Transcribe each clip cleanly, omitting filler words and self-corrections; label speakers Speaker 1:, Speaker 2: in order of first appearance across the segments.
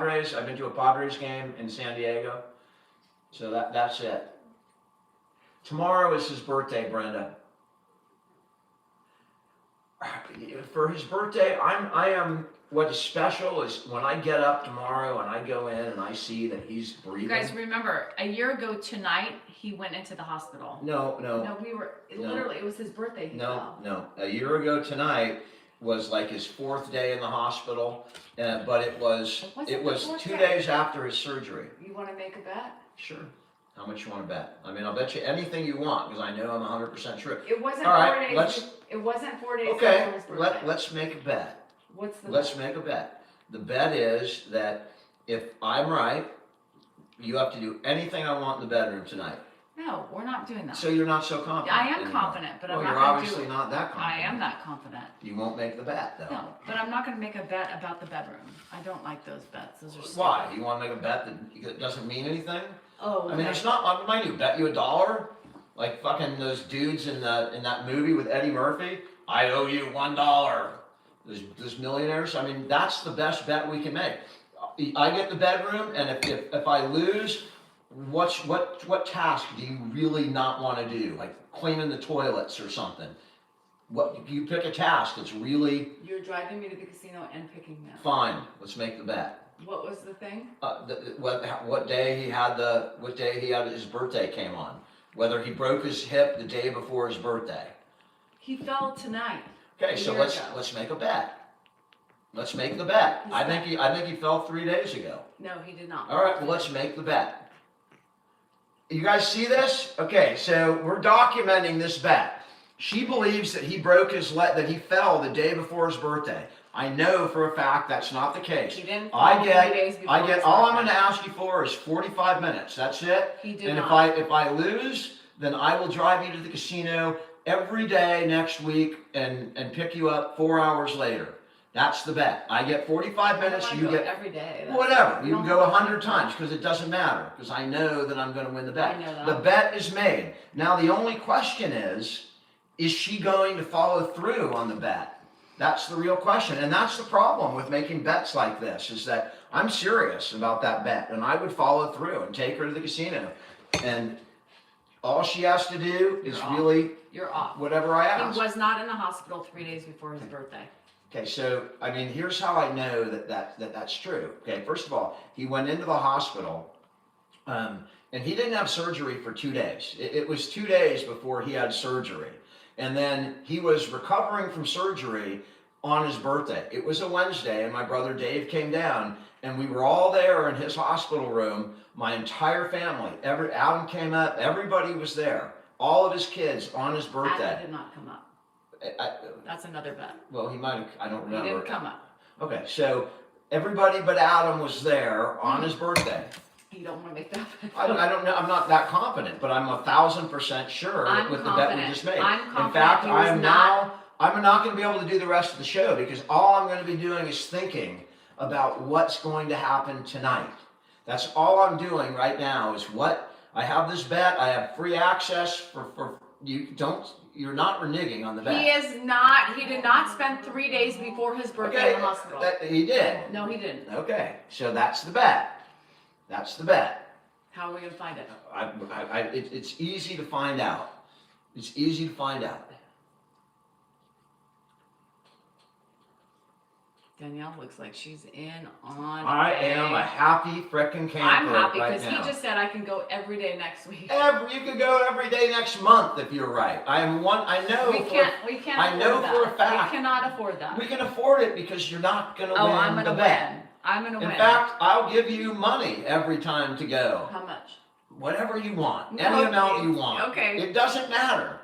Speaker 1: Padres. I've been to a Padres game in San Diego. So that's it. Tomorrow is his birthday, Brenda. For his birthday, I am. What is special is when I get up tomorrow and I go in and I see that he's breathing.
Speaker 2: You guys remember, a year ago tonight, he went into the hospital.
Speaker 1: No,
Speaker 2: literally, it was his birthday.
Speaker 1: No. A year ago tonight was like his 4th day in the hospital, but it was 2 days after his surgery.
Speaker 2: You want to make a bet?
Speaker 1: Sure. How much you want to bet? I mean, I'll bet you anything you want because I know I'm 100% true.
Speaker 2: It wasn't
Speaker 1: All
Speaker 2: 4
Speaker 1: right,
Speaker 2: days. It wasn't 4 days
Speaker 1: okay,
Speaker 2: before his birthday.
Speaker 1: let's make a bet.
Speaker 2: What's the
Speaker 1: Let's
Speaker 2: bet?
Speaker 1: make a bet. The bet is that if I'm right, you have to do anything I want in the bedroom tonight.
Speaker 2: No, we're not doing that.
Speaker 1: So you're not so confident.
Speaker 2: I am
Speaker 1: anymore.
Speaker 2: confident, but
Speaker 1: well,
Speaker 2: I'm not
Speaker 1: you're
Speaker 2: going to
Speaker 1: obviously not that confident.
Speaker 2: I am that confident.
Speaker 1: You won't make the bet, though.
Speaker 2: No, but I'm not going to make a bet about the bedroom. I don't like those bets. Those are stupid.
Speaker 1: Why? You want to make a bet that doesn't mean anything?
Speaker 2: Oh,
Speaker 1: I mean, it's not. Mind you, bet you $1, like fucking those dudes in that movie with Eddie Murphy. I owe you $1. Those millionaires. I mean, that's the best bet we can make. I get the bedroom, and if I lose, what task do you really not want to do? Like cleaning the toilets or something. What you pick a task that's really.
Speaker 2: You're driving me to the casino and picking me up.
Speaker 1: Fine. Let's make the bet.
Speaker 2: What was the thing?
Speaker 1: What day he had his birthday came on. Whether he broke his hip the day before his birthday.
Speaker 2: He fell tonight.
Speaker 1: Okay, so let's make a bet. Let's make the bet. I think he fell 3 days ago.
Speaker 2: No, he did not.
Speaker 1: All right, well let's make the bet. You guys see this? Okay, so we're documenting this bet. She believes that he broke that he fell the day before his birthday. I know for a fact that's not the case.
Speaker 2: He didn't fall 3 days before his
Speaker 1: all I'm
Speaker 2: birthday.
Speaker 1: going to ask you for is 45 minutes. That's it.
Speaker 2: He did
Speaker 1: and
Speaker 2: not.
Speaker 1: if I lose, then I will drive you to the casino every day next week and pick you up 4 hours later. That's the bet. I get 45 minutes. You get
Speaker 2: every day.
Speaker 1: Whatever. You can go 100 times because it doesn't matter because I know that I'm going to win the bet.
Speaker 2: I know that.
Speaker 1: The bet is made. Now the only question is she going to follow through on the bet? That's the real question. And that's the problem with making bets like this is that I'm serious about that bet and I would follow through and take her to the casino. And all she has to do is
Speaker 2: You're off.
Speaker 1: Whatever I ask.
Speaker 2: He was not in the hospital 3 days before his birthday.
Speaker 1: Okay, so, I mean, here's how I know that's true. Okay, first of all, he went into the hospital, and he didn't have surgery for 2 days. It was 2 days before he had surgery. And then he was recovering from surgery on his birthday. It was a Wednesday, and my brother Dave came down, and we were all there in his hospital room, my entire family. Adam came up, everybody was there. All of his kids on his birthday.
Speaker 2: Adam did not come up. That's another bet.
Speaker 1: Well, he might have, I don't remember.
Speaker 2: He didn't come up.
Speaker 1: Okay, so everybody but Adam was there on his birthday.
Speaker 2: You don't want to make that bet.
Speaker 1: I don't know. I'm not that confident, but I'm 1,000% sure with the bet we just made.
Speaker 2: I'm confident.
Speaker 1: In fact, I'm not going to be able to do the rest of the show because all I'm going to be doing is thinking about what's going to happen tonight. That's all I'm doing right now is I have this bet. I have free access for you. You're not reneging on the bet.
Speaker 2: He did not spend 3 days before his birthday in the hospital.
Speaker 1: He did.
Speaker 2: No, he didn't.
Speaker 1: Okay, so that's the bet. That's the bet.
Speaker 2: How are we going to find it?
Speaker 1: It's easy to find out. It's easy to find out.
Speaker 2: Danielle looks like she's in on
Speaker 1: I am a happy frickin' camper.
Speaker 2: I'm happy
Speaker 1: right
Speaker 2: because
Speaker 1: now.
Speaker 2: He just said I can go every day next week.
Speaker 1: You could go every day next month if you're right. I know.
Speaker 2: We can't.
Speaker 1: I know for a fact.
Speaker 2: We cannot afford that.
Speaker 1: We can afford it because you're not going to win
Speaker 2: I'm going to
Speaker 1: the bet.
Speaker 2: win. I'm going to win.
Speaker 1: In fact, I'll give you money every time to go.
Speaker 2: How much?
Speaker 1: Whatever you want. Any amount you want.
Speaker 2: Okay.
Speaker 1: It doesn't matter.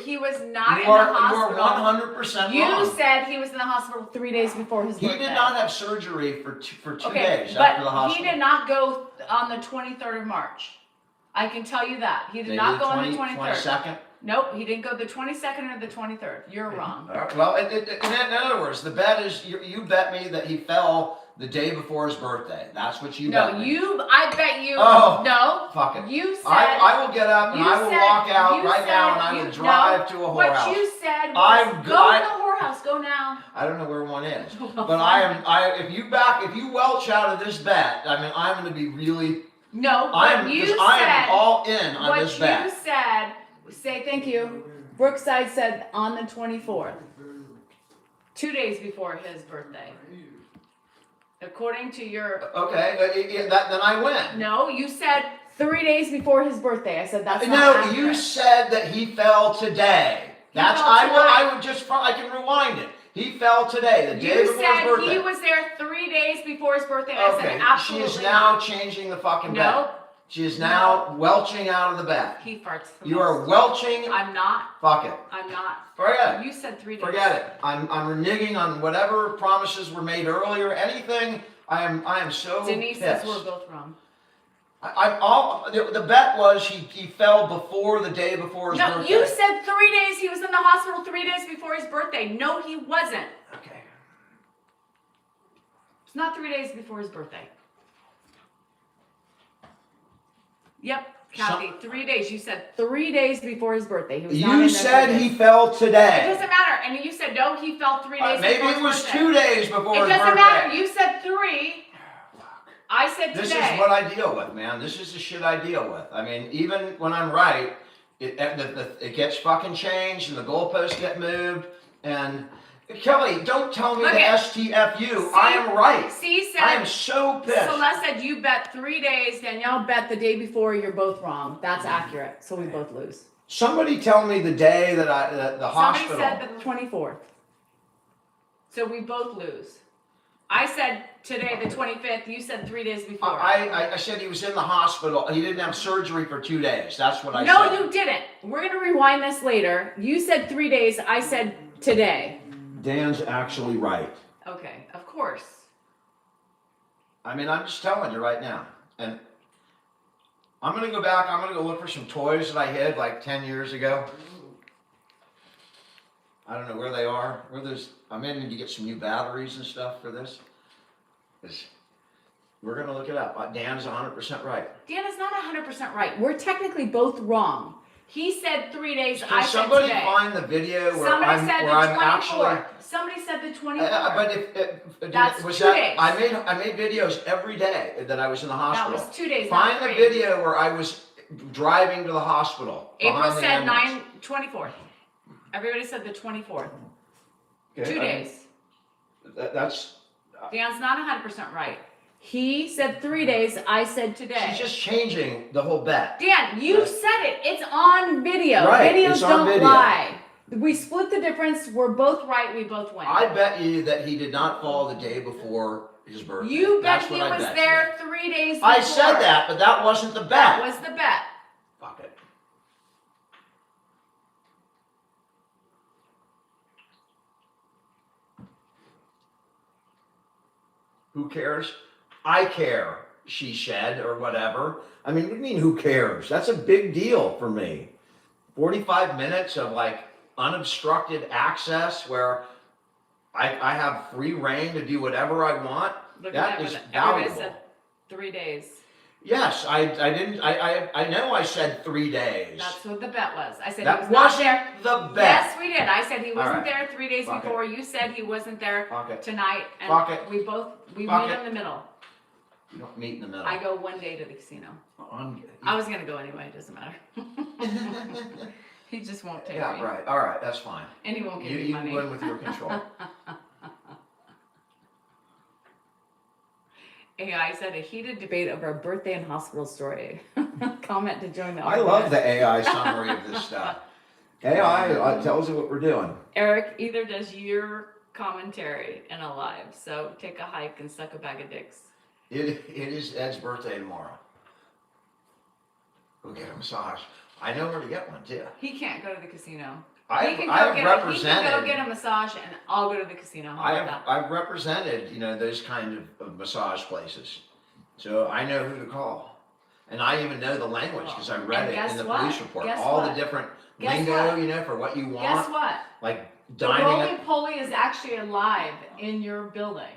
Speaker 2: He was not in
Speaker 1: You
Speaker 2: the hospital.
Speaker 1: are 100% wrong.
Speaker 2: You said he was in the hospital 3 days before his birthday.
Speaker 1: He did not have surgery for two days
Speaker 2: but
Speaker 1: after the hospital.
Speaker 2: he did not go on the 23rd of March. I can tell you that. He did not go on the 23rd.
Speaker 1: 22nd?
Speaker 2: Nope, he didn't go the 22nd or the 23rd. You're wrong.
Speaker 1: Well, in other words, the bet is you bet me that he fell the day before his birthday. That's what you bet me.
Speaker 2: I bet you.
Speaker 1: Oh,
Speaker 2: no.
Speaker 1: Fuck it.
Speaker 2: You said.
Speaker 1: I will get up and I will walk out right now and I will drive to a whorehouse.
Speaker 2: What you said was go to the whorehouse. Go now. now?
Speaker 1: I don't know where one is.
Speaker 2: Well,
Speaker 1: But if you welch out of this bet, I mean, I'm going to be really,
Speaker 2: No,
Speaker 1: I
Speaker 2: what you
Speaker 1: am
Speaker 2: said,
Speaker 1: all in on
Speaker 2: what
Speaker 1: this
Speaker 2: you
Speaker 1: bet.
Speaker 2: said, say thank you. Brookside said on the 24th, 2 days before his birthday. According to your,
Speaker 1: Okay, then I win.
Speaker 2: no, you said 3 days before his birthday. I said that's not
Speaker 1: No,
Speaker 2: accurate.
Speaker 1: you said that he fell today. That's
Speaker 2: fell tonight.
Speaker 1: I can rewind it. He fell today, the day
Speaker 2: You
Speaker 1: before his
Speaker 2: said
Speaker 1: birthday.
Speaker 2: he was there 3 days before his birthday. And I said
Speaker 1: Okay, she
Speaker 2: absolutely
Speaker 1: is now
Speaker 2: not.
Speaker 1: changing the fucking
Speaker 2: No.
Speaker 1: bet. She is now welching out of the bet.
Speaker 2: He farts the
Speaker 1: You
Speaker 2: most.
Speaker 1: are welching.
Speaker 2: I'm not.
Speaker 1: Fuck it.
Speaker 2: I'm not.
Speaker 1: Forget it.
Speaker 2: You said 3 days.
Speaker 1: Forget it. I'm reneging on whatever promises were made earlier. Anything. I am so
Speaker 2: Denise
Speaker 1: pissed.
Speaker 2: says we're both wrong.
Speaker 1: The bet was he fell before the day before his
Speaker 2: No,
Speaker 1: birthday.
Speaker 2: you said 3 days. He was in the hospital 3 days before his birthday. No, he wasn't.
Speaker 1: Okay.
Speaker 2: It's not 3 days before his birthday. Yep, Kathy, 3 days. You said 3 days before his birthday. He was not in
Speaker 1: You
Speaker 2: there
Speaker 1: said
Speaker 2: 3
Speaker 1: he
Speaker 2: days.
Speaker 1: fell
Speaker 2: It
Speaker 1: today.
Speaker 2: doesn't matter. And you said no, he fell 3 days
Speaker 1: Maybe
Speaker 2: before his
Speaker 1: it was
Speaker 2: birthday.
Speaker 1: 2 days before
Speaker 2: It
Speaker 1: his
Speaker 2: doesn't
Speaker 1: birthday.
Speaker 2: matter. You said 3. I said
Speaker 1: This
Speaker 2: today.
Speaker 1: is what I deal with, man. This is the shit I deal with. I mean, even when I'm right, it gets fucking changed and the goalposts get moved. And Kelly, don't tell me
Speaker 2: Okay.
Speaker 1: the STFU.
Speaker 2: See?
Speaker 1: I am right.
Speaker 2: C said.
Speaker 1: I am so pissed.
Speaker 2: Celeste said you bet 3 days. Danielle bet the day before. You're both wrong. That's accurate. So we both lose.
Speaker 1: Somebody tell me the day that the hospital.
Speaker 2: Somebody said the 24th. So we both lose. I said today the 25th. You said 3 days before.
Speaker 1: I said he was in the hospital. He didn't have surgery for 2 days. That's what I said.
Speaker 2: No, you didn't. We're going to rewind this later. You said 3 days. I said today.
Speaker 1: Dan's actually right.
Speaker 2: Okay, of course.
Speaker 1: I mean, I'm just telling you right now. And I'm going to go back. I'm going to go look for some toys that I hid like 10 years ago. I don't know where they are. I may need to get some new batteries and stuff for this. We're going to look it up. Dan's 100% right.
Speaker 2: Dan is not 100% right. We're technically both wrong. He said 3 days.
Speaker 1: Can
Speaker 2: I said
Speaker 1: somebody
Speaker 2: today.
Speaker 1: find the video where
Speaker 2: Somebody
Speaker 1: I'm
Speaker 2: said the
Speaker 1: actually?
Speaker 2: 24th. Somebody said the 24th.
Speaker 1: But if
Speaker 2: That's
Speaker 1: was
Speaker 2: 2
Speaker 1: that
Speaker 2: days.
Speaker 1: I made videos every day that I was in the
Speaker 2: That
Speaker 1: hospital.
Speaker 2: was 2 days.
Speaker 1: Find
Speaker 2: not
Speaker 1: the
Speaker 2: 3.
Speaker 1: video where I was driving to the hospital.
Speaker 2: April
Speaker 1: behind the
Speaker 2: said
Speaker 1: ambulance.
Speaker 2: 24th. Everybody said the 24th.
Speaker 1: Okay,
Speaker 2: 2 days.
Speaker 1: That's.
Speaker 2: Dan's not 100% right. He said 3 days. I said today.
Speaker 1: She's just changing the whole bet.
Speaker 2: Dan, you said it. It's on video.
Speaker 1: Right,
Speaker 2: Videos
Speaker 1: it's on
Speaker 2: don't
Speaker 1: video.
Speaker 2: lie. We split the difference. We're both right. We both win.
Speaker 1: I bet you that he did not fall the day before his birthday.
Speaker 2: You bet
Speaker 1: That's
Speaker 2: he
Speaker 1: what I
Speaker 2: was
Speaker 1: bet
Speaker 2: there
Speaker 1: you.
Speaker 2: 3 days before.
Speaker 1: I said that, but that wasn't the bet.
Speaker 2: That was the bet.
Speaker 1: Fuck it. Who cares? I care, she said, or whatever. I mean, what do you mean, who cares? That's a big deal for me. 45 minutes of like unobstructed access where I have free reign to do whatever I want.
Speaker 2: Look
Speaker 1: That
Speaker 2: at
Speaker 1: is
Speaker 2: that. Everybody
Speaker 1: valuable.
Speaker 2: said 3 days.
Speaker 1: Yes, I didn't, I know I said 3 days.
Speaker 2: That's what the bet was. I said
Speaker 1: That
Speaker 2: he was not
Speaker 1: wasn't
Speaker 2: there.
Speaker 1: the bet.
Speaker 2: Yes, we did. I said he wasn't
Speaker 1: right.
Speaker 2: there 3 days
Speaker 1: Fuck
Speaker 2: before. You said he wasn't there
Speaker 1: Fuck it.
Speaker 2: tonight. And
Speaker 1: Fuck it.
Speaker 2: we
Speaker 1: Fuck
Speaker 2: meet
Speaker 1: it.
Speaker 2: in the middle.
Speaker 1: You don't meet in the middle.
Speaker 2: I go 1 day to the casino. I was gonna go anyway. It doesn't matter. He just won't take me.
Speaker 1: Yeah, right. All right, that's fine.
Speaker 2: And he won't give
Speaker 1: You
Speaker 2: me money.
Speaker 1: win with your control.
Speaker 2: AI said a heated debate over a birthday and hospital story. Comment to join the
Speaker 1: I love the AI summary of this stuff. AI tells you what we're doing.
Speaker 2: Eric either does your commentary in a live, so take a hike and suck a bag of dicks.
Speaker 1: It is Ed's birthday tomorrow. Go get a massage. I know where to get one too.
Speaker 2: He can't go to the casino.
Speaker 1: I've
Speaker 2: He can go
Speaker 1: represented.
Speaker 2: get a massage, and I'll go to the casino. How about that?
Speaker 1: I've represented, those kind of massage places, so I know who to call, and I even know the language because I read
Speaker 2: And
Speaker 1: it
Speaker 2: guess
Speaker 1: in the
Speaker 2: what?
Speaker 1: police report.
Speaker 2: Guess
Speaker 1: All
Speaker 2: what?
Speaker 1: the different
Speaker 2: Guess
Speaker 1: lingo,
Speaker 2: what?
Speaker 1: for what you want.
Speaker 2: Guess what?
Speaker 1: Like
Speaker 2: The
Speaker 1: dining
Speaker 2: roly-poly is actually alive in your building.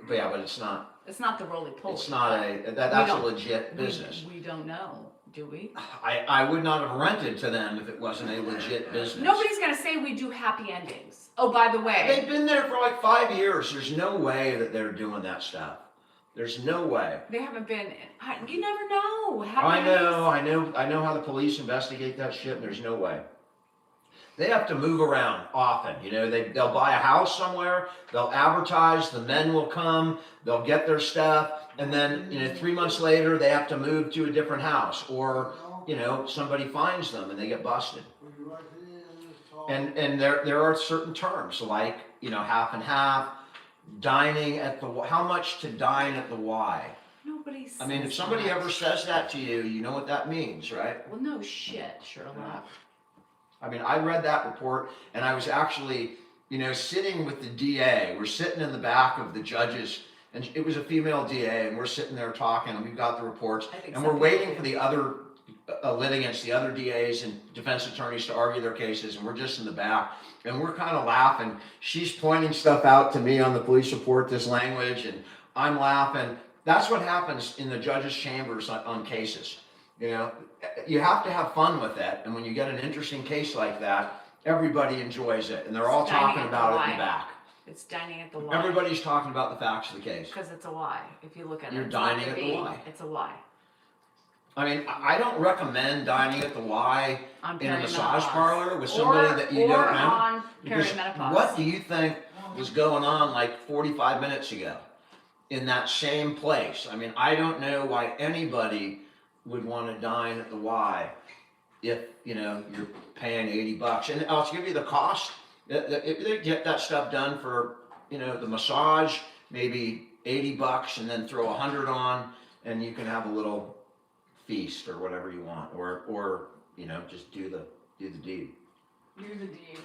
Speaker 1: But yeah, but it's not.
Speaker 2: It's not the roly-poly.
Speaker 1: It's not that's a legit business.
Speaker 2: We don't know. do we?
Speaker 1: I would not have rented to them if it wasn't a legit business.
Speaker 2: Nobody's gonna say we do happy endings. Oh, by the way.
Speaker 1: They've been there for like 5 years. There's no way that they're doing that stuff. There's no way.
Speaker 2: They haven't been, you never know.
Speaker 1: I know how the police investigate that shit, and there's no way. They have to move around often, you know, they'll buy a house somewhere, they'll advertise, the men will come, they'll get their stuff, and then, you know, 3 months later, they have to move to a different house, or, you know, somebody finds them and they get busted. And there are certain terms, like, you know, half and half, dining at the, how much to dine at the Y?
Speaker 2: Nobody says
Speaker 1: I mean, if somebody
Speaker 2: that.
Speaker 1: ever says that to you, you know what that means, right?
Speaker 2: Well, no shit, Sherlock.
Speaker 1: I mean, I read that report, and I was actually, you know, sitting with the DA. We're sitting in the back of the judges, and it was a female DA, and we're sitting there talking, and we've got the reports, and we're waiting for the other litigants, the other DAs and defense attorneys to argue their cases, and we're just in the back, and we're kind of laughing. She's pointing stuff out to me on the police report, this language, and I'm laughing. That's what happens in the judges' chambers on cases. You know, you have to have fun with it, and when you get an interesting case like that, everybody enjoys it, and they're all talking about it in the back.
Speaker 2: It's dining at the Y.
Speaker 1: Everybody's talking about the facts of the case.
Speaker 2: Because it's a Y. If you look at it,
Speaker 1: You're
Speaker 2: it's
Speaker 1: dining
Speaker 2: not a
Speaker 1: at the
Speaker 2: B,
Speaker 1: Y.
Speaker 2: It's a Y.
Speaker 1: I mean, I don't recommend dining at the Y
Speaker 2: On
Speaker 1: in a
Speaker 2: perimenopause.
Speaker 1: massage parlor with somebody that you don't know.
Speaker 2: On
Speaker 1: Because
Speaker 2: perimenopause.
Speaker 1: what do you think was going on like 45 minutes ago in that same place? I mean, I don't know why anybody would want to dine at the Y if, you know, you're paying $80. And I'll give you the cost. If they get that stuff done for, you know, the massage, maybe $80, and then throw 100 on, and you can have a little feast or whatever you want, or you know, just do the deed.
Speaker 2: Do the deed.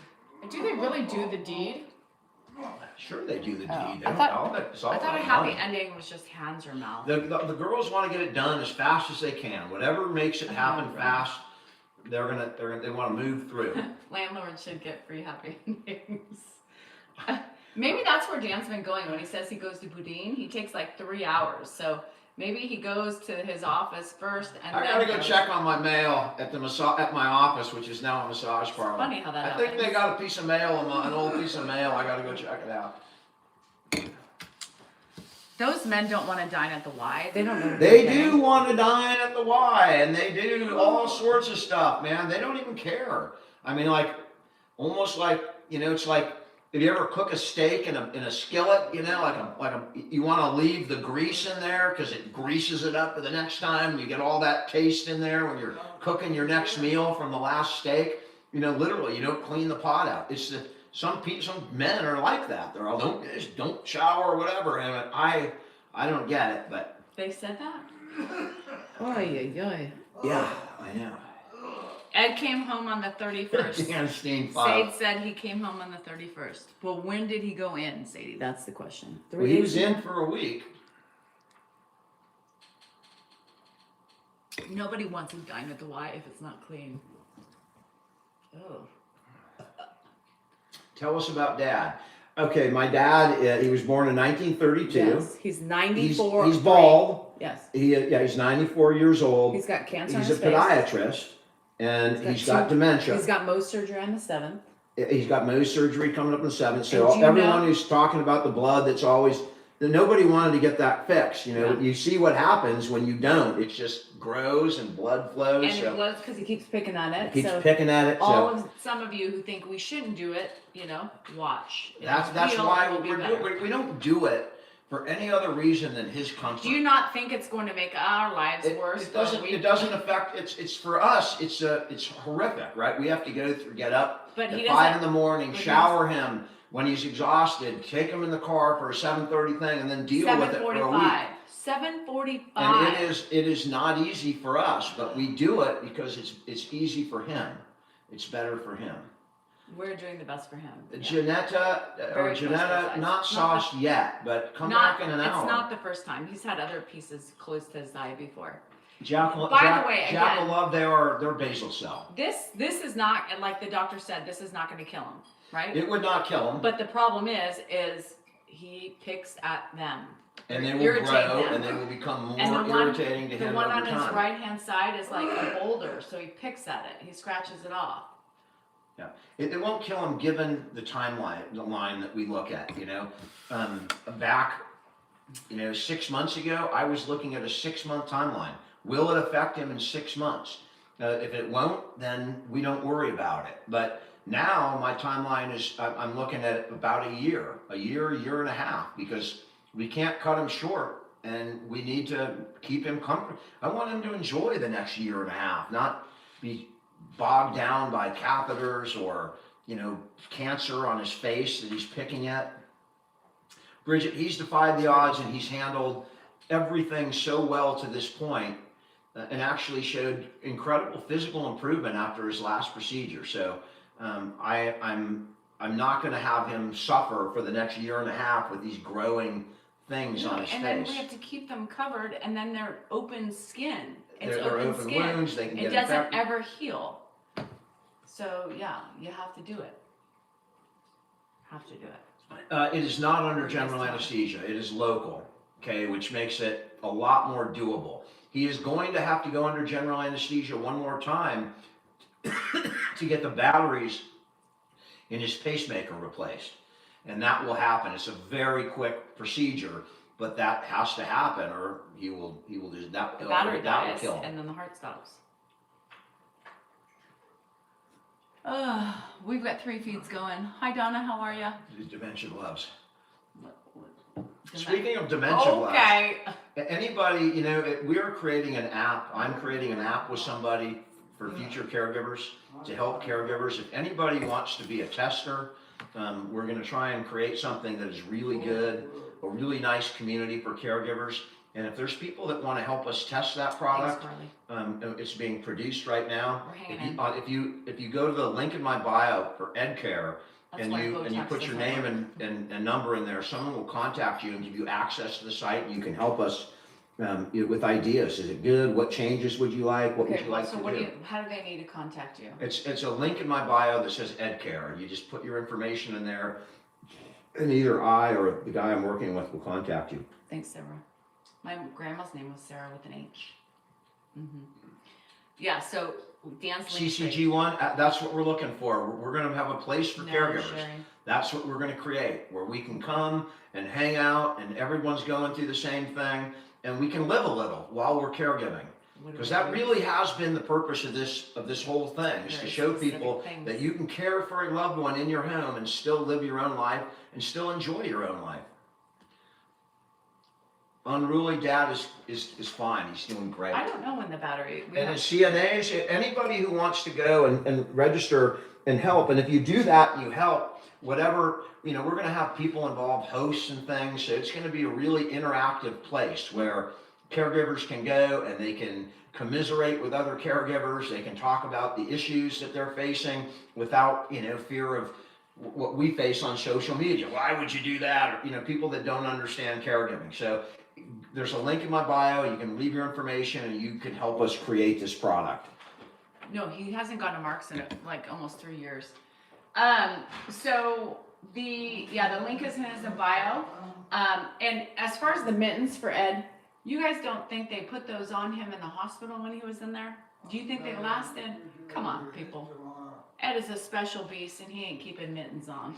Speaker 2: Do they really do the deed?
Speaker 1: Sure, they do the
Speaker 2: Oh.
Speaker 1: deed. They
Speaker 2: I
Speaker 1: don't
Speaker 2: thought-
Speaker 1: know that. It's all
Speaker 2: I thought a
Speaker 1: about
Speaker 2: happy
Speaker 1: money.
Speaker 2: ending was just hands or mouth.
Speaker 1: The girls want to get it done as fast as they can. Whatever makes it happen
Speaker 2: right.
Speaker 1: fast, they want to move through.
Speaker 2: Landlord should get free happy endings. Maybe that's where Dan's been going. When he says he goes to Boudin, he takes like 3 hours. So maybe he goes to his office first and
Speaker 1: I
Speaker 2: then
Speaker 1: gotta go
Speaker 2: goes-
Speaker 1: check on my mail at my office, which is now a massage parlor.
Speaker 2: Funny how that
Speaker 1: I think
Speaker 2: happens.
Speaker 1: they got a piece of mail, an old piece of mail. I gotta go check it out.
Speaker 2: Those men don't want to dine at the Y. They don't know. what
Speaker 1: They
Speaker 2: they're
Speaker 1: do
Speaker 2: getting.
Speaker 1: want to dine at the Y, and they do all sorts of stuff, man. They don't even care. I mean, like, almost like, you know, it's like, if you ever cook a steak in a skillet, you know, you want to leave the grease in there because it greases it up for the next time. You get all that taste in there when you're cooking your next meal from the last steak. You know, literally, you don't clean the pot out. It's the some men are like that. They're all don't shower or whatever. And I don't get it, but
Speaker 2: They said that? Oy, oy, oy.
Speaker 1: yeah, I know.
Speaker 2: Ed came home on the 31st.
Speaker 1: Sade
Speaker 2: Sade said he came home on the 31st. Well, when did he go in, Sadie? That's the question.
Speaker 1: Well, he was in for a week.
Speaker 2: Nobody wants to dine at the Y if it's not clean. Oh.
Speaker 1: Tell us about Dad. Okay, my dad, he was born in 1932.
Speaker 2: Yes, he's 94.
Speaker 1: He's bald.
Speaker 2: Yes.
Speaker 1: He's 94 years old.
Speaker 2: He's got cancer
Speaker 1: He's
Speaker 2: on
Speaker 1: a
Speaker 2: his face.
Speaker 1: podiatrist, and he's got dementia.
Speaker 2: He's got Mohs surgery on the 7th.
Speaker 1: He's got Mohs surgery coming up in the 7th. So
Speaker 2: And do you
Speaker 1: everyone
Speaker 2: know-
Speaker 1: who's talking about the blood, that's always, nobody wanted to get that fixed. You know,
Speaker 2: Yeah.
Speaker 1: you see what happens when you don't. It just grows and blood flows.
Speaker 2: And
Speaker 1: so
Speaker 2: it was because he keeps picking on it.
Speaker 1: keeps
Speaker 2: so
Speaker 1: picking at it.
Speaker 2: some of you who think we shouldn't do it, you know, watch.
Speaker 1: That's
Speaker 2: Heal,
Speaker 1: why
Speaker 2: it'll be
Speaker 1: we
Speaker 2: better.
Speaker 1: don't do it for any other reason than his comfort.
Speaker 2: Do you not think it's going to make our lives worse?
Speaker 1: It doesn't affect. It's for us. It's horrific, right? We have to go through, get up
Speaker 2: But he
Speaker 1: at 5
Speaker 2: doesn't-
Speaker 1: in the morning,
Speaker 2: but
Speaker 1: shower him when he's exhausted, take him in the car for a 7:30 thing, and then deal with it for a week.
Speaker 2: 7:45.
Speaker 1: And it is not easy for us, but we do it because it's easy for him. It's better for him.
Speaker 2: We're doing the best for him. Yeah.
Speaker 1: Janetta,
Speaker 2: Not
Speaker 1: not sauced yet, but come back in an hour.
Speaker 2: It's not the first time. He's had other pieces close to his eye before.
Speaker 1: By
Speaker 2: the way, again-
Speaker 1: Love, they're basal cell.
Speaker 2: This is not, and like the doctor said, this is not going to kill him, right?
Speaker 1: It would not kill him.
Speaker 2: But the problem is he picks at them.
Speaker 1: And they will
Speaker 2: Irritate
Speaker 1: grow,
Speaker 2: them.
Speaker 1: and they will become more
Speaker 2: And
Speaker 1: irritating to
Speaker 2: the
Speaker 1: him
Speaker 2: one
Speaker 1: over
Speaker 2: on his
Speaker 1: time.
Speaker 2: right hand side is like a boulder, so he picks at it. He scratches it off.
Speaker 1: Yeah, it won't kill him given the timeline, the line that we look at, you know. Back, 6 months ago, I was looking at a 6-month timeline. Will it affect him in 6 months? If it won't, then we don't worry about it. But now my timeline is, I'm looking at about a year and a half, because we can't cut him short, and we need to keep him comfortable. I want him to enjoy the next year and a half, not be bogged down by catheters or, cancer on his face that he's picking at. Bridget, he's defied the odds, and he's handled everything so well to this point, and actually showed incredible physical improvement after his last procedure. So I'm not going to have him suffer for the next year and a half with these growing things on his face.
Speaker 2: And then we have to keep them covered, and then they're open skin. It's
Speaker 1: They're open
Speaker 2: skin.
Speaker 1: wounds. They can get
Speaker 2: It doesn't
Speaker 1: infected.
Speaker 2: ever heal. So yeah, you have to do it. Have to do it.
Speaker 1: It is not under general anesthesia. It is local, okay, which makes it a lot more doable. He is going to have to go under general anesthesia one more time to get the batteries in his pacemaker replaced. And that will happen. It's a very quick procedure, but that has to happen, or he will just, that
Speaker 2: The battery
Speaker 1: will
Speaker 2: dies,
Speaker 1: kill him.
Speaker 2: and then the heart stops. We've got 3 feeds going. Hi Donna, how are you?
Speaker 1: His dementia loves.
Speaker 2: Demen-
Speaker 1: Speaking of dementia loves,
Speaker 2: Okay.
Speaker 1: anybody, we're creating an app. I'm creating an app with somebody for future caregivers to help caregivers. If anybody wants to be a tester, we're going to try and create something that is really good, a really nice community for caregivers. And if there's people that want to help us test that product,
Speaker 2: Thanks,
Speaker 1: it's being produced right now.
Speaker 2: We're hanging in.
Speaker 1: If you go to the link in my bio for EdCare,
Speaker 2: That's
Speaker 1: and
Speaker 2: why
Speaker 1: you
Speaker 2: Botox
Speaker 1: put your
Speaker 2: doesn't
Speaker 1: name
Speaker 2: work.
Speaker 1: and number in there, someone will contact you and give you access to the site, and you can help us with ideas. Is it good? What changes would you like? What would you like
Speaker 2: so
Speaker 1: to
Speaker 2: what
Speaker 1: do?
Speaker 2: how do they need to contact you?
Speaker 1: It's a link in my bio that says EdCare. You just put your information in there, and either I or the guy I'm working with will contact you.
Speaker 2: Thanks, Sarah. My grandma's name was Sarah with an H. Yeah, so Dan's link.
Speaker 1: CCG1, that's what we're looking for. We're going to have a place for caregivers.
Speaker 2: Sharing.
Speaker 1: That's what we're going to create, where we can come and hang out, and everyone's going through the same thing, and we can live a little while we're caregiving. Because that really has been the purpose of this whole thing, is to show people that you can care for a loved one in your home and still live your own life and still enjoy your own life. Unruly dad is fine. He's doing great.
Speaker 2: I don't know when the battery.
Speaker 1: And his CNAs, anybody who wants to go and register and help, and if you do that and you help, whatever, we're going to have people involved, hosts and things, so it's going to be a really interactive place where caregivers can go and they can commiserate with other caregivers. They can talk about the issues that they're facing without, fear of what we face on social media. Why would you do that? Or, people that don't understand caregiving. So there's a link in my bio. You can leave your information and you can help us create this product.
Speaker 2: No, he hasn't gone to Mark's in like almost 3 years. So the link is in his bio. And as far as the mittens for Ed, you guys don't think they put those on him in the hospital when he was in there? Do you think they lasted? Come on, people. Ed is a special beast, and he ain't keeping mittens on.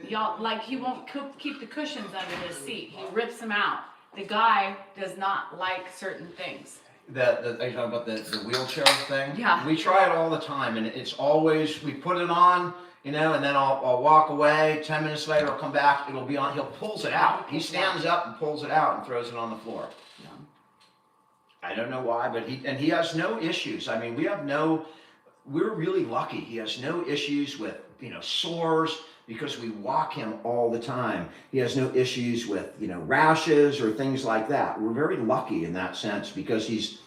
Speaker 2: Y'all, like, he won't keep the cushions under his seat. He rips them out. The guy does not like certain things.
Speaker 1: Are you talking about the wheelchair thing?
Speaker 2: Yeah.
Speaker 1: We try it all the time, and it's always, we put it on, and then I'll walk away. 10 minutes later, I'll come back. It'll be on. He pulls it out. He stands up and pulls it out and throws it on the floor.
Speaker 2: Yeah.
Speaker 1: I don't know why, but he has no issues. I mean, we're really lucky. He has no issues with, sores, because we walk him all the time. He has no issues with, rashes or things like that. We're very lucky in that sense, because he's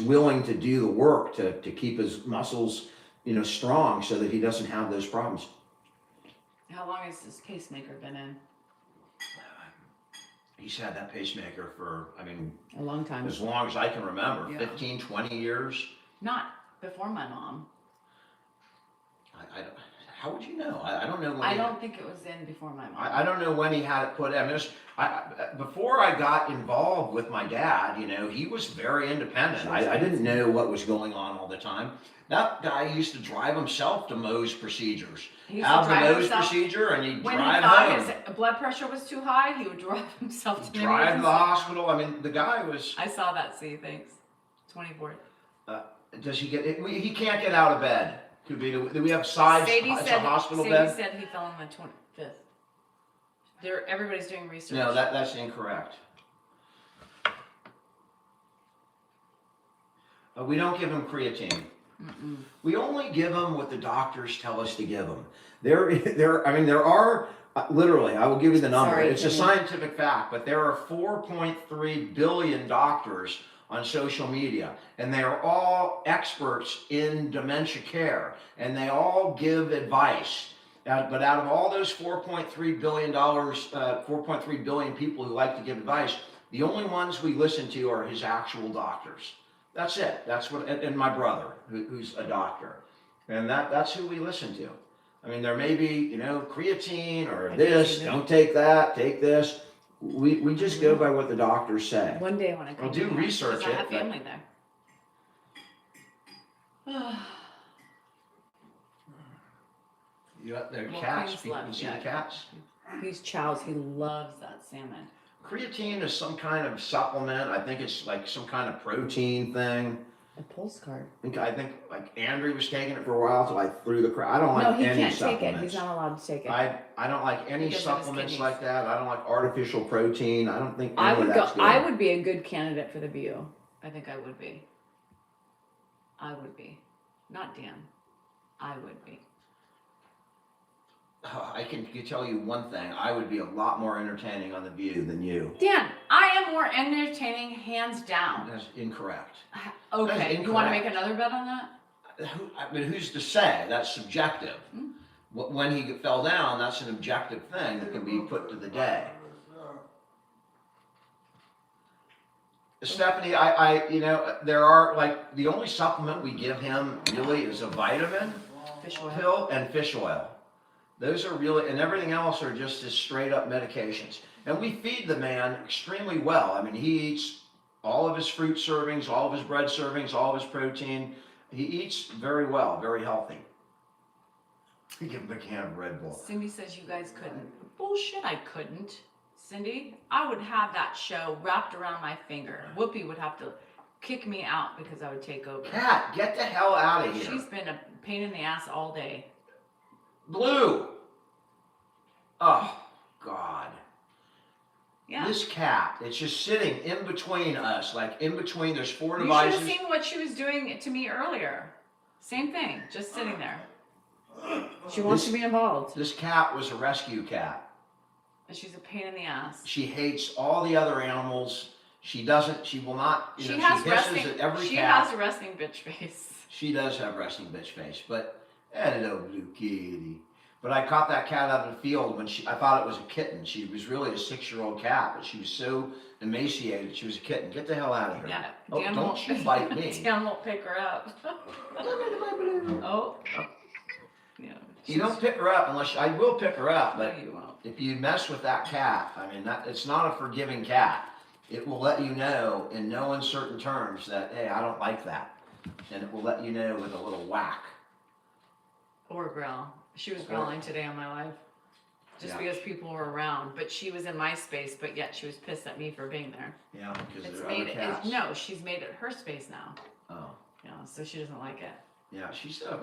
Speaker 1: willing to do the work to keep his muscles, strong, so that he doesn't have those problems.
Speaker 2: How long has this pacemaker been in?
Speaker 1: He's had that pacemaker for,
Speaker 2: A long time.
Speaker 1: as long as I can remember,
Speaker 2: Yeah.
Speaker 1: 15, 20 years.
Speaker 2: Not before my mom.
Speaker 1: I don't, How would you know? I don't know when
Speaker 2: I don't think it was in before my mom.
Speaker 1: I don't know when he had it put in. Before I got involved with my dad, he was very independent. I didn't know what was going on all the time. That guy used to drive himself to Mohs procedures.
Speaker 2: He used
Speaker 1: Have
Speaker 2: to
Speaker 1: the
Speaker 2: drive
Speaker 1: Mohs
Speaker 2: himself.
Speaker 1: procedure and he'd
Speaker 2: When
Speaker 1: drive
Speaker 2: he thought
Speaker 1: home.
Speaker 2: his blood pressure was too high, he would drive himself to
Speaker 1: Drive to the hospital. I mean, the guy was.
Speaker 2: I saw that. See, thanks. 24th.
Speaker 1: Does he get? He can't get out of bed. Could be. Do we have sides? It's a hospital bed.
Speaker 2: Sadie said he fell on the 25th. Everybody's doing research.
Speaker 1: No, that's incorrect. We don't give him creatine.
Speaker 2: Mm-mm.
Speaker 1: We only give them what the doctors tell us to give them. There are literally. I will give you the number. It's a scientific fact, but there are 4.3 billion doctors on social media, and they are all experts in dementia care, and they all give advice. But out of all those 4.3 billion people who like to give advice, the only ones we listen to are his actual doctors. That's it. That's what, and my brother, who's a doctor, and that's who we listen to. I mean, there may be, creatine or this. Don't take that. Take this. We just go by what the doctors say.
Speaker 2: One day when I come
Speaker 1: I'll do research.
Speaker 2: I have family there.
Speaker 1: You got the cats. People can see the cats.
Speaker 2: These chows. He loves that salmon.
Speaker 1: Creatine is some kind of supplement. I think it's like some kind of protein thing.
Speaker 2: A pulse card.
Speaker 1: I think like Andrew was taking it for a while till I threw the crap. I don't like any supplements. No, he can't take it.
Speaker 2: He's not allowed to take it.
Speaker 1: I don't like any supplements like that. I don't like artificial protein. I don't think any of that's good.
Speaker 2: I would be a good candidate for the View. I think I would be. Not Dan. I would be.
Speaker 1: I can tell you one thing. I would be a lot more entertaining on The View than you.
Speaker 2: Dan, I am more entertaining, hands down.
Speaker 1: That's incorrect.
Speaker 2: Okay,
Speaker 1: That's incorrect.
Speaker 2: You want to make another bet on that?
Speaker 1: Who's to say? That's subjective. When he fell down, that's an objective thing that can be put to the day. Stephanie, there are like the only supplement we give him really is a vitamin pill and fish oil. Those are really, and everything else are just his straight up medications. And we feed the man extremely well. I mean, he eats all of his fruit servings, all of his bread servings, all of his protein. He eats very well, very healthy. We give him a can of Red Bull.
Speaker 2: Cindy says you guys couldn't. Bullshit, I couldn't. Cindy, I would have that show wrapped around my finger. Whoopi would have to kick me out because I would take over.
Speaker 1: Kat, get the hell out of here.
Speaker 2: She's been a pain in the ass all day.
Speaker 1: Blue. Oh, God.
Speaker 2: Yeah.
Speaker 1: This cat, it's just sitting in between us, like in between, there's 4 devices.
Speaker 2: You should have seen what she was doing to me earlier. Same thing, just sitting there. She wants to be involved.
Speaker 1: This cat was a rescue cat.
Speaker 2: And she's a pain in the ass.
Speaker 1: She hates all the other animals. She will not,
Speaker 2: she
Speaker 1: hisses at every cat.
Speaker 2: She has a resting bitch face.
Speaker 1: She does have resting bitch face, but hello, blue kitty. But I caught that cat out of the field when I thought it was a kitten. She was really a 6-year-old cat, but she was so emaciated. She was a kitten. Get the hell out of here.
Speaker 2: Yeah,
Speaker 1: Dan don't you bite me.
Speaker 2: Dan won't pick her up. Oh. Yeah.
Speaker 1: You don't pick her up unless I will pick her up, but
Speaker 2: no, you won't.
Speaker 1: If you mess with that cat, I mean, it's not a forgiving cat. It will let you know in no uncertain terms that, hey, I don't like that. And it will let you know with a little whack.
Speaker 2: Or growl. She was growling today on my live. Just because people were around. But she was in my space, but yet she was pissed at me for being there.
Speaker 1: Yeah, because there are other cats.
Speaker 2: No, she's made it her space now.
Speaker 1: Oh.
Speaker 2: Yeah, so she doesn't like it.
Speaker 1: Yeah, she's a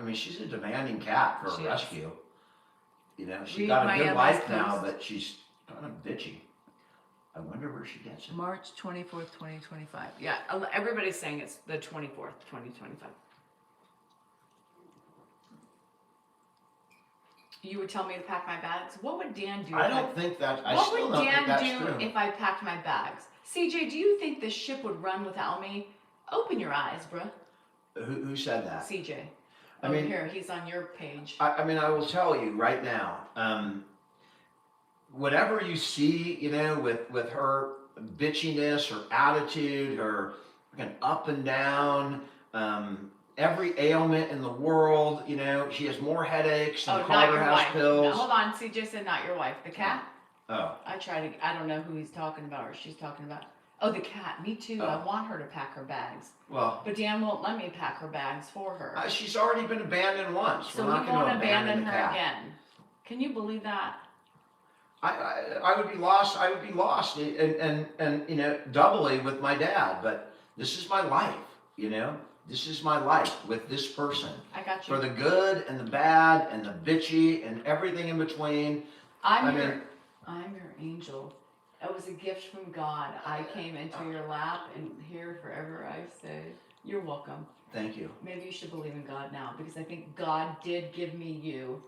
Speaker 1: demanding cat for a rescue. She's
Speaker 2: Read
Speaker 1: got a good life
Speaker 2: post.
Speaker 1: now, but she's kind of bitchy. I wonder where she gets it.
Speaker 2: March 24th, 2025. Yeah, everybody's saying it's the 24th, 2025. You would tell me to pack my bags? What would Dan do?
Speaker 1: I don't think that.
Speaker 2: What would Dan do if I packed my bags? CJ, do you think the ship would run without me? Open your eyes, bruh.
Speaker 1: Who said that?
Speaker 2: CJ. Here, he's on your page.
Speaker 1: I will tell you right now, whatever you see, with her bitchiness, her attitude, her up and down, every ailment in the world. You know, she has more headaches than
Speaker 2: Oh, not
Speaker 1: Carter
Speaker 2: your
Speaker 1: has
Speaker 2: wife.
Speaker 1: pills.
Speaker 2: No, hold on. CJ said not your wife. The cat?
Speaker 1: Oh,
Speaker 2: I don't know who he's talking about or she's talking about. Oh, the cat. Me too. I
Speaker 1: Oh.
Speaker 2: want her to pack her bags.
Speaker 1: well,
Speaker 2: But Dan won't let me pack her bags for her.
Speaker 1: she's already been abandoned once.
Speaker 2: So
Speaker 1: We're
Speaker 2: he
Speaker 1: not going
Speaker 2: won't
Speaker 1: to
Speaker 2: abandon
Speaker 1: the
Speaker 2: her
Speaker 1: cat.
Speaker 2: again. Can you believe that?
Speaker 1: I would be lost. I would be lost, and you know, doubly with my dad. But this is my life. You know, this is my life with this person.
Speaker 2: I got you.
Speaker 1: For the good and the bad and the bitchy and everything in between.
Speaker 2: I'm your angel. It was a gift from God. I came into your lap, and here forever I say, you're welcome.
Speaker 1: Thank you.
Speaker 2: Maybe you should believe in God now, because I think God did give me you.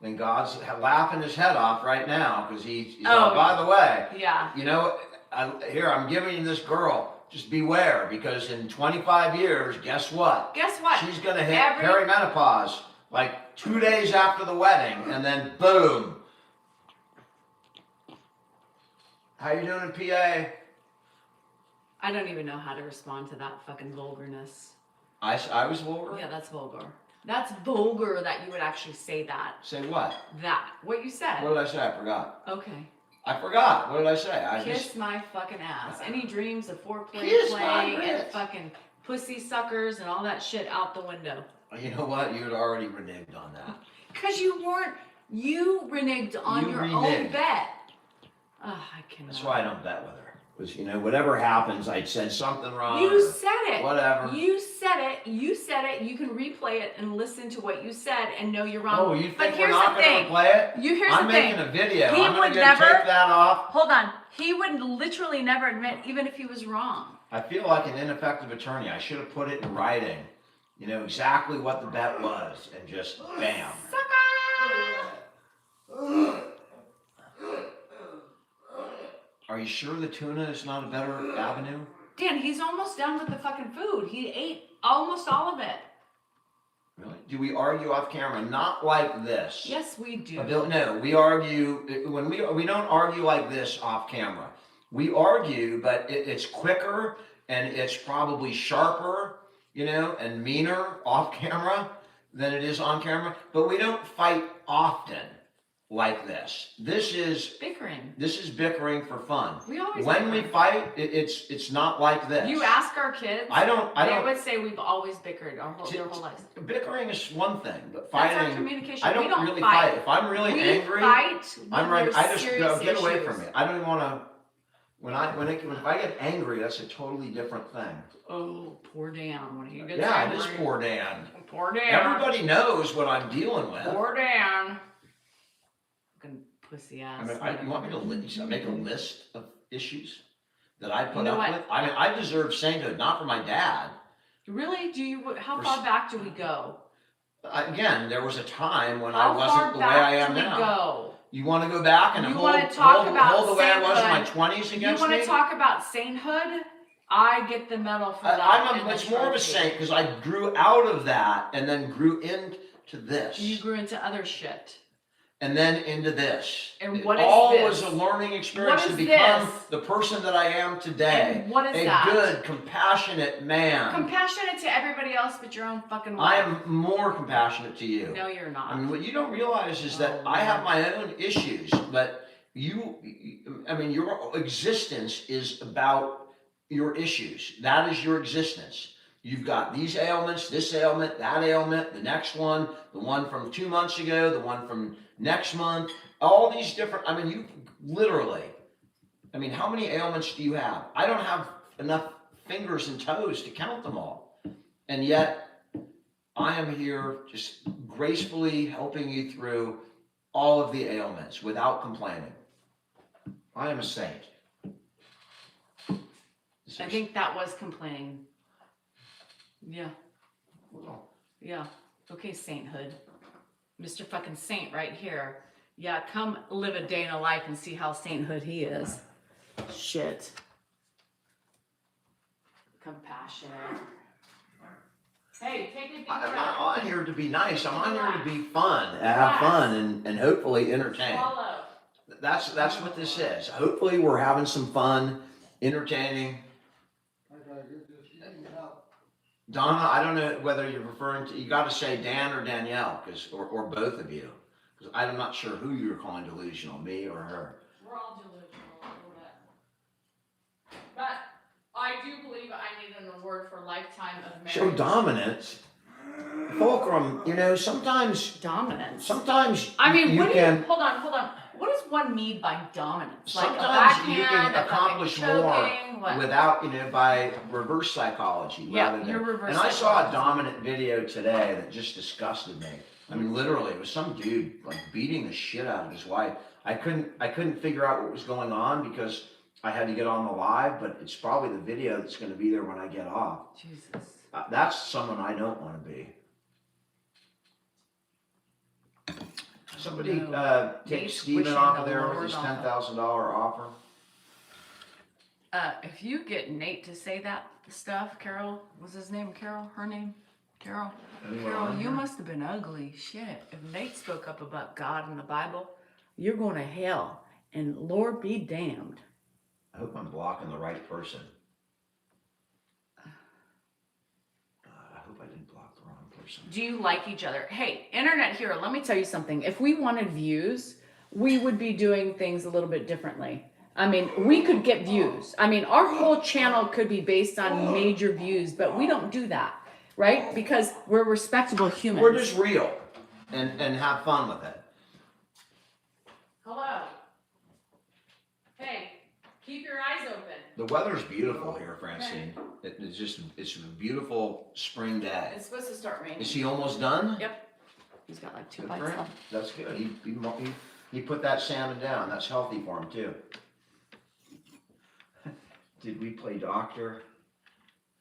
Speaker 1: Then God's laughing his head off right now because he's
Speaker 2: Oh.
Speaker 1: like, by the way,
Speaker 2: Yeah.
Speaker 1: you know, I'm giving you this girl. Just beware, because in 25 years, guess what?
Speaker 2: Guess what?
Speaker 1: She's gonna hit perimenopause like 2 days after the wedding, and then boom. How you doing in PA?
Speaker 2: I don't even know how to respond to that fucking vulgarness.
Speaker 1: I was vulgar?
Speaker 2: Yeah, that's vulgar. That's vulgar that you would actually say that.
Speaker 1: Say what?
Speaker 2: What you said.
Speaker 1: What did I say? I forgot.
Speaker 2: Okay.
Speaker 1: I forgot. What did I say?
Speaker 2: Kiss my fucking ass. Any dreams of foreplay
Speaker 1: Kiss my
Speaker 2: play and
Speaker 1: grits.
Speaker 2: fucking pussy suckers and all that shit out the window.
Speaker 1: You know what? You had already reneged on that.
Speaker 2: Because you reneged on your own bet. Oh, I cannot.
Speaker 1: That's why I don't bet with her. Because, you know, whatever happens, I said something wrong.
Speaker 2: You
Speaker 1: or
Speaker 2: said it.
Speaker 1: Whatever.
Speaker 2: You said it. You said it. You can replay it and listen to what you said and know you're wrong.
Speaker 1: Oh, you
Speaker 2: but
Speaker 1: think we're
Speaker 2: here's
Speaker 1: not
Speaker 2: the
Speaker 1: going to
Speaker 2: thing.
Speaker 1: replay it?
Speaker 2: Here's
Speaker 1: I'm
Speaker 2: the thing.
Speaker 1: making a video.
Speaker 2: He
Speaker 1: I'm going
Speaker 2: would
Speaker 1: to go
Speaker 2: never
Speaker 1: take that off.
Speaker 2: Hold on. He would literally never admit, even if he was wrong.
Speaker 1: I feel like an ineffective attorney. I should have put it in writing. You know, exactly what the bet was. And just bam.
Speaker 2: Sucker!
Speaker 1: Are you sure the tuna is not a better avenue?
Speaker 2: Dan, he's almost done with the fucking food. He ate almost all of it.
Speaker 1: Really? Do we argue off camera? Not like this.
Speaker 2: Yes, we do.
Speaker 1: No, we argue when we don't argue like this off camera. We argue, but it's quicker and it's probably sharper, you know, and meaner off camera than it is on camera. But we don't fight often like this. This is
Speaker 2: bickering.
Speaker 1: This is bickering for fun.
Speaker 2: We always
Speaker 1: when we fight, it's not like this.
Speaker 2: You ask our kids. They would say we've always bickered their whole lives.
Speaker 1: Bickering is one thing, but fighting.
Speaker 2: That's our communication.
Speaker 1: I don't, really fight. If I'm really angry, I'm ready. I just go get away from me. I don't even want to. If I get angry, that's a totally different thing.
Speaker 2: Oh, poor Dan. When he gets
Speaker 1: yeah,
Speaker 2: angry.
Speaker 1: it is poor Dan.
Speaker 2: Poor Dan.
Speaker 1: Everybody knows what I'm dealing with.
Speaker 2: Poor Dan. Fucking pussy ass.
Speaker 1: I mean, you want me to make a list of issues that I put
Speaker 2: You know
Speaker 1: up
Speaker 2: what?
Speaker 1: with? I mean, I deserve sainthood, not for my dad.
Speaker 2: Really? How far back do we go?
Speaker 1: Again, there was a time when
Speaker 2: How
Speaker 1: I wasn't the way I am now.
Speaker 2: Go?
Speaker 1: You want to go back and hold the way I was in my 20s against me?
Speaker 2: You want to talk about sainthood? I get the medal for that.
Speaker 1: It's more of a saint because I grew out of that and then grew into this.
Speaker 2: You grew into other shit.
Speaker 1: And then into this.
Speaker 2: And what is
Speaker 1: all
Speaker 2: this?
Speaker 1: was a learning experience to become the person that I am today.
Speaker 2: And what is that?
Speaker 1: A good, compassionate man.
Speaker 2: Compassionate to everybody else but your own fucking wife.
Speaker 1: I am more compassionate to you.
Speaker 2: No, you're not.
Speaker 1: I mean, what you don't realize is that I have my own issues, but your existence is about your issues. That is your existence. You've got these ailments, this ailment, that ailment, the next one, the one from 2 months ago, the one from next month, all these different, you literally, how many ailments do you have? I don't have enough fingers and toes to count them all. And yet, I am here just gracefully helping you through all of the ailments without complaining. I am a saint.
Speaker 2: I think that was complaining. Yeah.
Speaker 1: Well,
Speaker 2: yeah. Okay, sainthood. Mr. fucking Saint right here. Yeah, come live a day in a life and see how sainthood he is. Shit. Compassionate. Hey, take a deep breath.
Speaker 1: I'm not on here to be nice. I'm on here to be fun, have fun, and hopefully entertain.
Speaker 2: Swallow.
Speaker 1: That's what this is. Hopefully we're having some fun, entertaining. Donna, I don't know whether you're referring to, you got to say Dan or Danielle, or both of you. Because I'm not sure who you're calling delusional, me or her.
Speaker 2: We're all delusional a little bit. But I do believe I need an award for lifetime of marriage.
Speaker 1: Show dominance. Fulcrum, sometimes
Speaker 2: Dominance.
Speaker 1: I mean,
Speaker 2: you
Speaker 1: can.
Speaker 2: Hold on. What does one need by dominance? Like a
Speaker 1: Sometimes you
Speaker 2: backhand,
Speaker 1: can accomplish
Speaker 2: choking,
Speaker 1: more without, by reverse psychology.
Speaker 2: Yeah,
Speaker 1: rather than,
Speaker 2: your reverse
Speaker 1: And I saw a
Speaker 2: psychology.
Speaker 1: dominant video today that just disgusted me. I mean, literally, it was some dude like beating the shit out of his wife. I couldn't figure out what was going on because I had to get on the live, but it's probably the video that's going to be there when I get off.
Speaker 2: Jesus.
Speaker 1: That's someone I don't want to be. Somebody take
Speaker 2: Nate's
Speaker 1: Steven
Speaker 2: wishing
Speaker 1: off
Speaker 2: the
Speaker 1: of there with
Speaker 2: Lord
Speaker 1: his
Speaker 2: off of-
Speaker 1: $10,000 offer.
Speaker 2: If you get Nate to say that stuff, Carol, was his name Carol? Her name? Carol?
Speaker 1: Anyone
Speaker 2: Carol,
Speaker 1: on
Speaker 2: you
Speaker 1: here?
Speaker 2: must have been ugly. Shit. If Nate spoke up about God and the Bible, you're going to hell. And Lord be damned.
Speaker 1: I hope I'm blocking the right person. I hope I didn't block the wrong person.
Speaker 2: Do you like each other? Hey, internet hero, let me tell you something. If we wanted views, we would be doing things a little bit differently. I mean, we could get views. I mean, our whole channel could be based on major views, but we don't do that, right? Because we're respectable humans.
Speaker 1: We're just real and have fun with it.
Speaker 2: Hello. Hey, keep your eyes open.
Speaker 1: The weather's beautiful here, Francine. It's a beautiful spring day.
Speaker 2: It's supposed to start raining.
Speaker 1: Is he almost done?
Speaker 2: Yep. He's got like 2
Speaker 1: Good
Speaker 2: bites
Speaker 1: for him.
Speaker 2: left.
Speaker 1: That's good. He put that salmon down. That's healthy for him too. Did we play doctor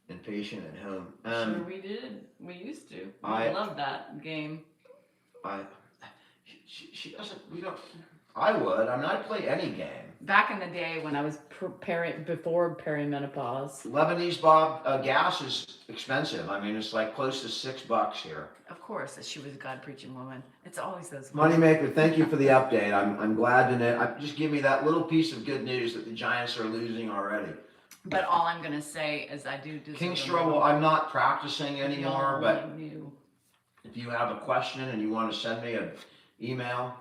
Speaker 1: and patient at home?
Speaker 2: Sure we did. We used to.
Speaker 1: I
Speaker 2: love that game.
Speaker 1: She doesn't. We don't. I would. I mean, I'd play any game.
Speaker 2: Back in the day when I was before perimenopause.
Speaker 1: Lebanese Bob gas is expensive. I mean, it's like close to $6 here.
Speaker 2: Of course, she was a God preaching woman. It's always those.
Speaker 1: Moneymaker, thank you for the update. I'm glad to know. Just give me that little piece of good news that the Giants are losing already.
Speaker 2: But all I'm gonna say is I do deserve.
Speaker 1: King Struggle, I'm not practicing anymore, but
Speaker 2: knew.
Speaker 1: if you have a question and you want to send me an email.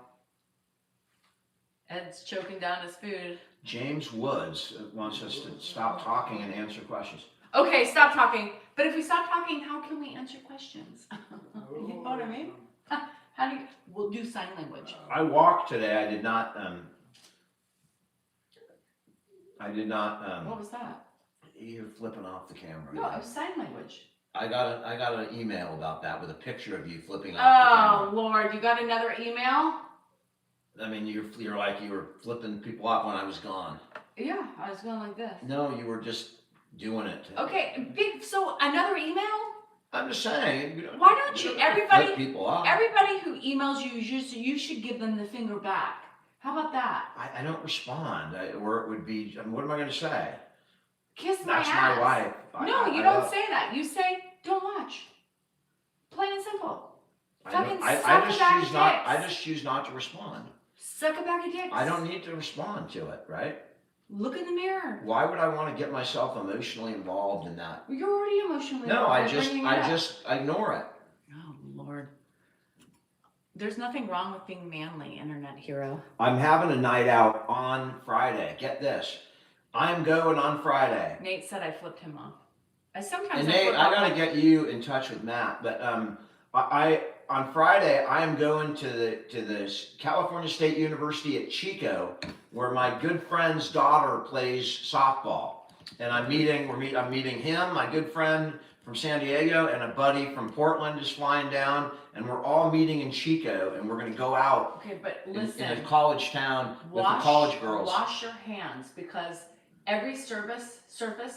Speaker 2: Ed's choking down his food.
Speaker 1: James Woods wants us to stop talking and answer questions.
Speaker 2: Okay, stop talking. But if we stop talking, how can we answer questions? You know what I mean? How do you? We'll do sign language.
Speaker 1: I walked today. I did not.
Speaker 2: What was that?
Speaker 1: You're flipping off the camera.
Speaker 2: No, it was sign language.
Speaker 1: I got an email about that with a picture of you flipping off
Speaker 2: Oh
Speaker 1: the camera.
Speaker 2: Lord, you got another email?
Speaker 1: I mean, you're like you were flipping people off when I was gone.
Speaker 2: Yeah, I was going like this.
Speaker 1: No, you were just doing it.
Speaker 2: Okay, so another email?
Speaker 1: I'm just saying.
Speaker 2: Why don't you? Everybody,
Speaker 1: flip people off.
Speaker 2: everybody who emails you, you should give them the finger back. How about that?
Speaker 1: I don't respond. Or it would be. I mean, what am I going to say?
Speaker 2: Kiss my
Speaker 1: That's
Speaker 2: ass.
Speaker 1: my wife.
Speaker 2: No, you don't say that. You say, don't watch. Plain and simple. Fucking suck a bag of dicks.
Speaker 1: I just choose not to respond.
Speaker 2: Suck a bag of dicks.
Speaker 1: I don't need to respond to it, right?
Speaker 2: Look in the mirror.
Speaker 1: Why would I want to get myself emotionally involved in that?
Speaker 2: You're already emotionally
Speaker 1: No,
Speaker 2: involved
Speaker 1: I
Speaker 2: by
Speaker 1: just
Speaker 2: bringing it up.
Speaker 1: ignore it.
Speaker 2: Oh Lord. There's nothing wrong with being manly, internet hero.
Speaker 1: I'm having a night out on Friday. Get this. I'm going on Friday.
Speaker 2: Nate said I flipped him off. Sometimes
Speaker 1: And
Speaker 2: I
Speaker 1: Nate,
Speaker 2: flip
Speaker 1: I
Speaker 2: off
Speaker 1: gotta
Speaker 2: my-
Speaker 1: get you in touch with Matt. But I on Friday I am going to the California State University at Chico, where my good friend's daughter plays softball. And I'm meeting him, my good friend from San Diego, and a buddy from Portland is flying down, and we're all meeting in Chico, and we're gonna go out
Speaker 2: Okay, but
Speaker 1: in
Speaker 2: listen.
Speaker 1: a college town with the college girls.
Speaker 2: Wash your hands, because every surface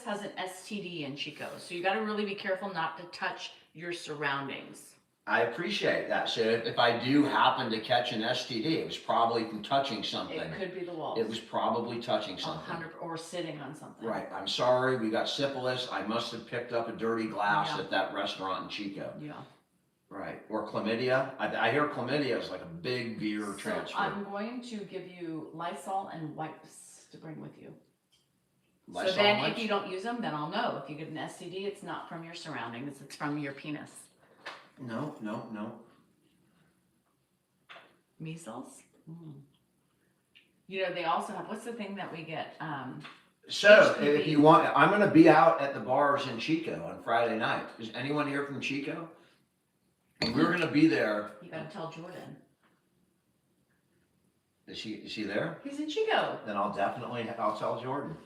Speaker 2: has an STD in Chico. So you got to really be careful not to touch your surroundings.
Speaker 1: I appreciate that. So if I do happen to catch an STD, it was probably from touching something.
Speaker 2: It could be the walls.
Speaker 1: It was probably touching something.
Speaker 2: 100 or sitting on something.
Speaker 1: Right. I'm sorry. We got syphilis. I must have picked up a dirty glass
Speaker 2: Yeah.
Speaker 1: at that restaurant in Chico.
Speaker 2: Yeah.
Speaker 1: Right. Or chlamydia. I hear chlamydia is like a big beer transfer.
Speaker 2: I'm going to give you Lysol and wipes to bring with you. So then if you don't use them, then I'll know. If you get an STD, it's not from your surroundings, it's from your penis.
Speaker 1: No.
Speaker 2: Measles? Mm. You know, they also have, what's the thing that we get?
Speaker 1: So
Speaker 2: HPV.
Speaker 1: if you want, I'm going to be out at the bars in Chico on Friday night. Is anyone here from Chico? We're going to be there.
Speaker 2: You gotta tell Jordan.
Speaker 1: Is he there?
Speaker 2: He's in Chico.
Speaker 1: Then I'll tell Jordan.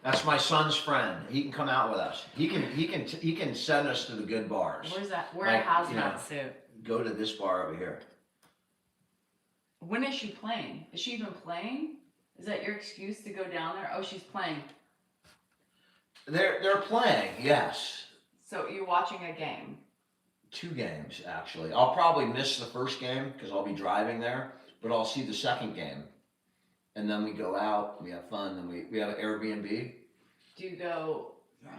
Speaker 1: That's my son's friend. He can come out with us. He can send us to the good bars.
Speaker 2: Where's that? Wear a hazmat suit.
Speaker 1: Go to this bar over here.
Speaker 2: When is she playing? Is she even playing? Is that your excuse to go down there? Oh, she's playing.
Speaker 1: They're playing, yes.
Speaker 2: So you're watching a game.
Speaker 1: 2 games, actually. I'll probably miss the first game because I'll be driving there, but I'll see the second game. And then we go out, we have fun, and we have an Airbnb.
Speaker 2: Do you go,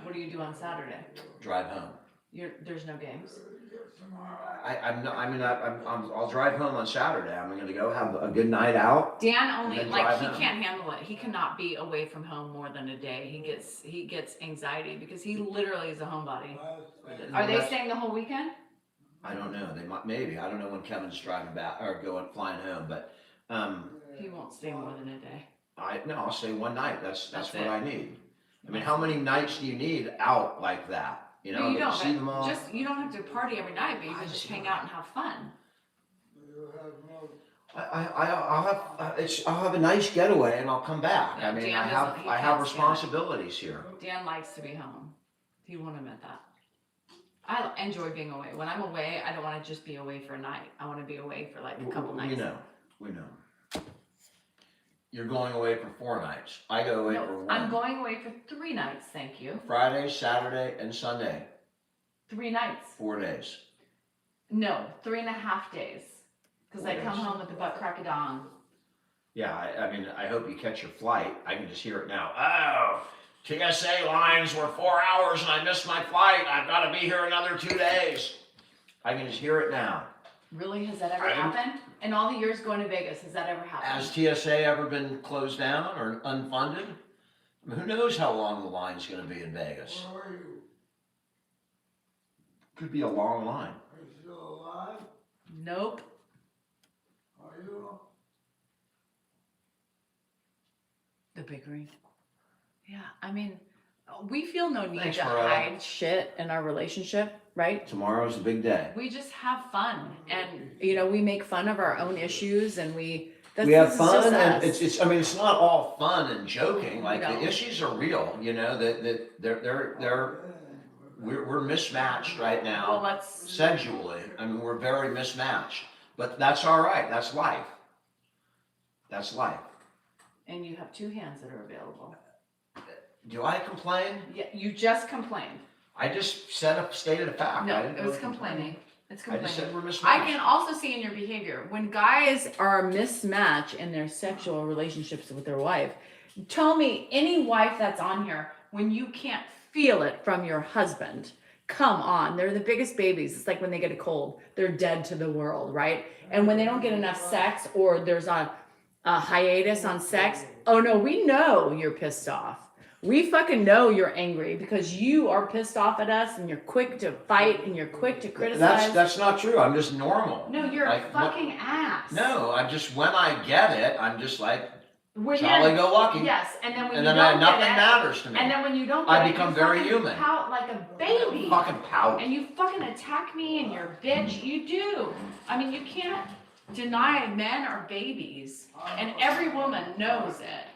Speaker 2: what do you do on Saturday?
Speaker 1: Drive home.
Speaker 2: There's no games?
Speaker 1: I'll drive home on Saturday. I'm going to go have a good night out.
Speaker 2: Dan only,
Speaker 1: he
Speaker 2: can't handle it. He cannot be away from home more than a day. He gets anxiety because he literally is a homebody. Are they staying the whole weekend?
Speaker 1: I don't know. They might, maybe. I don't know when Kevin's driving back or flying home, but
Speaker 2: he won't stay more than a day.
Speaker 1: I'll stay one night. That's what
Speaker 2: it.
Speaker 1: I need. I mean, how many nights do you need out like that? You know,
Speaker 2: you don't.
Speaker 1: see them all.
Speaker 2: You don't have to party every night, but you can just hang out and have fun.
Speaker 1: I'll have a nice getaway and I'll come back.
Speaker 2: No,
Speaker 1: I mean,
Speaker 2: Dan
Speaker 1: I have responsibilities here.
Speaker 2: Dan likes to be home. He won't admit that. I enjoy being away. When I'm away, I don't want to just be away for a night. I want to be away for like a couple nights.
Speaker 1: We know. You're going away for 4 nights. I go away for 1.
Speaker 2: I'm going away for 3 nights, thank you.
Speaker 1: Friday, Saturday, and Sunday.
Speaker 2: 3 nights.
Speaker 1: 4 days.
Speaker 2: No, 3.5 days. Because I come home with the butt crack of dawn.
Speaker 1: Yeah, I mean, I hope you catch your flight. I can just hear it now. Oh, TSA lines were 4 hours and I missed my flight. I've got to be here another 2 days. I can just hear it now.
Speaker 2: Really? Has that ever happened? In all the years going to Vegas, has that ever happened?
Speaker 1: Has TSA ever been closed down or unfunded? I mean, who knows how long the line's going to be in Vegas?
Speaker 3: Where are you?
Speaker 1: Could be a long line.
Speaker 3: Are you still alive?
Speaker 2: Nope.
Speaker 3: Are you?
Speaker 2: The big ring. Yeah, I mean, we feel no need
Speaker 1: Thanks,
Speaker 2: to
Speaker 1: Mariah.
Speaker 2: hide shit in our relationship, right?
Speaker 1: Tomorrow's a big day.
Speaker 2: We just have fun, and we make fun of our own issues, and we
Speaker 1: have
Speaker 2: this is
Speaker 1: fun,
Speaker 2: just
Speaker 1: and
Speaker 2: us.
Speaker 1: it's. I mean, it's not all fun and joking. Like
Speaker 2: No.
Speaker 1: the issues are real. You know that we're mismatched right now.
Speaker 2: Well, let's.
Speaker 1: Sexually, I mean, we're very mismatched. But that's all right. That's life. That's life.
Speaker 2: And you have 2 hands that are available.
Speaker 1: Do I complain?
Speaker 2: Yeah, you just complained.
Speaker 1: I just stated a fact.
Speaker 2: No,
Speaker 1: I didn't
Speaker 2: it was
Speaker 1: really
Speaker 2: complaining. It's
Speaker 1: I just
Speaker 2: complaining.
Speaker 1: said we're mismatched.
Speaker 2: I can also see in your behavior when guys are mismatched in their sexual relationships with their wife. Tell me any wife that's on here when you can't feel it from your husband. Come on, they're the biggest babies. It's like when they get a cold, they're dead to the world, right? And when they don't get enough sex or there's a hiatus on sex, oh no, we know you're pissed off. We fucking know you're angry because you are pissed off at us and you're quick to fight and you're quick to criticize.
Speaker 1: That's not true. I'm just normal.
Speaker 2: No, you're a fucking ass.
Speaker 1: No, I'm just, when I get it, I'm just like
Speaker 2: When
Speaker 1: jolly go lucky.
Speaker 2: Yes, and then when
Speaker 1: And
Speaker 2: you
Speaker 1: then
Speaker 2: don't
Speaker 1: nothing
Speaker 2: get it,
Speaker 1: matters to me.
Speaker 2: and then when you don't get
Speaker 1: I
Speaker 2: it,
Speaker 1: become
Speaker 2: you
Speaker 1: very
Speaker 2: fucking
Speaker 1: human.
Speaker 2: pout like a baby.
Speaker 1: Fucking pout.
Speaker 2: And you fucking attack me and you're a bitch. You do. I mean, you can't deny men are babies. And every woman knows it.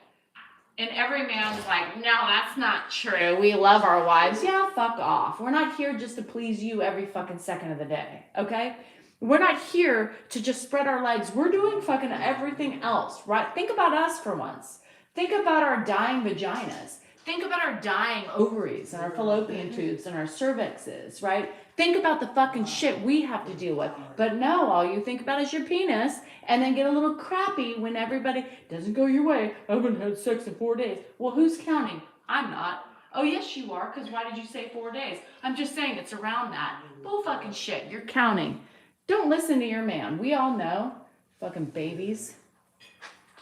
Speaker 2: And every man's like, no, that's not true. We love our wives. Yeah, fuck off. We're not here just to please you every fucking second of the day, okay? We're not here to just spread our legs. We're doing fucking everything else, right? Think about us for once. Think about our dying vaginas. Think about our dying ovaries and our fallopian tubes and our cervixes, right? Think about the fucking shit we have to deal with. But no, all you think about is your penis and then get a little crappy when everybody doesn't go your way. I haven't had sex in 4 days. Well, who's counting? I'm not. Oh, yes, you are, because why did you say 4 days? I'm just saying it's around that. Bull fucking shit. You're counting. Don't listen to your man. We all know. Fucking babies.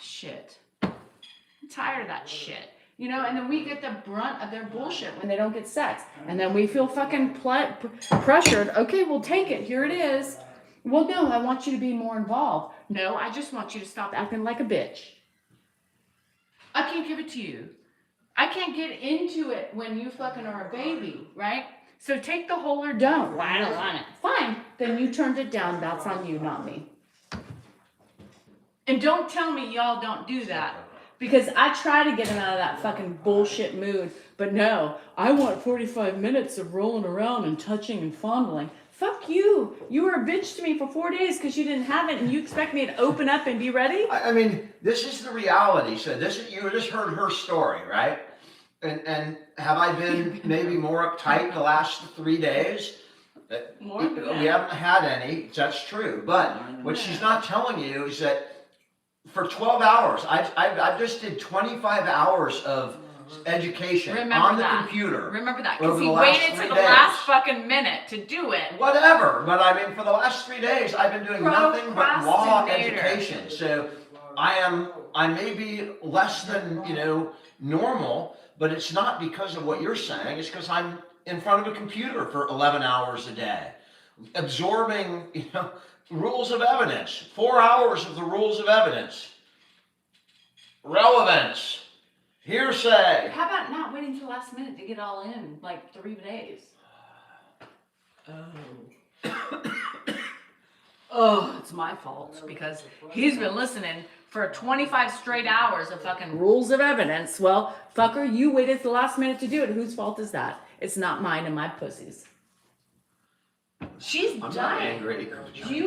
Speaker 2: Shit. I'm tired of that shit. You know, and then we get the brunt of their bullshit when they don't get sex. And then we feel fucking pressured. Okay, we'll take it. Here it is. Well, no, I want you to be more involved. No, I just want you to stop acting like a bitch. I can't give it to you. I can't get into it when you fucking are a baby, right? So take the whole or don't. Well, I don't want it. Fine. Then you turned it down. That's on you, not me. And don't tell me y'all don't do that. Because I try to get him out of that fucking bullshit mood. But no, I want 45 minutes of rolling around and touching and fondling. Fuck you. You were a bitch to me for 4 days because you didn't have it and you expect me to open up and be ready?
Speaker 1: I mean, this is the reality. So you just heard her story, right? And have I been maybe more uptight the last 3 days?
Speaker 2: More than that.
Speaker 1: We haven't had any, that's true. But what she's not telling you is that for 12 hours, I just did 25 hours of education on the computer.
Speaker 2: Remember that, because he waited to the last fucking minute to do it.
Speaker 1: Whatever, but I mean, for the last 3 days, I've been doing nothing but law education. So I may be less than, normal, but it's not because of what you're saying. It's because I'm in front of a computer for 11 hours a day, absorbing, rules of evidence, 4 hours of the rules of evidence, relevance, hearsay.
Speaker 2: How about not waiting till the last minute to get all in, like 3 days? Oh, it's my fault because he's been listening for 25 straight hours of fucking rules of evidence. Well, fucker, you waited till the last minute to do it. Whose fault is that? It's not mine and my pussy's. She's
Speaker 1: I'm
Speaker 2: dying.
Speaker 1: not angry.
Speaker 2: Do you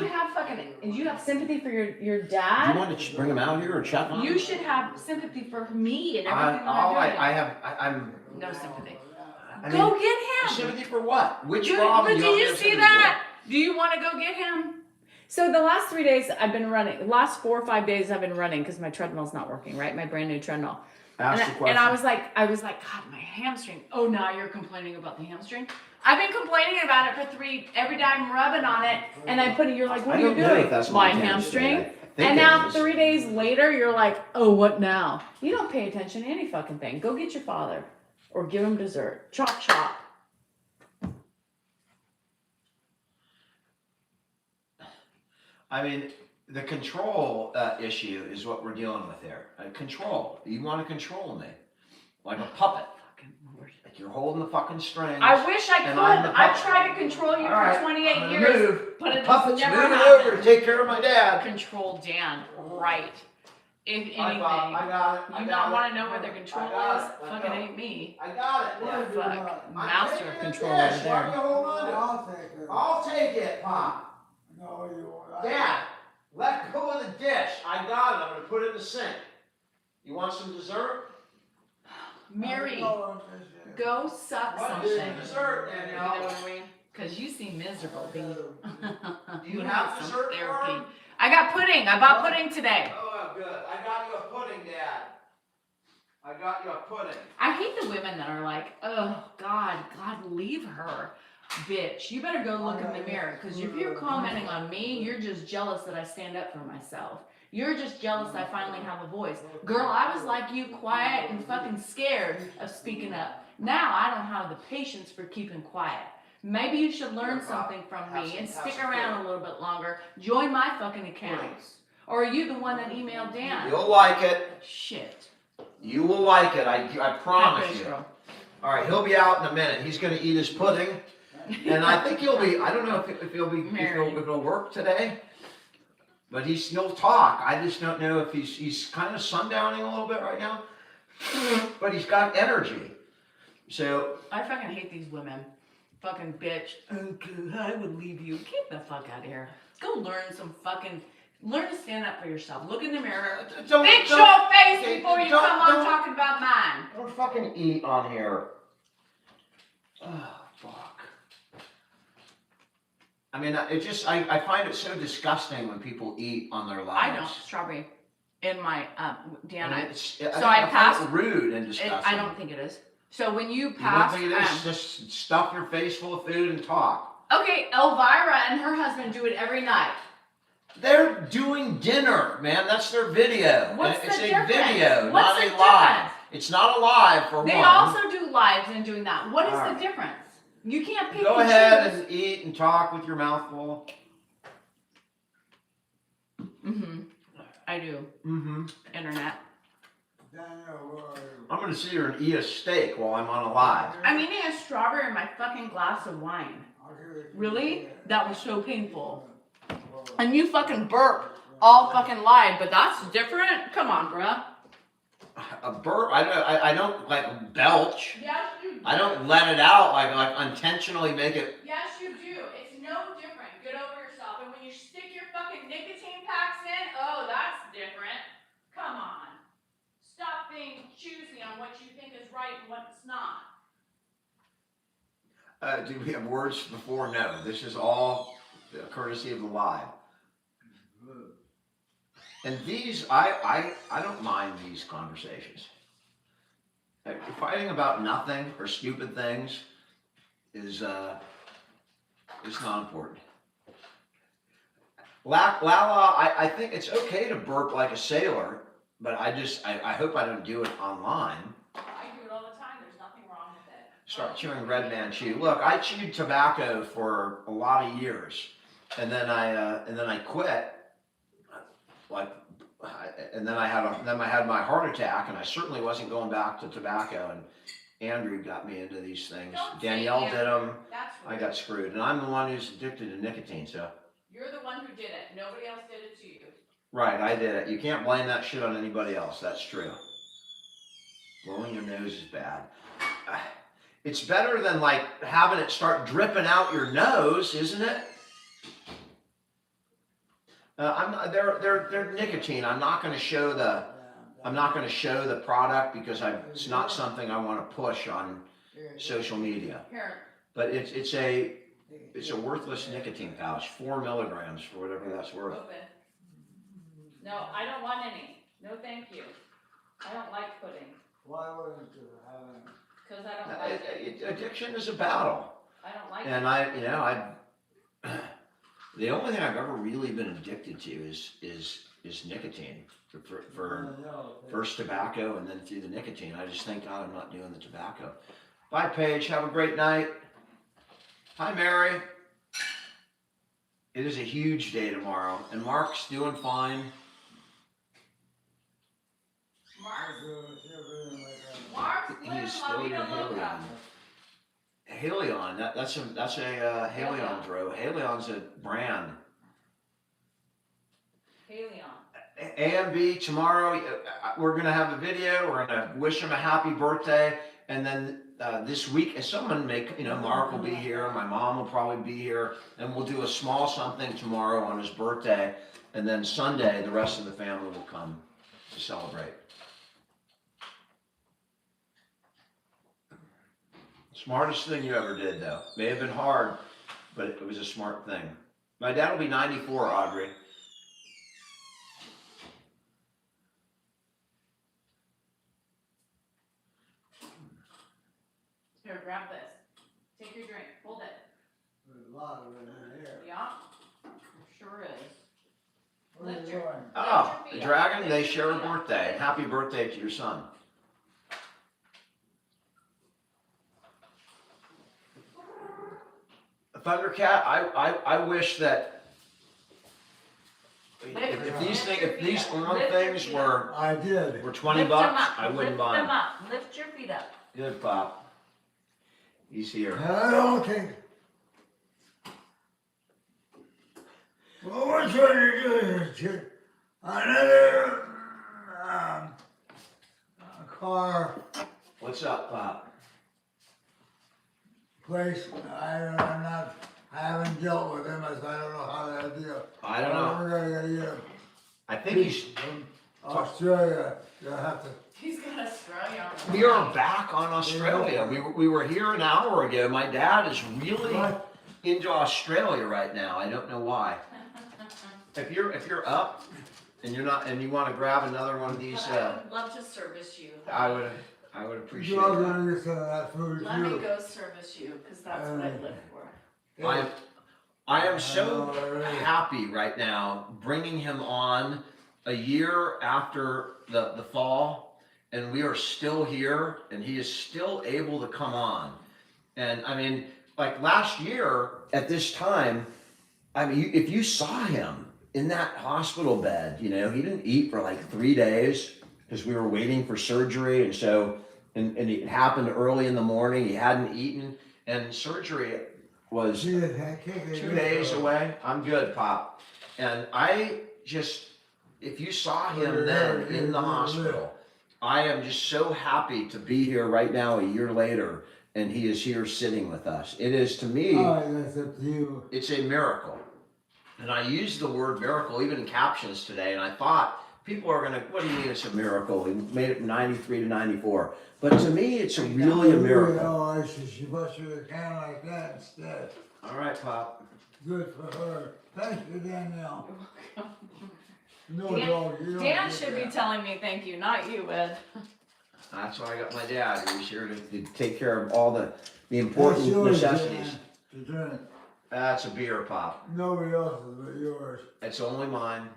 Speaker 2: have sympathy for your
Speaker 1: Do
Speaker 2: dad?
Speaker 1: you want to bring him out here or check on him?
Speaker 2: You should have sympathy for me and everything that I'm doing.
Speaker 1: I'm
Speaker 2: No sympathy.
Speaker 1: I
Speaker 2: Go
Speaker 1: mean,
Speaker 2: get him.
Speaker 1: sympathy for what? Which
Speaker 2: Do
Speaker 1: problem?
Speaker 2: you see that? Do you want to go get him? So the last 3 days I've been running. The last 4 or 5 days I've been running because my treadmill's not working. Right, my brand new treadmill.
Speaker 1: Ask the question.
Speaker 2: And I was like, God, my hamstring. Oh, now you're complaining about the hamstring? I've been complaining about it for every day I'm rubbing on it, and I put it, you're like, what are you doing? My hamstring. And now 3 days later, you're like, oh, what now? You don't pay attention to any fucking thing. Go get your father, or give him dessert. Chop, chop.
Speaker 1: I mean, the control issue is what we're dealing with here. Control. You want to control me. Like a puppet. Like you're holding the fucking strings.
Speaker 2: I wish I could. I've tried to control you for 28 years. But it's
Speaker 1: puppet's
Speaker 2: never
Speaker 1: moving
Speaker 2: happened.
Speaker 1: over to take care of my dad.
Speaker 2: Control Dan, right. If anything,
Speaker 1: I got it.
Speaker 2: you not want to know where the control is? Fucking ain't me.
Speaker 1: I got it.
Speaker 2: Yeah, fuck.
Speaker 1: I'm
Speaker 2: Master
Speaker 1: taking
Speaker 2: of
Speaker 1: the
Speaker 2: control
Speaker 1: dish.
Speaker 2: over
Speaker 1: Why do you
Speaker 2: there.
Speaker 1: hold on to it?
Speaker 3: I'll take it.
Speaker 1: I'll take it, Pop.
Speaker 3: No, you won't.
Speaker 1: Dad, let go of the dish. I got it. I'm going to put it in the sink. You want some dessert?
Speaker 2: Mary, go suck
Speaker 1: What is
Speaker 2: something.
Speaker 1: dessert,
Speaker 2: You know
Speaker 1: Danielle?
Speaker 2: what I mean? Because you seem miserable, B.
Speaker 1: You
Speaker 2: need
Speaker 1: have
Speaker 2: some
Speaker 1: dessert,
Speaker 2: therapy.
Speaker 1: Mom?
Speaker 2: I got pudding. I bought pudding today.
Speaker 1: Oh, good. I got you a pudding, Dad. I got you a pudding.
Speaker 2: I hate the women that are like, oh, God, leave her. Bitch, you better go look in the mirror. Because if you're commenting on me, you're just jealous that I stand up for myself. You're just jealous I finally have a voice. Girl, I was like you, quiet and fucking scared of speaking up. Now I don't have the patience for keeping quiet. Maybe you should learn something from me and stick around a little bit longer. Join my fucking accounts. Or are you the one that emailed Dan?
Speaker 1: You'll like it.
Speaker 2: Shit.
Speaker 1: You will like it. I promise you.
Speaker 2: Girl.
Speaker 1: All right, he'll be out in a minute. He's going to eat his pudding. And I think he'll be, I don't know if it'll work today. But he'll talk. I just don't know if he's kind of sundowning a little bit right now. But he's got energy. So
Speaker 2: I fucking hate these women. Fucking bitch. Okay, I would leave you. Get the fuck out of here. Go learn to stand up for yourself. Look in the mirror. Fix your face before you come on talking about mine.
Speaker 1: Don't fucking eat on here. Oh, fuck. I mean, I find it so disgusting when people eat on their lives.
Speaker 2: I don't. Strawberry. In my, Dan, I
Speaker 1: I
Speaker 2: passed.
Speaker 1: find it rude and disgusting.
Speaker 2: I don't think it is. So when you
Speaker 1: You don't
Speaker 2: pass,
Speaker 1: think it is? Just stuff your face full of food and talk.
Speaker 2: okay, Elvira and her husband do it every night.
Speaker 1: They're doing dinner, man. That's their video.
Speaker 2: What's
Speaker 1: it's
Speaker 2: the
Speaker 1: a
Speaker 2: difference?
Speaker 1: video,
Speaker 2: What's
Speaker 1: not
Speaker 2: the
Speaker 1: a live.
Speaker 2: difference?
Speaker 1: It's not alive for
Speaker 2: They
Speaker 1: one.
Speaker 2: also do lives in doing that. What is
Speaker 1: All
Speaker 2: the
Speaker 1: right.
Speaker 2: difference? You can't pick
Speaker 1: Go
Speaker 2: and
Speaker 1: ahead
Speaker 2: choose.
Speaker 1: and eat and talk with your mouth full.
Speaker 2: Mm-hmm. I do.
Speaker 1: Mm-hmm.
Speaker 2: Internet.
Speaker 3: Daniel, where are you?
Speaker 1: I'm gonna sit here and eat a steak while I'm on a live.
Speaker 2: I'm eating a strawberry in my fucking glass of wine. Really? That was so painful. And you fucking burp all fucking live, but that's different? Come on, bruh.
Speaker 1: A burp. I don't like belch.
Speaker 2: Yes, you do.
Speaker 1: I don't let it out like intentionally make it.
Speaker 2: Yes, you do. It's no different. Get over yourself. And when you stick your fucking nicotine packs in, oh, that's different. Come on. Stop being choosy on what you think is right and what's not.
Speaker 1: Do we have words before? No. This is all courtesy of the live. And these, I don't mind these conversations. Fighting about nothing or stupid things is not important. Lala, I think it's okay to burp like a sailor, but I hope I don't do it online.
Speaker 2: I do it all the time. There's nothing wrong with it.
Speaker 1: Start chewing Red Man chew. Look, I chewed tobacco for a lot of years, and then I quit. And then I had my heart attack, and I certainly wasn't going back to tobacco. And Andrew got me into these things.
Speaker 2: Don't say
Speaker 1: Danielle did them.
Speaker 2: That's
Speaker 1: I
Speaker 2: rude.
Speaker 1: got screwed, and I'm the one who's addicted to nicotine. So
Speaker 2: You're the one who did it. Nobody else did it to you.
Speaker 1: right, I did it. You can't blame that shit on anybody else. That's true. Blowing your nose is bad. It's better than like having it start dripping out your nose, isn't it? They're nicotine. I'm not going to show the product because it's not something I want to push on social media.
Speaker 2: Here.
Speaker 1: But it's a worthless nicotine pouch, 4 milligrams for whatever that's worth.
Speaker 2: Open. No, I don't want any. No, thank you. I don't like pudding.
Speaker 3: Why wouldn't you have it?
Speaker 2: Because I don't like it.
Speaker 1: Addiction is a battle,
Speaker 2: I don't like
Speaker 1: and
Speaker 2: it.
Speaker 1: the only thing I've ever really been addicted to is nicotine. For first tobacco and then through the nicotine. I just thank God I'm not doing the tobacco. Bye, Paige. Have a great night. Hi, Mary. It is a huge day tomorrow, and Mark's doing fine.
Speaker 2: Mark's
Speaker 1: He
Speaker 2: living
Speaker 1: is
Speaker 2: La
Speaker 1: still
Speaker 2: Vida
Speaker 1: your
Speaker 2: Loca.
Speaker 1: Halion. That's a Halion throw. Halion's a brand.
Speaker 2: Halion.
Speaker 1: A and B tomorrow. We're gonna have a video. We're gonna wish him a happy birthday, and then this week, and someone Mark will be here. My mom will probably be here, and we'll do a small something tomorrow on his birthday, and then Sunday the rest of the family will come to celebrate. Smartest thing you ever did, though. May have been hard, but it was a smart thing. My dad will be 94, Audrey.
Speaker 2: Here, grab this. Take your drink. Hold it.
Speaker 3: There's a lot of it in here.
Speaker 2: Yeah? Sure is.
Speaker 3: What are you
Speaker 2: Lift your-
Speaker 3: doing?
Speaker 1: Oh,
Speaker 2: Lift
Speaker 1: the
Speaker 2: your feet
Speaker 1: dragon,
Speaker 2: up.
Speaker 1: they
Speaker 2: Lift
Speaker 1: share
Speaker 2: your
Speaker 1: a
Speaker 2: feet up.
Speaker 1: birthday. Happy birthday to your son. Thundercat, I wish that if these on things were
Speaker 3: I did.
Speaker 1: 20
Speaker 2: Lift them
Speaker 1: bucks,
Speaker 2: up.
Speaker 1: I wouldn't
Speaker 2: Lift
Speaker 1: buy
Speaker 2: them
Speaker 1: them.
Speaker 2: up. Lift your feet up.
Speaker 1: Good, Pop. He's here.
Speaker 3: I don't think. Well, what should you do here, kid? Another car
Speaker 1: What's up, Pop?
Speaker 3: place. I haven't dealt with him, so I don't know how that deal.
Speaker 1: I don't know.
Speaker 3: We're gonna get
Speaker 1: I think he's.
Speaker 3: from Australia. You'll have to.
Speaker 2: He's got Australia on
Speaker 1: We are back on Australia. We were here an hour ago. My dad is really
Speaker 3: What?
Speaker 1: into Australia right now. I don't know why. If you're up and you're not and you want to grab another one of these,
Speaker 2: But I would love to service you.
Speaker 1: I would appreciate
Speaker 3: You're
Speaker 1: that.
Speaker 3: gonna get some of that food
Speaker 2: Let me
Speaker 3: too.
Speaker 2: go service you, because that's what I live for.
Speaker 1: I am so
Speaker 3: really.
Speaker 1: happy right now bringing him on a year after the fall, and we are still here, and he is still able to come on. And I mean, like last year at this time, I mean, if you saw him in that hospital bed, you know, he didn't eat for like 3 days because we were waiting for surgery. And so, and it happened early in the morning. He hadn't eaten, and surgery was 2 days away. I'm good, Pop. And I just, if you saw him then in the hospital, I am just so happy to be here right now a year later, and he is here sitting with us. It is, to me,
Speaker 3: that's up to you.
Speaker 1: it's a miracle. And I used the word miracle even in captions today, and I thought people are gonna, what do you mean it's a miracle? He made it from 93 to 94. But to me, it's really a miracle.
Speaker 3: Oh, she bust you a can like that instead.
Speaker 1: All right, Pop.
Speaker 3: Good for her. Thank you, Danielle. No,
Speaker 2: Dan,
Speaker 3: dog, you don't
Speaker 2: Dan
Speaker 3: get
Speaker 2: should be
Speaker 3: that.
Speaker 2: telling me thank you, not you, Ed.
Speaker 1: That's why I got my dad. He's here to take care of all the
Speaker 3: That's
Speaker 1: important
Speaker 3: yours,
Speaker 1: necessities.
Speaker 3: Dan, to drink.
Speaker 1: That's a beer, Pop.
Speaker 3: Nobody else's but yours.
Speaker 1: It's only mine.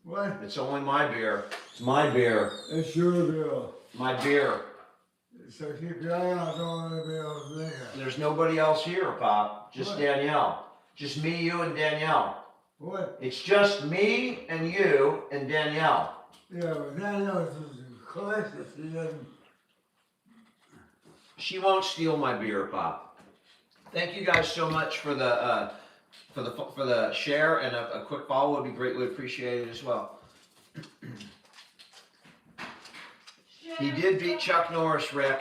Speaker 3: What?
Speaker 1: It's only my beer. It's my beer.
Speaker 3: It's your bill.
Speaker 1: My beer.
Speaker 3: So keep your eye out on anybody else there.
Speaker 1: There's nobody else here, Pop. Just
Speaker 3: What?
Speaker 1: Danielle. Just me, you, and Danielle.
Speaker 3: What?
Speaker 1: It's just me and you and Danielle.
Speaker 3: Yeah, but Danielle is collected. She doesn't.
Speaker 1: She won't steal my beer, Pop. Thank you guys so much for the share, and a quick follow would be greatly appreciated as well. He did beat Chuck Norris, Rick.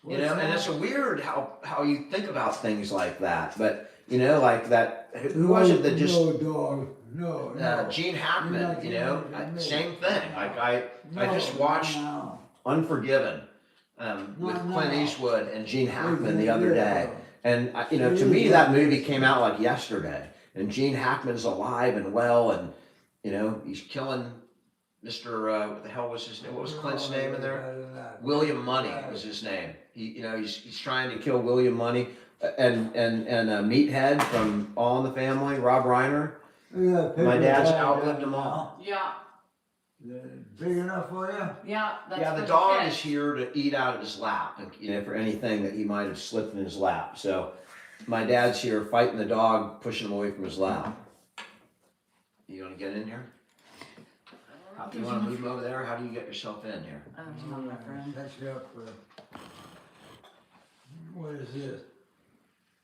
Speaker 1: You know, and it's a weird how you think about things like that. But you know, like that. Who was it that just?
Speaker 3: No, dog. No, no.
Speaker 1: Gene
Speaker 3: You're
Speaker 1: Hackman.
Speaker 3: not
Speaker 1: You know,
Speaker 3: gonna make it.
Speaker 1: same thing. Like I just
Speaker 3: No,
Speaker 1: watched
Speaker 3: no.
Speaker 1: Unforgiven with
Speaker 3: No,
Speaker 1: Clint
Speaker 3: no.
Speaker 1: Eastwood and Gene Hackman the
Speaker 3: Yeah.
Speaker 1: other day. And you know, to me, that movie came out like yesterday. And Gene Hackman's alive and well, and you know, he's killing Mr. What the hell was his name? What was Clint's name in there? William Money was his name. You know, he's trying to kill William Money, and Meathead from All in the Family, Rob Reiner. My dad's outlived them all.
Speaker 2: Yeah,
Speaker 3: Big enough for you?
Speaker 2: yeah, that's
Speaker 1: Yeah, the
Speaker 2: for
Speaker 1: dog
Speaker 2: kids.
Speaker 1: is here to eat out of his lap, you know, for anything that he might have slipped in his lap. So my dad's here fighting the dog, pushing him away from his lap. You want to get in here? You want to move him over there? How do you get yourself in here?
Speaker 2: Not my friend.
Speaker 3: That's you up for. What is this?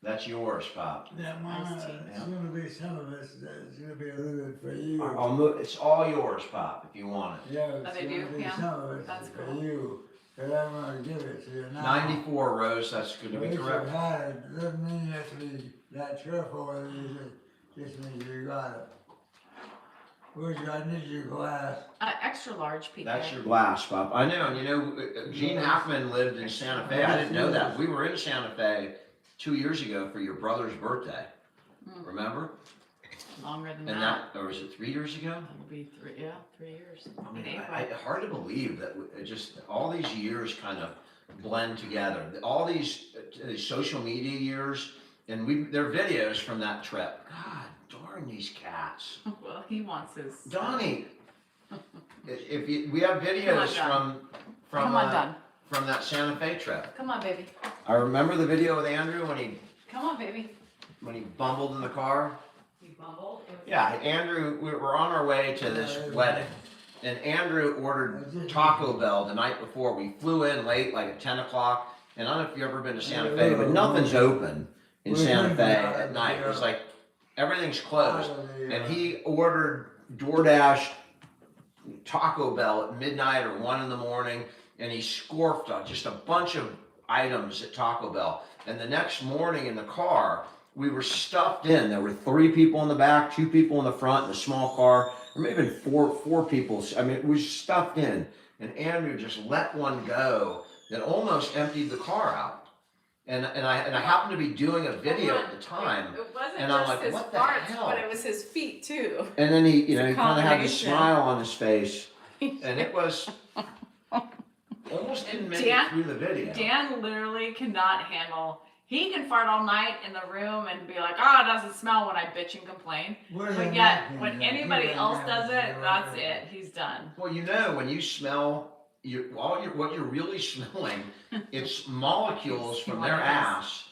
Speaker 1: That's yours, Pop.
Speaker 3: Yeah, mine.
Speaker 2: Nice tea.
Speaker 3: It's gonna be some of it's gonna be a little bit for you.
Speaker 1: I'll move. It's all yours, Pop, if you want it.
Speaker 3: Yeah,
Speaker 2: Oh,
Speaker 3: it's
Speaker 2: they do?
Speaker 3: gonna be
Speaker 2: Yeah.
Speaker 3: some of it's
Speaker 2: That's
Speaker 3: for
Speaker 2: cool.
Speaker 3: you. But I'm gonna give it to you now.
Speaker 1: 94, Rose. That's going to be
Speaker 3: At least
Speaker 1: correct.
Speaker 3: you had it. Doesn't mean you have to be that careful with it. Just means you got it. Where's your, I need your glass.
Speaker 2: Extra large, PK.
Speaker 1: That's your glass, Pop. I know. And you know, Gene Hackman lived in Santa Fe. I didn't know that. We were in Santa Fe 2 years ago for your brother's birthday. Remember?
Speaker 2: Longer than
Speaker 1: And
Speaker 2: that.
Speaker 1: or was it 3 years ago?
Speaker 2: It'll be 3 years.
Speaker 1: I mean,
Speaker 2: In April.
Speaker 1: hard to believe that it just all these years kind of blend together. All these social media years, and they're videos from that trip. God darn these cats,
Speaker 2: Well, he wants his.
Speaker 1: Donnie. We have videos
Speaker 2: Come on, Don.
Speaker 1: from that Santa Fe trip.
Speaker 2: Come on, baby.
Speaker 1: I remember the video with Andrew
Speaker 2: Come on, baby.
Speaker 1: when he bumbled in the car.
Speaker 2: You bumbled.
Speaker 1: Yeah, Andrew, we're on our way to this wedding, and Andrew ordered Taco Bell the night before. We flew in late, like at 10 o'clock, and I don't know if you've ever been to Santa Fe, but nothing's open in Santa Fe at night. It's like everything's closed, and he ordered DoorDash Taco Bell at midnight or 1 in the morning, and he scorfed just a bunch of items at Taco Bell. And the next morning in the car, we were stuffed in. There were 3 people in the back, 2 people in the front in a small car, or maybe even four people. I mean, it was stuffed in. And Andrew just let one go that almost emptied the car out. And I happened to be doing a video at the time.
Speaker 2: It wasn't
Speaker 1: and I'm
Speaker 2: just
Speaker 1: like,
Speaker 2: his
Speaker 1: what the
Speaker 2: farts,
Speaker 1: hell?
Speaker 2: but it was his feet too.
Speaker 1: And then he, you know,
Speaker 2: It's a
Speaker 1: he kind of had this
Speaker 2: combination.
Speaker 1: smile on his face, and it was almost didn't make it through the video.
Speaker 2: Dan literally cannot handle. He can fart all night in the room and be like, "Oh, it doesn't smell," when I bitch and complain. But yet, when anybody else does it, that's it. He's done.
Speaker 1: Well, you know, when you smell what you're really smelling, it's molecules
Speaker 2: You
Speaker 1: from
Speaker 2: want
Speaker 1: their
Speaker 2: this.
Speaker 1: ass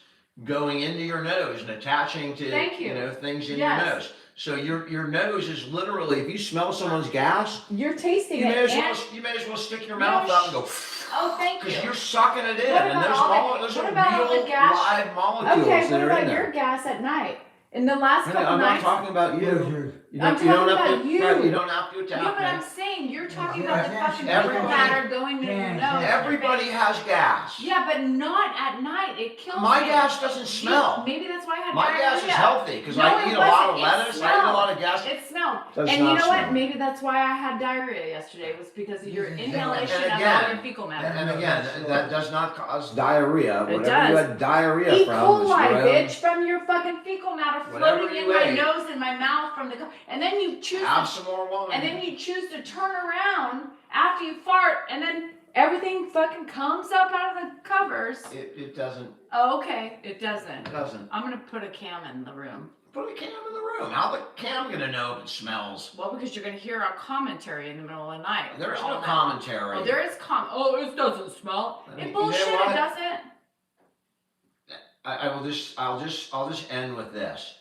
Speaker 1: going into your nose and attaching to,
Speaker 2: Thank you.
Speaker 1: things in
Speaker 2: Yes.
Speaker 1: your nose. So your nose is literally, if you smell someone's gas,
Speaker 2: You're tasting
Speaker 1: you
Speaker 2: it.
Speaker 1: may as
Speaker 2: and-
Speaker 1: well stick your
Speaker 2: No,
Speaker 1: mouth up and go,
Speaker 2: Oh, thank
Speaker 1: because
Speaker 2: you.
Speaker 1: you're sucking it in,
Speaker 2: What
Speaker 1: and
Speaker 2: about
Speaker 1: those
Speaker 2: what
Speaker 1: are
Speaker 2: about all the
Speaker 1: real
Speaker 2: gas?
Speaker 1: live molecules
Speaker 2: Okay,
Speaker 1: that
Speaker 2: what
Speaker 1: are
Speaker 2: about
Speaker 1: in
Speaker 2: your
Speaker 1: there.
Speaker 2: gas at night? In the last
Speaker 1: Honey,
Speaker 2: couple
Speaker 1: I'm not
Speaker 2: nights.
Speaker 1: talking about you.
Speaker 2: I'm talking about you.
Speaker 1: Right, you don't have to
Speaker 2: Yeah,
Speaker 1: attack
Speaker 2: but I'm
Speaker 1: me.
Speaker 2: saying you're talking about the fucking
Speaker 1: Everybody-
Speaker 2: fecal matter going in your nose.
Speaker 1: Everybody has gas.
Speaker 2: Yeah, but not at night. It kills
Speaker 1: My
Speaker 2: me.
Speaker 1: gas doesn't smell.
Speaker 2: Maybe that's why I had
Speaker 1: My
Speaker 2: diarrhea.
Speaker 1: gas is healthy because
Speaker 2: No,
Speaker 1: I
Speaker 2: it
Speaker 1: eat a lot of
Speaker 2: wasn't. It
Speaker 1: lettuce. I eat a lot of gas.
Speaker 2: It smelled.
Speaker 1: Does
Speaker 2: And you
Speaker 1: not
Speaker 2: know what?
Speaker 1: smell.
Speaker 2: Maybe that's why I had diarrhea yesterday. Was because of your
Speaker 3: And
Speaker 2: inhalation of
Speaker 1: again-
Speaker 2: all your fecal matter.
Speaker 1: And again, that does not cause diarrhea.
Speaker 2: It
Speaker 1: Whatever you
Speaker 2: does.
Speaker 1: had diarrhea
Speaker 2: E.
Speaker 1: from
Speaker 2: coli,
Speaker 1: was your own.
Speaker 2: bitch, from your fucking fecal matter
Speaker 1: Whatever
Speaker 2: floating in
Speaker 1: you
Speaker 2: my
Speaker 1: ate.
Speaker 2: nose and my mouth from the. And then you choose.
Speaker 1: Have some more wine.
Speaker 2: And then you choose to turn around after you fart, and then everything fucking comes up out of the covers.
Speaker 1: It doesn't.
Speaker 2: Oh, okay, it
Speaker 1: It
Speaker 2: doesn't.
Speaker 1: doesn't.
Speaker 2: I'm gonna put a cam in the room.
Speaker 1: Put a cam in the room. How the cam gonna know if it smells?
Speaker 2: Well, because you're gonna hear our commentary in the middle of the night.
Speaker 1: There's
Speaker 2: All
Speaker 1: no
Speaker 2: night.
Speaker 1: commentary.
Speaker 2: Oh, there is Oh, it doesn't smell.
Speaker 1: You know
Speaker 2: Bullshit,
Speaker 1: what?
Speaker 2: it doesn't.
Speaker 1: I'll just end with this.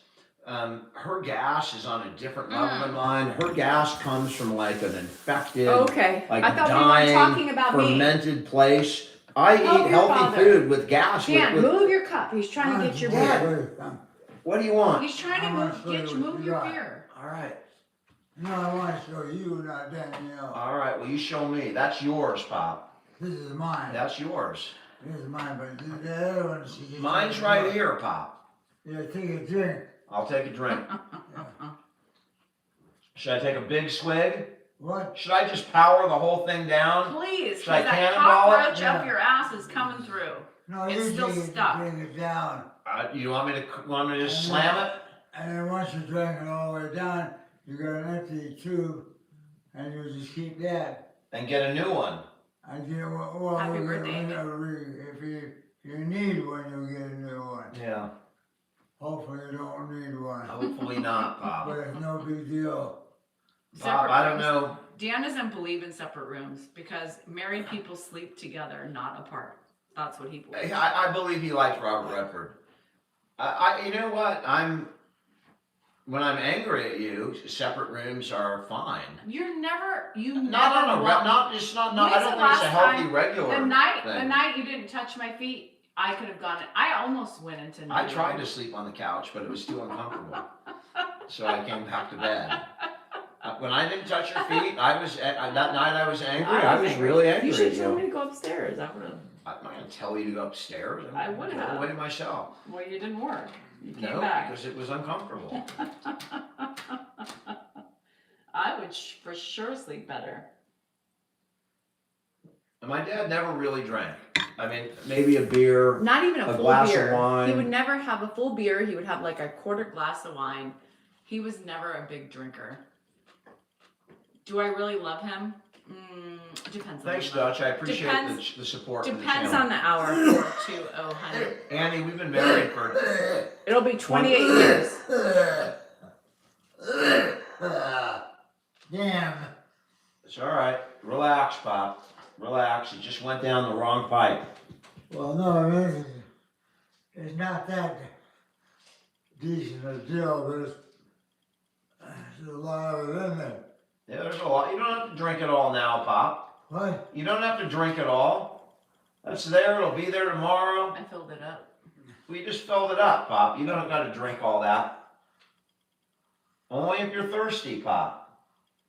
Speaker 1: Her gas is on a different level than mine. Her gas comes from like an infected,
Speaker 2: Okay,
Speaker 1: like
Speaker 2: I thought
Speaker 1: dying,
Speaker 2: we were talking about me.
Speaker 1: fermented place. I
Speaker 2: Help
Speaker 1: eat
Speaker 2: your
Speaker 1: healthy
Speaker 2: father.
Speaker 1: food with gas.
Speaker 2: Dan,
Speaker 1: with,
Speaker 2: move your cup. He's trying to get your beer.
Speaker 1: what do you want?
Speaker 2: He's trying to
Speaker 3: I want to show you
Speaker 2: move
Speaker 3: what
Speaker 2: your
Speaker 3: you got.
Speaker 2: beer.
Speaker 1: All right.
Speaker 3: No, I want to show you, not Danielle.
Speaker 1: All right. Well, you show me. That's yours, Pop.
Speaker 3: This is mine.
Speaker 1: That's yours.
Speaker 3: This is mine, but the other one, she just.
Speaker 1: Mine's right here, Pop.
Speaker 3: Yeah, take a drink.
Speaker 1: I'll take a drink.
Speaker 3: Yeah.
Speaker 1: Should I take a big swig?
Speaker 3: What?
Speaker 1: Should I just power the whole thing down?
Speaker 2: Please,
Speaker 1: Should I
Speaker 2: because that
Speaker 1: cannonball it?
Speaker 2: cockroach up
Speaker 3: Yeah.
Speaker 2: your ass is coming through.
Speaker 3: No,
Speaker 2: It's
Speaker 3: you
Speaker 2: still
Speaker 3: take it,
Speaker 2: stuck.
Speaker 3: Bring it down.
Speaker 1: You want me to just slam it?
Speaker 3: And then once you drink it all the way down, you got an empty tube, and you just keep that.
Speaker 1: And get a new one.
Speaker 3: And you know, well,
Speaker 2: Happy
Speaker 3: we'll
Speaker 2: birthday,
Speaker 3: get
Speaker 2: Amy.
Speaker 3: if you need one, you'll get a new one.
Speaker 1: Yeah.
Speaker 3: Hopefully you don't need one.
Speaker 1: Hopefully not, Pop.
Speaker 3: But it's no big deal.
Speaker 1: Pop, I don't
Speaker 2: rooms.
Speaker 1: know.
Speaker 2: Dan doesn't believe in separate rooms because married people sleep together, not apart. That's what he believes.
Speaker 1: I believe he likes Robert Redford. You know what? When I'm angry at you, separate rooms are fine.
Speaker 2: You
Speaker 1: Not
Speaker 2: never
Speaker 1: on a,
Speaker 2: want-
Speaker 1: not, it's not,
Speaker 2: When's
Speaker 1: I don't
Speaker 2: the
Speaker 1: think it's a
Speaker 2: last
Speaker 1: healthy
Speaker 2: time-
Speaker 1: regular
Speaker 2: the night
Speaker 1: thing.
Speaker 2: you didn't touch my feet, I could have gone. I almost went into.
Speaker 1: I tried to sleep on the couch, but it was too uncomfortable. So I came back to bed. When I didn't touch your feet, that night I was angry. I was really angry
Speaker 2: You should
Speaker 1: at
Speaker 2: tell me
Speaker 1: you.
Speaker 2: to go upstairs. I would have.
Speaker 1: I'm not going to tell you to go upstairs. I'm
Speaker 2: I
Speaker 1: gonna
Speaker 2: would
Speaker 1: go
Speaker 2: have.
Speaker 1: away myself.
Speaker 2: Well, you didn't work. You came
Speaker 1: No,
Speaker 2: back.
Speaker 1: because it was uncomfortable.
Speaker 2: I would for sure sleep better.
Speaker 1: And my dad never really drank. I mean, maybe a beer.
Speaker 2: Not even a
Speaker 1: A
Speaker 2: full
Speaker 1: glass of
Speaker 2: beer.
Speaker 1: wine.
Speaker 2: He would never have a full beer. He would have like a quarter glass of wine. He was never a big drinker. Do I really love him? Depends on
Speaker 1: Thanks,
Speaker 2: the month.
Speaker 1: Dutch. I appreciate
Speaker 2: Depends-
Speaker 1: the support. for the
Speaker 2: Depends
Speaker 1: channel.
Speaker 2: on the hour. 420,
Speaker 1: Annie, we've been married for.
Speaker 2: It'll be 28 years.
Speaker 3: Damn.
Speaker 1: It's all right. Relax, Pop. Relax. It just went down the wrong pipe.
Speaker 3: Well, no, I mean, it's not that decent a deal, but there's a lot of it in there.
Speaker 1: Yeah, there's a lot. You don't have to drink it all now, Pop.
Speaker 3: What?
Speaker 1: You don't have to drink it all. That's there. It'll be there tomorrow.
Speaker 2: I filled it up.
Speaker 1: We just filled it up, Pop. You don't got to drink all that. Only if you're thirsty, Pop.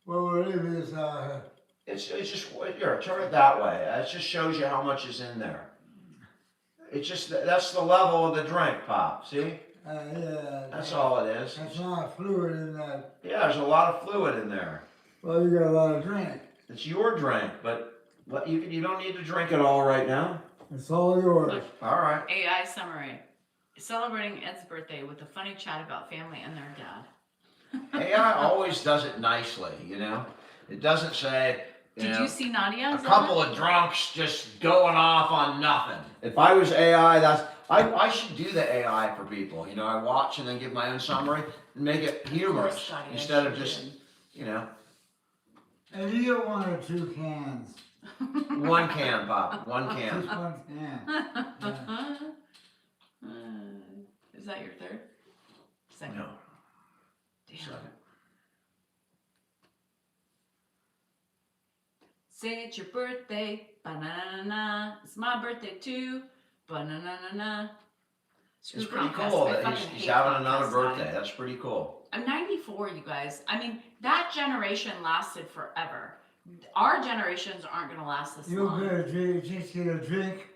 Speaker 3: Well, what it is,
Speaker 1: It's just here. Turn it that way. It just shows you how much is in there. It's just that's the level of the drink, Pop. See?
Speaker 3: yeah.
Speaker 1: That's all it is.
Speaker 3: That's not fluid in that.
Speaker 1: Yeah, there's a lot of fluid in there.
Speaker 3: Well, you got a lot of drink.
Speaker 1: It's your drink, but you don't need to drink it all right now.
Speaker 3: It's all yours.
Speaker 2: Look.
Speaker 1: All right.
Speaker 2: AI summary. Celebrating Ed's birthday with a funny chat about family and their dad.
Speaker 1: AI always does it nicely, you know? It doesn't say,
Speaker 2: Did you see Nadia's?
Speaker 1: a couple of drunks just going off on nothing. If I was AI, I should do the AI for people. You know, I watch and then give my own summary and make it humorous instead of just, you know.
Speaker 3: And you get 1 or 2 cans.
Speaker 1: One can, Pop. One
Speaker 3: Just
Speaker 1: can.
Speaker 3: one can.
Speaker 2: Is that your third? Second.
Speaker 1: No.
Speaker 2: Damn.
Speaker 1: Second.
Speaker 2: Say it's your birthday, ba-na-na-na. It's my birthday too, ba-na-na-na-na.
Speaker 1: It's pretty cool that he's having another birthday. That's pretty cool.
Speaker 2: I'm 94, you guys. I mean, that generation lasted forever. Our generations aren't gonna last this
Speaker 3: You
Speaker 2: long.
Speaker 3: just get a drink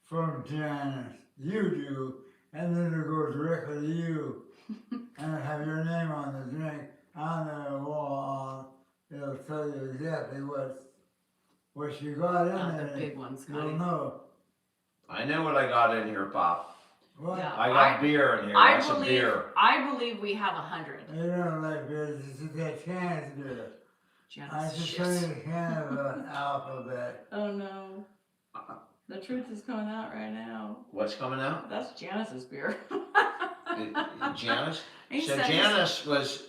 Speaker 3: from Janice. You do, and then it'll go directly to you. And it'll have your name on the drink on the wall. It'll tell you exactly what you got in
Speaker 2: Not the
Speaker 3: there.
Speaker 2: big ones,
Speaker 3: You'll
Speaker 2: Scotty.
Speaker 3: know.
Speaker 1: I know what I got in here, Pop.
Speaker 3: What?
Speaker 2: Yeah.
Speaker 1: I got beer in here. That's a beer.
Speaker 2: I believe we have 100.
Speaker 3: You don't like beer, it's that Chance beer. I
Speaker 2: Janice
Speaker 3: just
Speaker 2: shit.
Speaker 3: played kind of an alphabet.
Speaker 2: Oh no. The truth is coming out right now.
Speaker 1: What's coming out?
Speaker 2: That's Janice's beer.
Speaker 1: Janice?
Speaker 2: He
Speaker 1: So
Speaker 2: said
Speaker 1: Janice was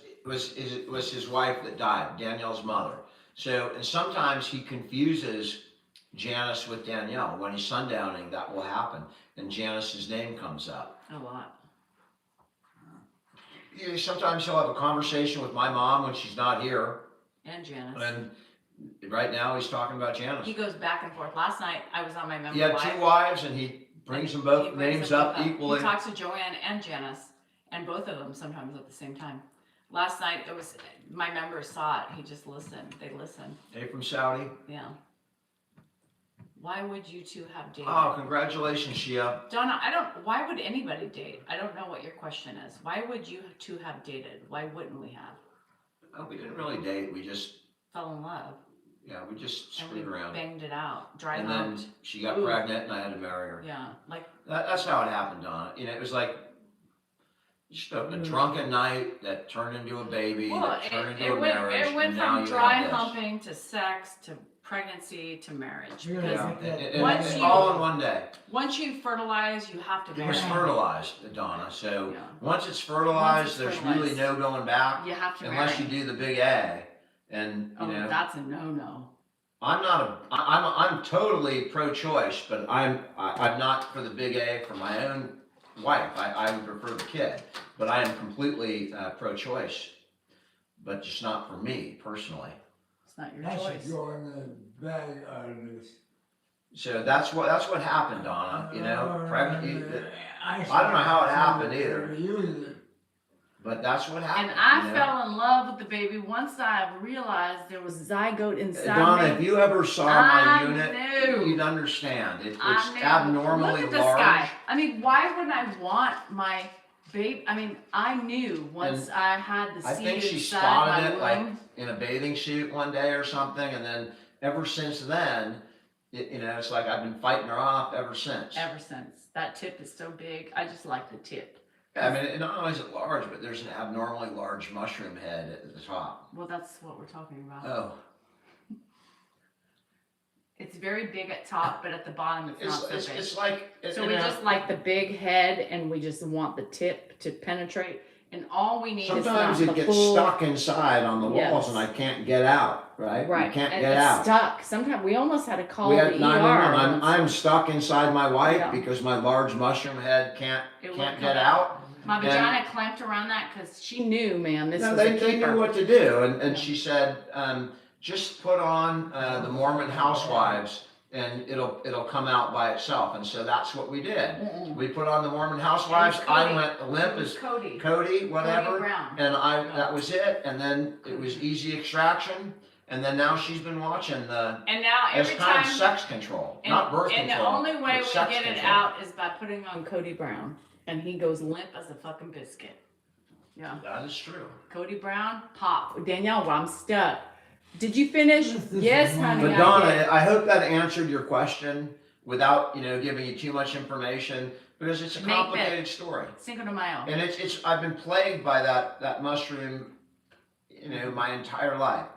Speaker 1: his wife that died, Danielle's mother. So, and sometimes he confuses Janice with Danielle. When he's sundowning, that will happen, and Janice's name comes up.
Speaker 2: a lot.
Speaker 1: Yeah, sometimes he'll have a conversation with my mom when she's not here,
Speaker 2: And Janice.
Speaker 1: and right now he's talking about Janice.
Speaker 2: He goes back and forth. Last night I was on my member
Speaker 1: He had
Speaker 2: live.
Speaker 1: 2 wives, and he brings them both
Speaker 2: He brings
Speaker 1: names
Speaker 2: them
Speaker 1: up
Speaker 2: both
Speaker 1: equally.
Speaker 2: He talks to Joanne and Janice, and both of them sometimes at the same time. Last night it was my members saw it. He just listened. They listened.
Speaker 1: Hey, from Saudi.
Speaker 2: Yeah. Why would you two have dated?
Speaker 1: Oh, congratulations, Shia.
Speaker 2: Donna, why would anybody date? I don't know what your question is. Why would you two have dated? Why wouldn't we have?
Speaker 1: Oh, we didn't really date. We just,
Speaker 2: Fell in love.
Speaker 1: yeah, we just
Speaker 2: And
Speaker 1: screwed
Speaker 2: we
Speaker 1: around.
Speaker 2: banged it out. Dry
Speaker 1: And
Speaker 2: humped.
Speaker 1: then she got
Speaker 2: Ooh.
Speaker 1: pregnant, and I had to marry her.
Speaker 2: Yeah. Like,
Speaker 1: That's how it happened, Donna. You know, it was like just a drunken night that turned into a baby,
Speaker 2: well,
Speaker 1: that turned into a marriage,
Speaker 2: it went
Speaker 1: and now
Speaker 2: from
Speaker 1: you
Speaker 2: dry
Speaker 1: have this.
Speaker 2: humping to sex to pregnancy to marriage.
Speaker 3: Yeah.
Speaker 2: Because
Speaker 1: Yeah, and
Speaker 2: Once
Speaker 1: it's
Speaker 2: you-
Speaker 1: all in one day.
Speaker 2: once you fertilize, you have to
Speaker 1: It
Speaker 2: marry.
Speaker 1: was fertilized, Donna. So
Speaker 2: Yeah.
Speaker 1: once it's fertilized,
Speaker 2: it's
Speaker 1: there's
Speaker 2: fertilized.
Speaker 1: really no going back
Speaker 2: You have to
Speaker 1: unless
Speaker 2: marry.
Speaker 1: you do the big A. And you
Speaker 2: Oh,
Speaker 1: know,
Speaker 2: that's a no-no.
Speaker 1: I'm totally pro-choice, but I'm not for the big A for my own wife. I would prefer the kid, but I am completely pro-choice, but just not for me personally.
Speaker 2: It's not your
Speaker 3: That should
Speaker 2: choice.
Speaker 3: go in the bag out of this.
Speaker 1: So that's what happened, Donna. You know, pregnant.
Speaker 3: I
Speaker 1: don't know how it happened either.
Speaker 3: Use it.
Speaker 1: But that's what happened.
Speaker 2: And I
Speaker 1: you know?
Speaker 2: fell in love with the baby once I realized there was zygote inside
Speaker 1: Donna,
Speaker 2: me.
Speaker 1: if you ever saw my
Speaker 2: I
Speaker 1: unit,
Speaker 2: knew.
Speaker 1: you'd understand. It's
Speaker 2: I knew.
Speaker 1: abnormally
Speaker 2: Look at this
Speaker 1: large.
Speaker 2: guy. I mean, why wouldn't I want my baby? I mean, I knew once I had the
Speaker 1: I
Speaker 2: seed
Speaker 1: think she
Speaker 2: inside
Speaker 1: spotted
Speaker 2: my
Speaker 1: it like
Speaker 2: womb.
Speaker 1: in a bathing suit one day or something, and then ever since then, it's like I've been fighting her off ever since.
Speaker 2: Ever since. That tip is so big. I just like the tip.
Speaker 1: I mean, not only is it large, but there's an abnormally large mushroom head at the top.
Speaker 2: Well, that's what we're talking about.
Speaker 1: Oh,
Speaker 2: It's very big at top, but at the bottom it's not so big.
Speaker 1: it's like
Speaker 2: So we just like the big head, and we just want the tip to penetrate, and all we need
Speaker 1: sometimes
Speaker 2: is
Speaker 1: it
Speaker 2: not the
Speaker 1: gets
Speaker 2: full.
Speaker 1: stuck inside on the walls,
Speaker 2: Yes.
Speaker 1: and I can't get out. Right?
Speaker 2: Right,
Speaker 1: You can't
Speaker 2: and
Speaker 1: get
Speaker 2: it's
Speaker 1: out.
Speaker 2: stuck. Sometimes we almost had to call
Speaker 1: We
Speaker 2: the
Speaker 1: had
Speaker 2: ER.
Speaker 1: 911.
Speaker 2: once.
Speaker 1: I'm stuck inside my wife
Speaker 2: Yeah.
Speaker 1: because my large mushroom head can't
Speaker 2: It won't
Speaker 1: get
Speaker 2: come
Speaker 1: out.
Speaker 2: My
Speaker 1: And-
Speaker 2: vagina clamped around that because she knew, man, this
Speaker 1: No,
Speaker 2: was
Speaker 1: they
Speaker 2: a keeper.
Speaker 1: knew what to do, and
Speaker 2: Yeah.
Speaker 1: she said, just put on the Mormon Housewives, and it'll come out by itself. And so that's what we did.
Speaker 2: Mm-mm.
Speaker 1: We put on the Mormon Housewives.
Speaker 2: It was Cody.
Speaker 1: I went limp
Speaker 2: It was
Speaker 1: as
Speaker 2: Cody.
Speaker 1: Cody, whatever,
Speaker 2: Cody Brown.
Speaker 1: and that was it. And then it was easy extraction, and then now she's been watching the.
Speaker 2: And now
Speaker 1: It's
Speaker 2: every
Speaker 1: kind
Speaker 2: time.
Speaker 1: of sex control,
Speaker 2: and,
Speaker 1: not birth
Speaker 2: and
Speaker 1: control.
Speaker 2: the only way
Speaker 1: but
Speaker 2: we
Speaker 1: sex
Speaker 2: get it
Speaker 1: control.
Speaker 2: out is by putting on Cody Brown. And he goes limp as a fucking biscuit. Yeah.
Speaker 1: That is true.
Speaker 2: Cody Brown, pop. Danielle, I'm stuck. Did you finish?
Speaker 3: This is
Speaker 2: Yes,
Speaker 3: mine.
Speaker 2: honey.
Speaker 1: But
Speaker 2: I
Speaker 1: Donna,
Speaker 2: did.
Speaker 1: I hope that answered your question without, giving you too much information, because it's a
Speaker 2: Make
Speaker 1: complicated story.
Speaker 2: Cinco de Mayo.
Speaker 1: And I've been plagued by that mushroom, my entire life.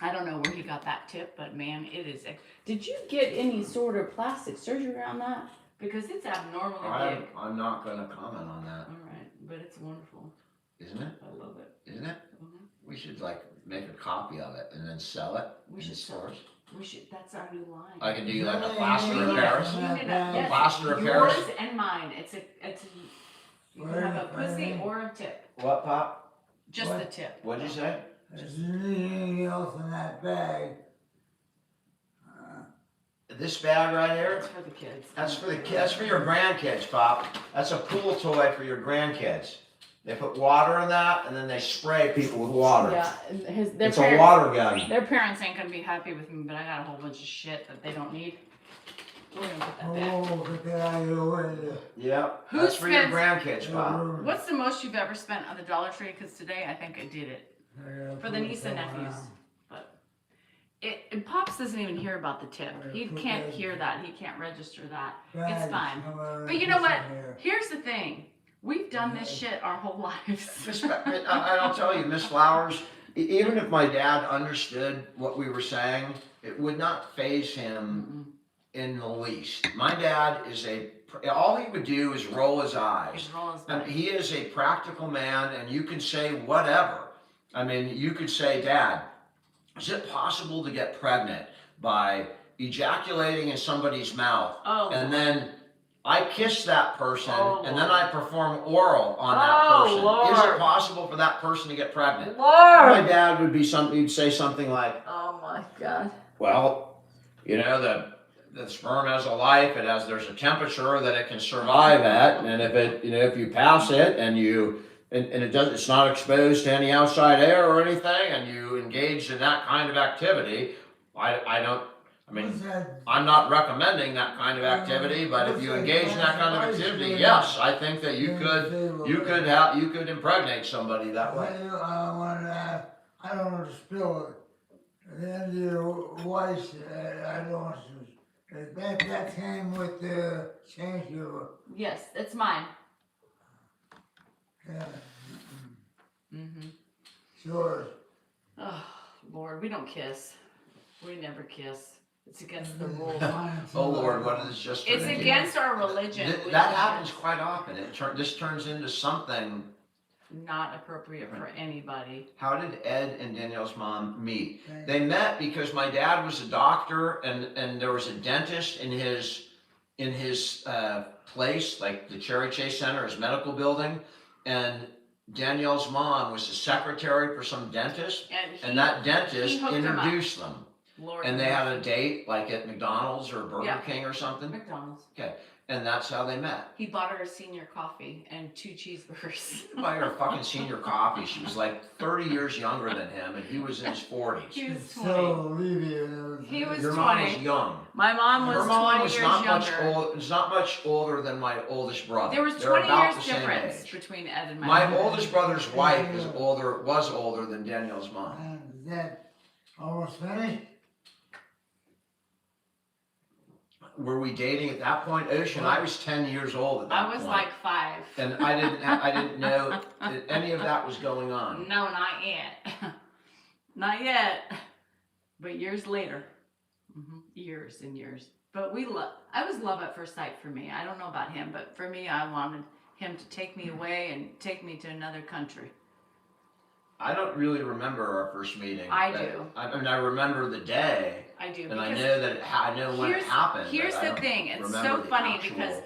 Speaker 2: I don't know where he got that tip, but man, it is. Did you get any sort of plastic surgery on that? Because it's abnormally big.
Speaker 1: I'm not gonna comment on that,
Speaker 2: All right, but it's wonderful.
Speaker 1: isn't it?
Speaker 2: I love it.
Speaker 1: Isn't it?
Speaker 2: Mhm.
Speaker 1: We should make a copy of it and then sell it
Speaker 2: We
Speaker 1: in
Speaker 2: should sell
Speaker 1: stores.
Speaker 2: That's our new line.
Speaker 1: I can do you like a
Speaker 3: Yeah,
Speaker 1: plaster of
Speaker 3: yeah,
Speaker 1: Paris.
Speaker 3: yeah.
Speaker 2: Yes,
Speaker 1: Plaster of
Speaker 2: yours
Speaker 1: Paris.
Speaker 2: and mine. You can have a pussy or a tip.
Speaker 1: What, Pop?
Speaker 2: Just
Speaker 3: What?
Speaker 2: the tip.
Speaker 1: What'd you say?
Speaker 3: If you need anything else in that bag,
Speaker 1: This bag right here?
Speaker 2: That's for the kids.
Speaker 1: That's for the kids. That's for your grandkids, Pop. That's a pool toy for your grandkids. They put water in that, and then they spray people with water.
Speaker 2: Yeah, and their
Speaker 1: It's
Speaker 2: parents,
Speaker 1: a water gun.
Speaker 2: Their parents ain't gonna be happy with me, but I got a whole bunch of shit that they don't need. We're gonna put that back.
Speaker 3: oh, get that out of your way.
Speaker 1: Yep.
Speaker 2: Who
Speaker 1: That's for your
Speaker 2: spends-
Speaker 1: grandkids, Pop.
Speaker 2: What's the most you've ever spent on the Dollar Tree? Because today I think I did it for the niece and nephews. But and Pops doesn't even hear about the tip. He can't hear that. He can't register that. It's fine. But you know what? Here's the thing. We've done this shit our whole lives.
Speaker 1: I'll tell you, Miss Flowers, even if my dad understood what we were saying, it would not faze him in the least. My dad is all he would do is roll his eyes. And he is a practical man, and you can say whatever. I mean, you could say, Dad, is it possible to get pregnant by ejaculating in somebody's mouth?
Speaker 2: Oh,
Speaker 1: And then I kiss that person,
Speaker 2: Oh,
Speaker 1: and then
Speaker 2: Lord.
Speaker 1: I perform oral on that
Speaker 2: Oh,
Speaker 1: person. Is
Speaker 2: Lord.
Speaker 1: it possible for that person to get pregnant?
Speaker 2: Lord!
Speaker 1: My dad would he'd say something like,
Speaker 2: Oh my God.
Speaker 1: well, you know, the sperm has a life, there's a temperature that it can survive at, and if you pass it and it's not exposed to any outside air or anything, and you engage in that kind of activity, I'm not recommending that kind of activity, but if you engage in that kind of activity, yes, I think that you could impregnate somebody that way.
Speaker 3: I wanted to ask, I don't want to spill it. At the end of your wife's, I don't want to, that came with the changeover.
Speaker 2: Yes, it's mine.
Speaker 3: Yeah,
Speaker 2: Mm-hmm.
Speaker 3: sure.
Speaker 2: Oh, Lord, we don't kiss. We never kiss. It's against the rules.
Speaker 1: Oh Lord, what is just?
Speaker 2: It's against our religion.
Speaker 1: That happens quite often. This turns into something
Speaker 2: not appropriate for anybody.
Speaker 1: How did Ed and Danielle's mom meet? They met because my dad was a doctor, and there was a dentist in his place, like the Cherry Chase Center, his medical building, and Danielle's mom was the secretary for some dentist, and that dentist introduced them.
Speaker 2: Lord,
Speaker 1: And they had a date, like at McDonald's or Burger King or something.
Speaker 2: McDonald's.
Speaker 1: Okay, and that's how they met.
Speaker 2: He bought her a senior coffee and 2 cheeseburgers.
Speaker 1: He buy her a fucking senior coffee. She was like 30 years younger than him, and he was in his 40s.
Speaker 2: He was 20.
Speaker 3: So alleviated.
Speaker 2: He was
Speaker 1: Your
Speaker 2: 20.
Speaker 1: mom was young.
Speaker 2: My mom was
Speaker 1: Her mom
Speaker 2: 20
Speaker 1: was
Speaker 2: years
Speaker 1: not
Speaker 2: younger.
Speaker 1: not much older than my oldest brother.
Speaker 2: There was
Speaker 1: They're
Speaker 2: 20
Speaker 1: about
Speaker 2: years
Speaker 1: the same
Speaker 2: difference
Speaker 1: age.
Speaker 2: between Ed and
Speaker 1: My
Speaker 2: mom.
Speaker 1: oldest brother's wife was older than Danielle's mom.
Speaker 3: And is that almost finished?
Speaker 1: Were we dating at that point, Ocean? I was 10 years old at that
Speaker 2: I was
Speaker 1: point.
Speaker 2: like 5.
Speaker 1: And I didn't know that any of that was going on.
Speaker 2: No, not yet. Not yet. But years later. Years and years. But I was love at first sight for me. I don't know about him, but for me, I wanted him to take me away and take me to another country.
Speaker 1: I don't really remember our first meeting.
Speaker 2: I do.
Speaker 1: I mean, I remember the day.
Speaker 2: I do.
Speaker 1: And I know that I know when it happened.
Speaker 2: Here's
Speaker 1: but I
Speaker 2: the
Speaker 1: don't
Speaker 2: thing. It's
Speaker 1: remember
Speaker 2: so
Speaker 1: the
Speaker 2: funny
Speaker 1: actual-
Speaker 2: because,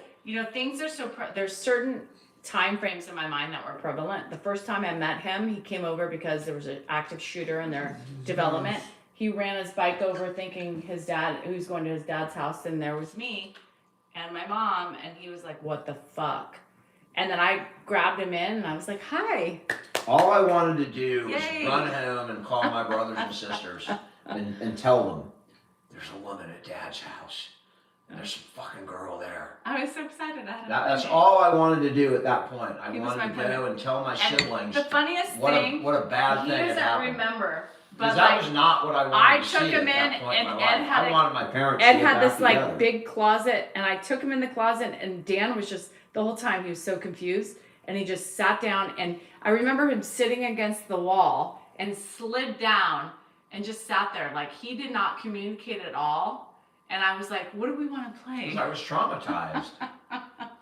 Speaker 2: things are so, there's certain time frames in my mind that were prevalent. The first time I met him, he came over because there was an active shooter in their development. He ran his bike over thinking he was going to his dad's house, and there was me and my mom, and he was like, what the fuck? And then I grabbed him in, and I was like, hi.
Speaker 1: All I wanted to do was
Speaker 2: Yay.
Speaker 1: run home and call my brothers and sisters and tell them, there's a woman at Dad's house, and there's some fucking girl there.
Speaker 2: I was so excited.
Speaker 1: That's all I wanted to do at that point. I
Speaker 2: He was
Speaker 1: wanted to
Speaker 2: my
Speaker 1: go
Speaker 2: friend.
Speaker 1: and tell my siblings
Speaker 2: The funniest
Speaker 1: what
Speaker 2: thing,
Speaker 1: a bad
Speaker 2: he
Speaker 1: thing had
Speaker 2: doesn't
Speaker 1: happened.
Speaker 2: remember.
Speaker 1: Because
Speaker 2: But
Speaker 1: that was not what I wanted
Speaker 2: I
Speaker 1: to
Speaker 2: took
Speaker 1: see
Speaker 2: him
Speaker 1: at that
Speaker 2: in,
Speaker 1: point in my
Speaker 2: and
Speaker 1: life.
Speaker 2: Ed had
Speaker 1: I wanted my parents
Speaker 2: Ed
Speaker 1: to get
Speaker 2: had
Speaker 1: back
Speaker 2: this like
Speaker 1: together.
Speaker 2: big closet, and I took him in the closet, and Dan was just, the whole time he was so confused, and he just sat down, and I remember him sitting against the wall and slid down and just sat there. Like, he did not communicate at all, and I was like, what do we want to play?
Speaker 1: Because I was traumatized.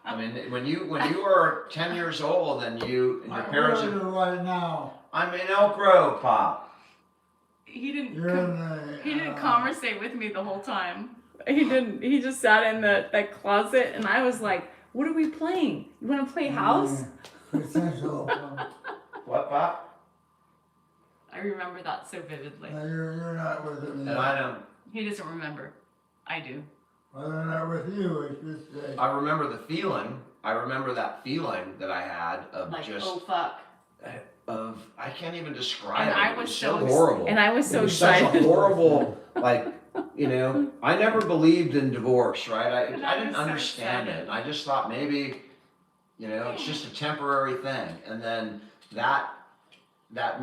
Speaker 1: I mean, when you were 10 years old and your parents.
Speaker 3: Where are you right now?
Speaker 1: I'm in Elk Grove, Pop.
Speaker 2: he didn't
Speaker 3: You're in the,
Speaker 2: he didn't conversate with me the whole time. He didn't. He just sat in that closet, and I was like, "What are we playing? You want to play house?"
Speaker 3: Potential.
Speaker 1: What, Pop?
Speaker 2: I remember that so vividly.
Speaker 3: You're not with it.
Speaker 1: And I don't.
Speaker 2: He doesn't remember. I do.
Speaker 3: Well, they're not with you, it's just
Speaker 1: I remember the feeling. I remember that feeling that I had of
Speaker 2: Like,
Speaker 1: just
Speaker 2: oh fuck.
Speaker 1: of I can't even describe
Speaker 2: And
Speaker 1: it.
Speaker 2: I
Speaker 1: It
Speaker 2: was
Speaker 1: was
Speaker 2: so
Speaker 1: so
Speaker 2: ex-
Speaker 1: horrible.
Speaker 2: And I was so
Speaker 1: it was such
Speaker 2: excited.
Speaker 1: a horrible, like, you know, I never believed in divorce, right?
Speaker 2: And
Speaker 1: I
Speaker 2: I
Speaker 1: didn't
Speaker 2: was so
Speaker 1: understand
Speaker 2: excited.
Speaker 1: it. I just thought maybe, you know, it's just a temporary thing. And then that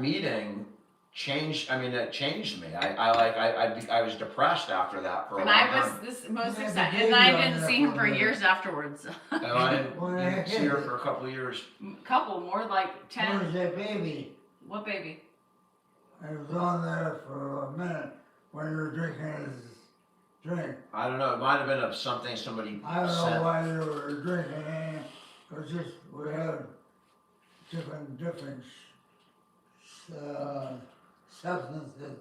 Speaker 1: meeting changed. I mean, it changed me. I was depressed after that for a
Speaker 2: And
Speaker 1: long
Speaker 2: I was
Speaker 1: time.
Speaker 2: this most
Speaker 3: Yeah,
Speaker 2: excited,
Speaker 3: the
Speaker 2: and I
Speaker 3: baby on
Speaker 2: didn't
Speaker 3: there
Speaker 2: see him
Speaker 3: for
Speaker 2: for
Speaker 3: a minute.
Speaker 2: years afterwards.
Speaker 1: And I
Speaker 3: Well,
Speaker 1: didn't see her for a couple of years.
Speaker 2: Couple more like
Speaker 3: Where's
Speaker 2: 10.
Speaker 3: that baby?
Speaker 2: What baby?
Speaker 3: I was on there for a minute when you were drinking his drink.
Speaker 1: I don't know. It might have been of something somebody
Speaker 3: I don't know
Speaker 1: said.
Speaker 3: why you were drinking it. It was just, we had different substances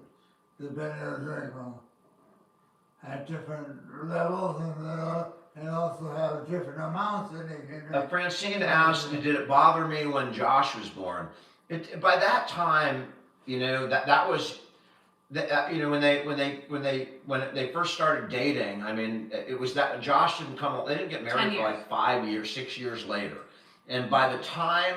Speaker 3: that been in your drink from. At different levels and also have different amounts that they can drink.
Speaker 1: Francine asked, did it bother me when Josh was born? By that time, you know, that was, you know, when they first started dating. I mean, it was that Josh didn't come. They didn't get
Speaker 2: 10
Speaker 1: married for
Speaker 2: years.
Speaker 1: like 5 years, 6 years later. And by the time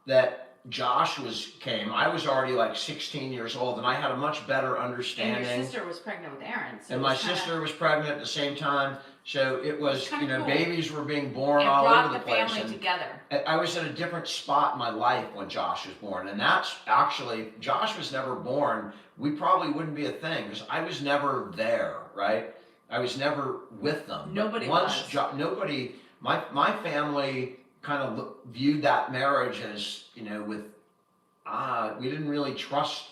Speaker 1: that Josh came, I was already like 16 years old, and I had a much better
Speaker 2: And
Speaker 1: understanding.
Speaker 2: your sister was pregnant with Aaron. So
Speaker 1: And
Speaker 2: it
Speaker 1: my
Speaker 2: was kinda-
Speaker 1: sister was pregnant at the same time, so it was,
Speaker 2: kinda
Speaker 1: you know,
Speaker 2: cool.
Speaker 1: babies were being born
Speaker 2: It
Speaker 1: all
Speaker 2: brought
Speaker 1: over
Speaker 2: the
Speaker 1: the place.
Speaker 2: family
Speaker 1: And
Speaker 2: together.
Speaker 1: I was at a different spot in my life when Josh was born, and that's actually, Josh was never born, we probably wouldn't be a thing, because I was never there, right? I was never with them. But
Speaker 2: Nobody
Speaker 1: once
Speaker 2: was.
Speaker 1: nobody, my family kind of viewed that marriage as, you know, we didn't really trust,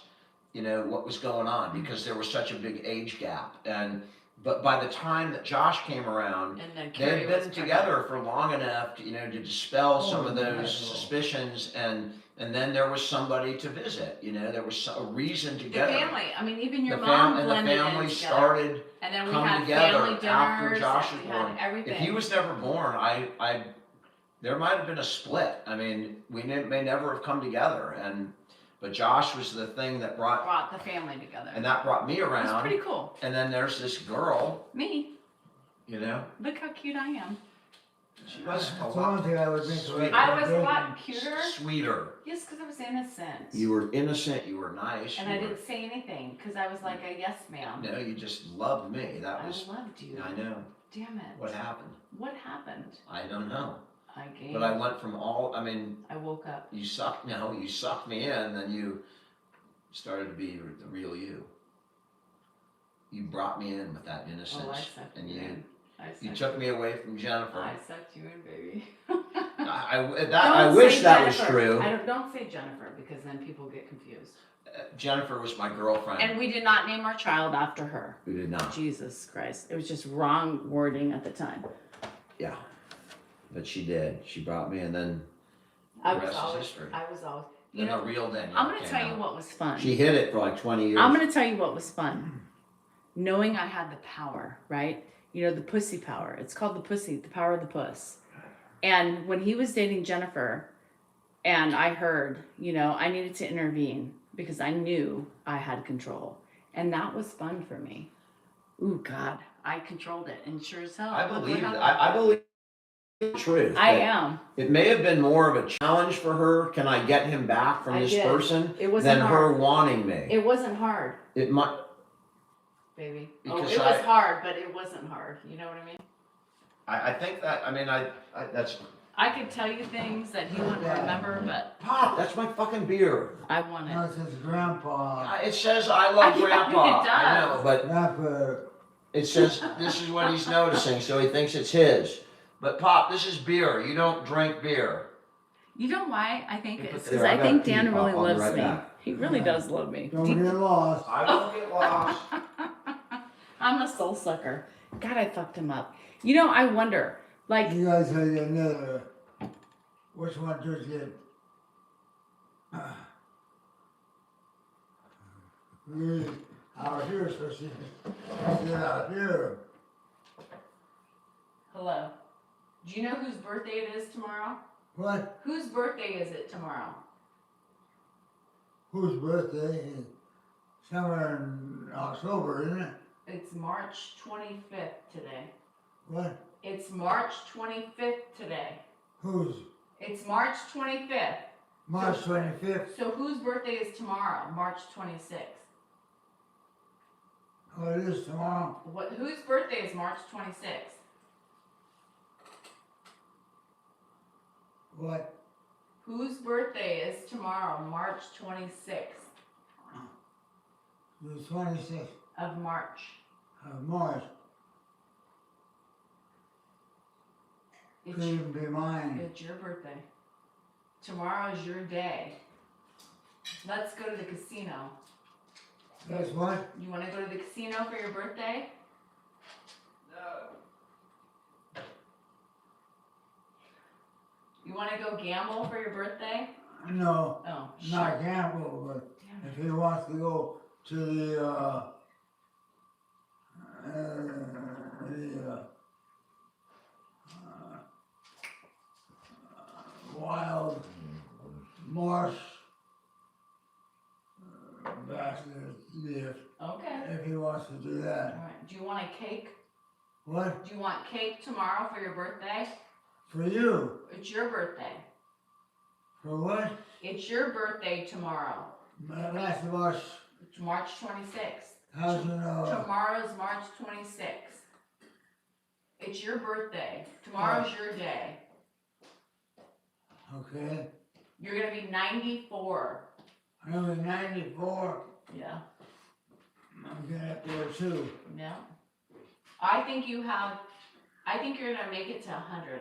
Speaker 1: you know, what was going on, because there was such a big age gap. But by the time that Josh came around,
Speaker 2: And then
Speaker 1: they
Speaker 2: Carrie
Speaker 1: had
Speaker 2: was
Speaker 1: been
Speaker 2: pregnant.
Speaker 1: together for long enough to, you know, to dispel some of those
Speaker 3: Oh,
Speaker 1: suspicions, and then there was somebody to visit, you know, there was a reason to
Speaker 2: The
Speaker 1: get her.
Speaker 2: family. I mean, even your
Speaker 1: The
Speaker 2: mom
Speaker 1: and
Speaker 2: blended
Speaker 1: the
Speaker 2: in
Speaker 1: family
Speaker 2: together.
Speaker 1: started
Speaker 2: And then we
Speaker 1: come
Speaker 2: had
Speaker 1: together
Speaker 2: family dinners.
Speaker 1: after Josh
Speaker 2: and
Speaker 1: was
Speaker 2: we had
Speaker 1: born.
Speaker 2: everything.
Speaker 1: If he was never born, there might have been a split. I mean, we may never have come together, but Josh was the thing that
Speaker 2: brought the family together.
Speaker 1: and that brought me
Speaker 2: It was
Speaker 1: around.
Speaker 2: pretty cool.
Speaker 1: And then there's this girl,
Speaker 2: Me.
Speaker 1: you know,
Speaker 2: Look how cute I am.
Speaker 1: she was a
Speaker 3: That's
Speaker 1: lot
Speaker 3: one thing I would think
Speaker 1: sweeter.
Speaker 2: I was a lot cuter.
Speaker 1: Sweeter.
Speaker 2: Yes, because I was innocent.
Speaker 1: You were innocent, you were nice.
Speaker 2: And
Speaker 1: you
Speaker 2: I
Speaker 1: were-
Speaker 2: didn't say anything because I was like a yes ma'am.
Speaker 1: No, you just loved me. That
Speaker 2: I
Speaker 1: was,
Speaker 2: loved you.
Speaker 1: I know.
Speaker 2: Damn it.
Speaker 1: What happened?
Speaker 2: What happened?
Speaker 1: I don't know.
Speaker 2: I gave.
Speaker 1: But I went from
Speaker 2: I woke up.
Speaker 1: you sucked me in, then you started to be the real you. You brought me in with that innocence.
Speaker 2: Oh, I sucked
Speaker 1: and
Speaker 2: you in.
Speaker 1: you took me away from Jennifer.
Speaker 2: I sucked you in, baby.
Speaker 1: I
Speaker 2: Don't
Speaker 1: wish
Speaker 2: say
Speaker 1: that was
Speaker 2: Jennifer.
Speaker 1: true.
Speaker 2: Don't say Jennifer because then people get confused.
Speaker 1: Jennifer was my girlfriend.
Speaker 2: And we did not name our child after her.
Speaker 1: We did not.
Speaker 2: Jesus Christ. It was just wrong wording at the time.
Speaker 1: Yeah. But she did. She brought me, and then
Speaker 2: I
Speaker 1: the
Speaker 2: was
Speaker 1: rest is
Speaker 2: always,
Speaker 1: history.
Speaker 2: you
Speaker 1: Then
Speaker 2: know,
Speaker 1: the real Danielle
Speaker 2: I'm going to
Speaker 1: came
Speaker 2: tell you
Speaker 1: out.
Speaker 2: what was fun.
Speaker 1: She hid it for like 20 years.
Speaker 2: I'm going to tell you what was fun. Knowing I had the power, right? You know, the pussy power. It's called the pussy, the power of the puss. And when he was dating Jennifer, and I heard, you know, I needed to intervene because I knew I had control. And that was fun for me. Ooh, God, I controlled it. And sure as hell.
Speaker 1: I
Speaker 2: look what
Speaker 1: believe it.
Speaker 2: happened.
Speaker 1: I believe the truth.
Speaker 2: I
Speaker 1: that
Speaker 2: am.
Speaker 1: It may have been more of a challenge for her. Can I get him back from
Speaker 2: I
Speaker 1: this
Speaker 2: did.
Speaker 1: person?
Speaker 2: It wasn't
Speaker 1: than
Speaker 2: hard.
Speaker 1: her wanting me.
Speaker 2: It wasn't hard,
Speaker 1: It might.
Speaker 2: baby.
Speaker 1: Because
Speaker 2: it was hard, but it wasn't hard. You know what I mean?
Speaker 1: I think that. I mean, that's.
Speaker 2: I could tell you things that he wouldn't remember, but
Speaker 1: Pop, that's my fucking beer.
Speaker 2: I want
Speaker 3: No,
Speaker 2: it.
Speaker 3: it says grandpa.
Speaker 1: It says I love
Speaker 2: I mean,
Speaker 1: Grandpa.
Speaker 2: it
Speaker 1: I
Speaker 2: does.
Speaker 1: know, but
Speaker 3: Grandpa.
Speaker 1: it says this is what he's noticing, so he thinks it's his. But Pop, this is beer. You don't drink beer.
Speaker 2: You know why I think
Speaker 1: You put
Speaker 2: it's
Speaker 1: the-
Speaker 2: because
Speaker 1: There, I
Speaker 2: I
Speaker 1: gotta
Speaker 2: think
Speaker 1: pee,
Speaker 2: Dan
Speaker 1: Pop.
Speaker 2: really
Speaker 1: I'll be
Speaker 2: loves
Speaker 1: right
Speaker 2: me.
Speaker 1: back.
Speaker 2: He really does love me.
Speaker 3: Don't get lost.
Speaker 1: I won't get lost.
Speaker 2: I'm a soul sucker. God, I fucked him up. You know, I wonder, like,
Speaker 3: You guys had another. Which one did you get? leave out here so she can sit out here.
Speaker 2: Hello. Do you know whose birthday it is tomorrow?
Speaker 3: What?
Speaker 2: Whose birthday is it tomorrow?
Speaker 3: Whose birthday is somewhere in October, isn't it?
Speaker 2: It's March 25th today.
Speaker 3: What?
Speaker 2: It's March 25th today.
Speaker 3: Whose?
Speaker 2: It's March 25th.
Speaker 3: March 25th.
Speaker 2: So whose birthday is tomorrow? March 26th.
Speaker 3: Oh, it is tomorrow.
Speaker 2: Whose birthday is March 26th?
Speaker 3: What?
Speaker 2: Whose birthday is tomorrow, March 26th
Speaker 3: The 26th
Speaker 2: of March?
Speaker 3: of March.
Speaker 2: It's,
Speaker 3: Could even be mine.
Speaker 2: it's your birthday. Tomorrow is your day. Let's go to the casino.
Speaker 3: That's what?
Speaker 2: You want to go to the casino for your birthday? You want to go gamble for your birthday?
Speaker 3: No,
Speaker 2: Oh,
Speaker 3: not
Speaker 2: shit.
Speaker 3: gamble, but
Speaker 2: Damn it.
Speaker 3: if he wants to go to the, wild marsh basket gift,
Speaker 2: Okay.
Speaker 3: if he wants to do
Speaker 2: All
Speaker 3: that.
Speaker 2: right. Do you want a cake?
Speaker 3: What?
Speaker 2: Do you want cake tomorrow for your birthday?
Speaker 3: For you?
Speaker 2: It's your birthday.
Speaker 3: For what?
Speaker 2: It's your birthday tomorrow.
Speaker 3: That's March,
Speaker 2: It's March 26th.
Speaker 3: how's you know?
Speaker 2: Tomorrow's March 26th. It's your birthday. Tomorrow's your day.
Speaker 3: Okay,
Speaker 2: You're gonna be 94.
Speaker 3: I'm only 94,
Speaker 2: Yeah.
Speaker 3: I'm getting up there too.
Speaker 2: Yeah. I think you're gonna make it to 100.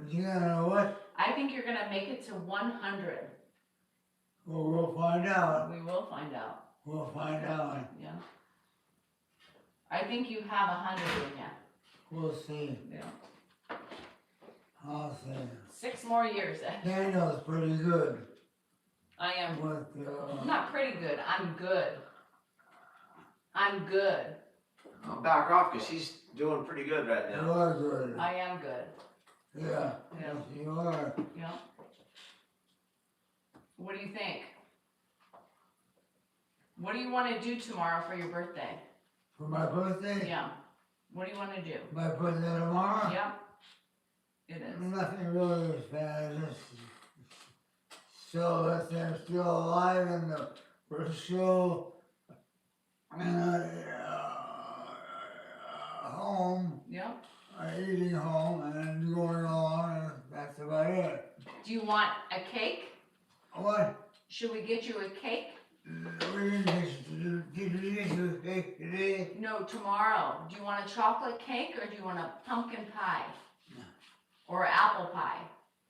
Speaker 3: You know what?
Speaker 2: I think you're gonna make it to 100.
Speaker 3: Well, we'll find out.
Speaker 2: We will find out.
Speaker 3: We'll find out.
Speaker 2: Yeah. I think you have 100 in you.
Speaker 3: We'll see.
Speaker 2: Yeah.
Speaker 3: I'll see.
Speaker 2: 6 more years, Ed.
Speaker 3: Daniel's pretty good
Speaker 2: I am
Speaker 3: with,
Speaker 2: I'm not pretty good. I'm good. I'm good.
Speaker 1: I'll back off because he's doing pretty good right
Speaker 3: you
Speaker 1: now.
Speaker 3: are good.
Speaker 2: I am good.
Speaker 3: Yeah,
Speaker 2: Yeah.
Speaker 3: yes, you are.
Speaker 2: Yeah. What do you think? What do you want to do tomorrow for your birthday?
Speaker 3: For my birthday?
Speaker 2: Yeah. What do you want to do?
Speaker 3: My birthday tomorrow?
Speaker 2: Yeah. It is.
Speaker 3: Nothing really bad, just show that they're still alive and we're still home,
Speaker 2: Yeah.
Speaker 3: eating home and going on, and that's about it.
Speaker 2: Do you want a cake?
Speaker 3: What?
Speaker 2: Should we get you a cake?
Speaker 3: We didn't get to cake today.
Speaker 2: No, tomorrow. Do you want a chocolate cake or do you want a pumpkin pie? Or apple pie?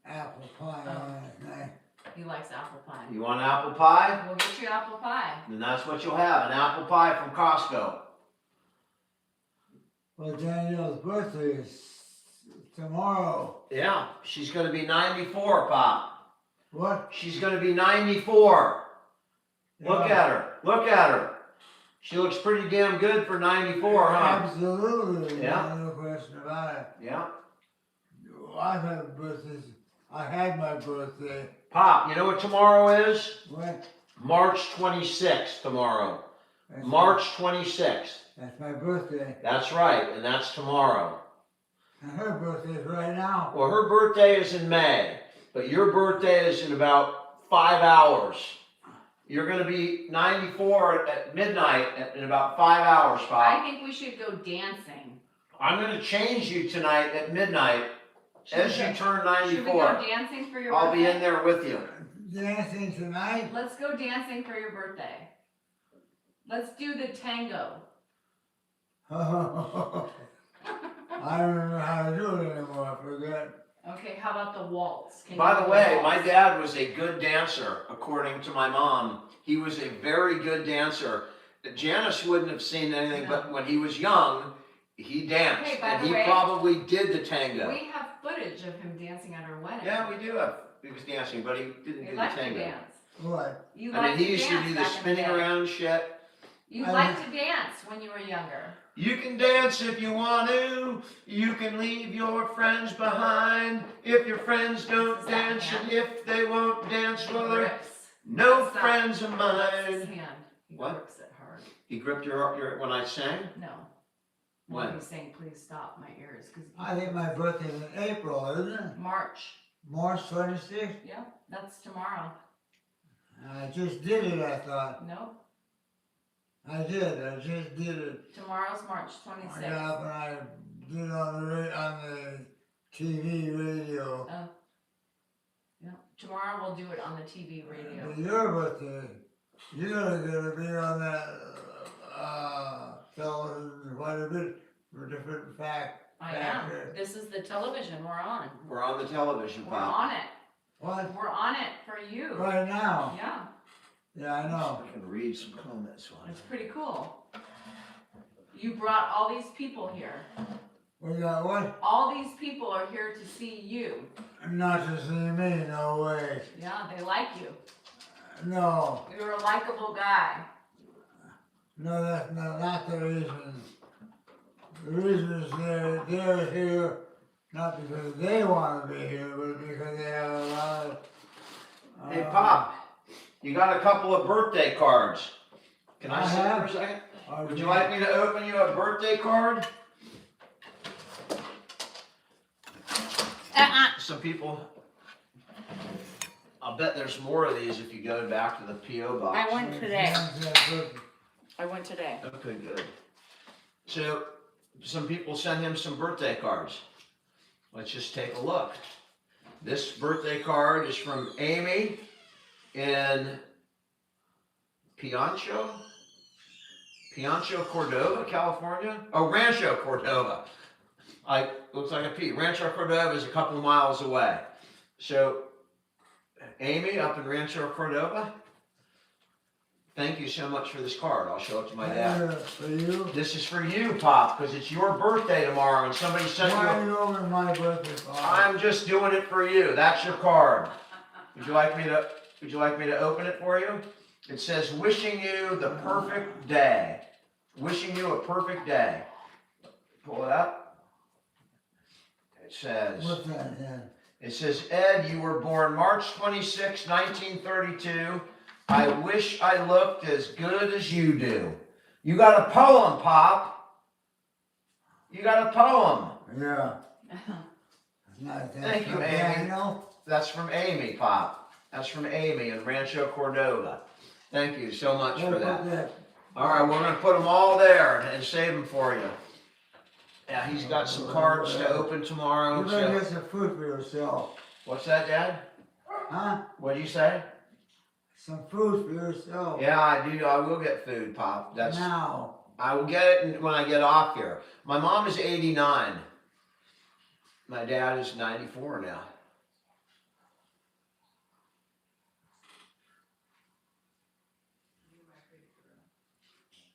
Speaker 3: Apple pie last night.
Speaker 2: He likes apple pie.
Speaker 1: You want apple pie?
Speaker 2: We'll get you apple pie.
Speaker 1: Then that's what you'll have, an apple pie from Costco.
Speaker 3: Well, Danielle's birthday is tomorrow.
Speaker 1: Yeah, she's gonna be 94, Pop.
Speaker 3: What?
Speaker 1: She's gonna be 94. Look
Speaker 3: Yeah.
Speaker 1: at her, look at her. She looks pretty damn good for 94, huh?
Speaker 3: Absolutely.
Speaker 1: Yeah.
Speaker 3: No question about it.
Speaker 1: Yeah.
Speaker 3: I've had birthdays. I had my birthday.
Speaker 1: Pop, you know what tomorrow is?
Speaker 3: What?
Speaker 1: March 26th tomorrow.
Speaker 3: That's
Speaker 1: March 26th.
Speaker 3: That's my birthday.
Speaker 1: That's right, and that's tomorrow.
Speaker 3: And her birthday's right now.
Speaker 1: Well, her birthday is in May, but your birthday is in about 5 hours. You're gonna be 94 at midnight in about 5 hours,
Speaker 2: I
Speaker 1: Pop.
Speaker 2: think we should go dancing.
Speaker 1: I'm gonna change you tonight at midnight as you turn
Speaker 2: Should we go
Speaker 1: 94.
Speaker 2: dancing for your
Speaker 1: I'll
Speaker 2: birthday?
Speaker 1: be in there with you.
Speaker 3: Dancing tonight?
Speaker 2: Let's go dancing for your birthday. Let's do the tango.
Speaker 3: I don't know how to do it anymore. I forget.
Speaker 2: Okay, how about the waltz? Can
Speaker 1: By
Speaker 2: you
Speaker 1: the
Speaker 2: do
Speaker 1: way,
Speaker 2: waltz?
Speaker 1: my dad was a good dancer, according to my mom. He was a very good dancer. Janice wouldn't have seen anything, but when he was young, he danced.
Speaker 2: Hey, by
Speaker 1: And
Speaker 2: the
Speaker 1: he
Speaker 2: way,
Speaker 1: probably did the tango.
Speaker 2: We have footage of him dancing at our wedding.
Speaker 1: Yeah, we do have. He was dancing, but he didn't
Speaker 2: He
Speaker 1: do the
Speaker 2: liked to
Speaker 1: tango.
Speaker 2: dance.
Speaker 3: What?
Speaker 2: You
Speaker 1: I mean,
Speaker 2: liked
Speaker 1: he
Speaker 2: to
Speaker 1: used to
Speaker 2: dance
Speaker 1: do the
Speaker 2: back in
Speaker 1: spinning
Speaker 2: day.
Speaker 1: around shit.
Speaker 2: You
Speaker 3: I
Speaker 2: liked
Speaker 3: was-
Speaker 2: to dance when you were younger.
Speaker 1: You can dance if you want to. You can leave your friends behind. If your friends don't
Speaker 2: Is that
Speaker 1: dance,
Speaker 2: hand?
Speaker 1: and if they won't dance, well, they're
Speaker 2: Grips.
Speaker 1: no
Speaker 2: That's not-
Speaker 1: friends of
Speaker 2: That's his
Speaker 1: mine.
Speaker 2: hand. He
Speaker 1: What?
Speaker 2: grips it hard.
Speaker 1: He gripped your when I sang?
Speaker 2: No.
Speaker 1: When?
Speaker 2: He's saying, please stop my ears. Cause
Speaker 3: I think my birthday is in April, isn't it?
Speaker 2: March.
Speaker 3: March 26th?
Speaker 2: Yeah, that's tomorrow.
Speaker 3: I just did it, I thought.
Speaker 2: Nope.
Speaker 3: I just did it.
Speaker 2: Tomorrow's March
Speaker 3: I
Speaker 2: 26th.
Speaker 3: got up and I did it on the TV, radio.
Speaker 2: Oh. Yeah. Tomorrow we'll do it on the TV radio.
Speaker 3: But your birthday, you're gonna be on that television quite a bit for different
Speaker 2: I am. This is the television we're on.
Speaker 1: We're on the television,
Speaker 2: We're
Speaker 1: Pop.
Speaker 2: on it.
Speaker 3: What?
Speaker 2: We're on it for you.
Speaker 3: Right now?
Speaker 2: Yeah,
Speaker 3: Yeah, I know.
Speaker 1: I can read some comments on
Speaker 2: it's
Speaker 1: it.
Speaker 2: pretty cool. You brought all these people here.
Speaker 3: We got what?
Speaker 2: All these people are here to see you.
Speaker 3: Not to see me, no way.
Speaker 2: Yeah, they like you.
Speaker 3: No,
Speaker 2: You're a likable guy.
Speaker 3: no, that's not the reason. The reason is they're here, not because they want to be here, but because they have a lot of.
Speaker 1: Hey, Pop, you got a couple of birthday cards. Can I
Speaker 3: I
Speaker 1: sit
Speaker 3: have.
Speaker 1: for a second?
Speaker 3: Would
Speaker 1: Would you like me to open you a birthday card? Some people, I'll bet there's more of these if you go back to the P.O. box.
Speaker 2: I went today. I went today.
Speaker 1: Okay, good. So, some people send him some birthday cards. Let's just take a look. This birthday card is from Amy in Piancho, Cordova, California. Oh, Rancho Cordova. Looks like a P. Rancho Cordova is a couple miles away. So, Amy up in Rancho Cordova, thank you so much for this card. I'll show it to my dad.
Speaker 3: For you?
Speaker 1: This is for you, Pop, because it's your birthday tomorrow, and somebody sent
Speaker 3: Why are
Speaker 1: you.
Speaker 3: you over my birthday party?
Speaker 1: I'm just doing it for you. That's your card. Would you like me to open it for you? It says, "Wishing you the perfect day." Wishing you a perfect day. Pull it up. It says.
Speaker 3: What's that, yeah?
Speaker 1: It says, "Ed, you were born March 26, 1932. I wish I looked as good as you do." You got a poem, Pop. You got a poem.
Speaker 3: Yeah. Nice.
Speaker 1: Thank you, Amy.
Speaker 3: Daniel?
Speaker 1: That's from Amy, Pop. That's from Amy in Rancho Cordova. Thank you so much for that. All right, we're going to put them all there and save them for you. Yeah, he's got some cards to open tomorrow.
Speaker 3: You better
Speaker 1: So.
Speaker 3: get some food for yourself.
Speaker 1: What's that, Dad?
Speaker 3: Huh?
Speaker 1: What do you say?
Speaker 3: Some food for yourself.
Speaker 1: Yeah, I do. I will get food, Pop. That's.
Speaker 3: Now.
Speaker 1: I will get it when I get off here. My mom is 89. My dad is 94 now.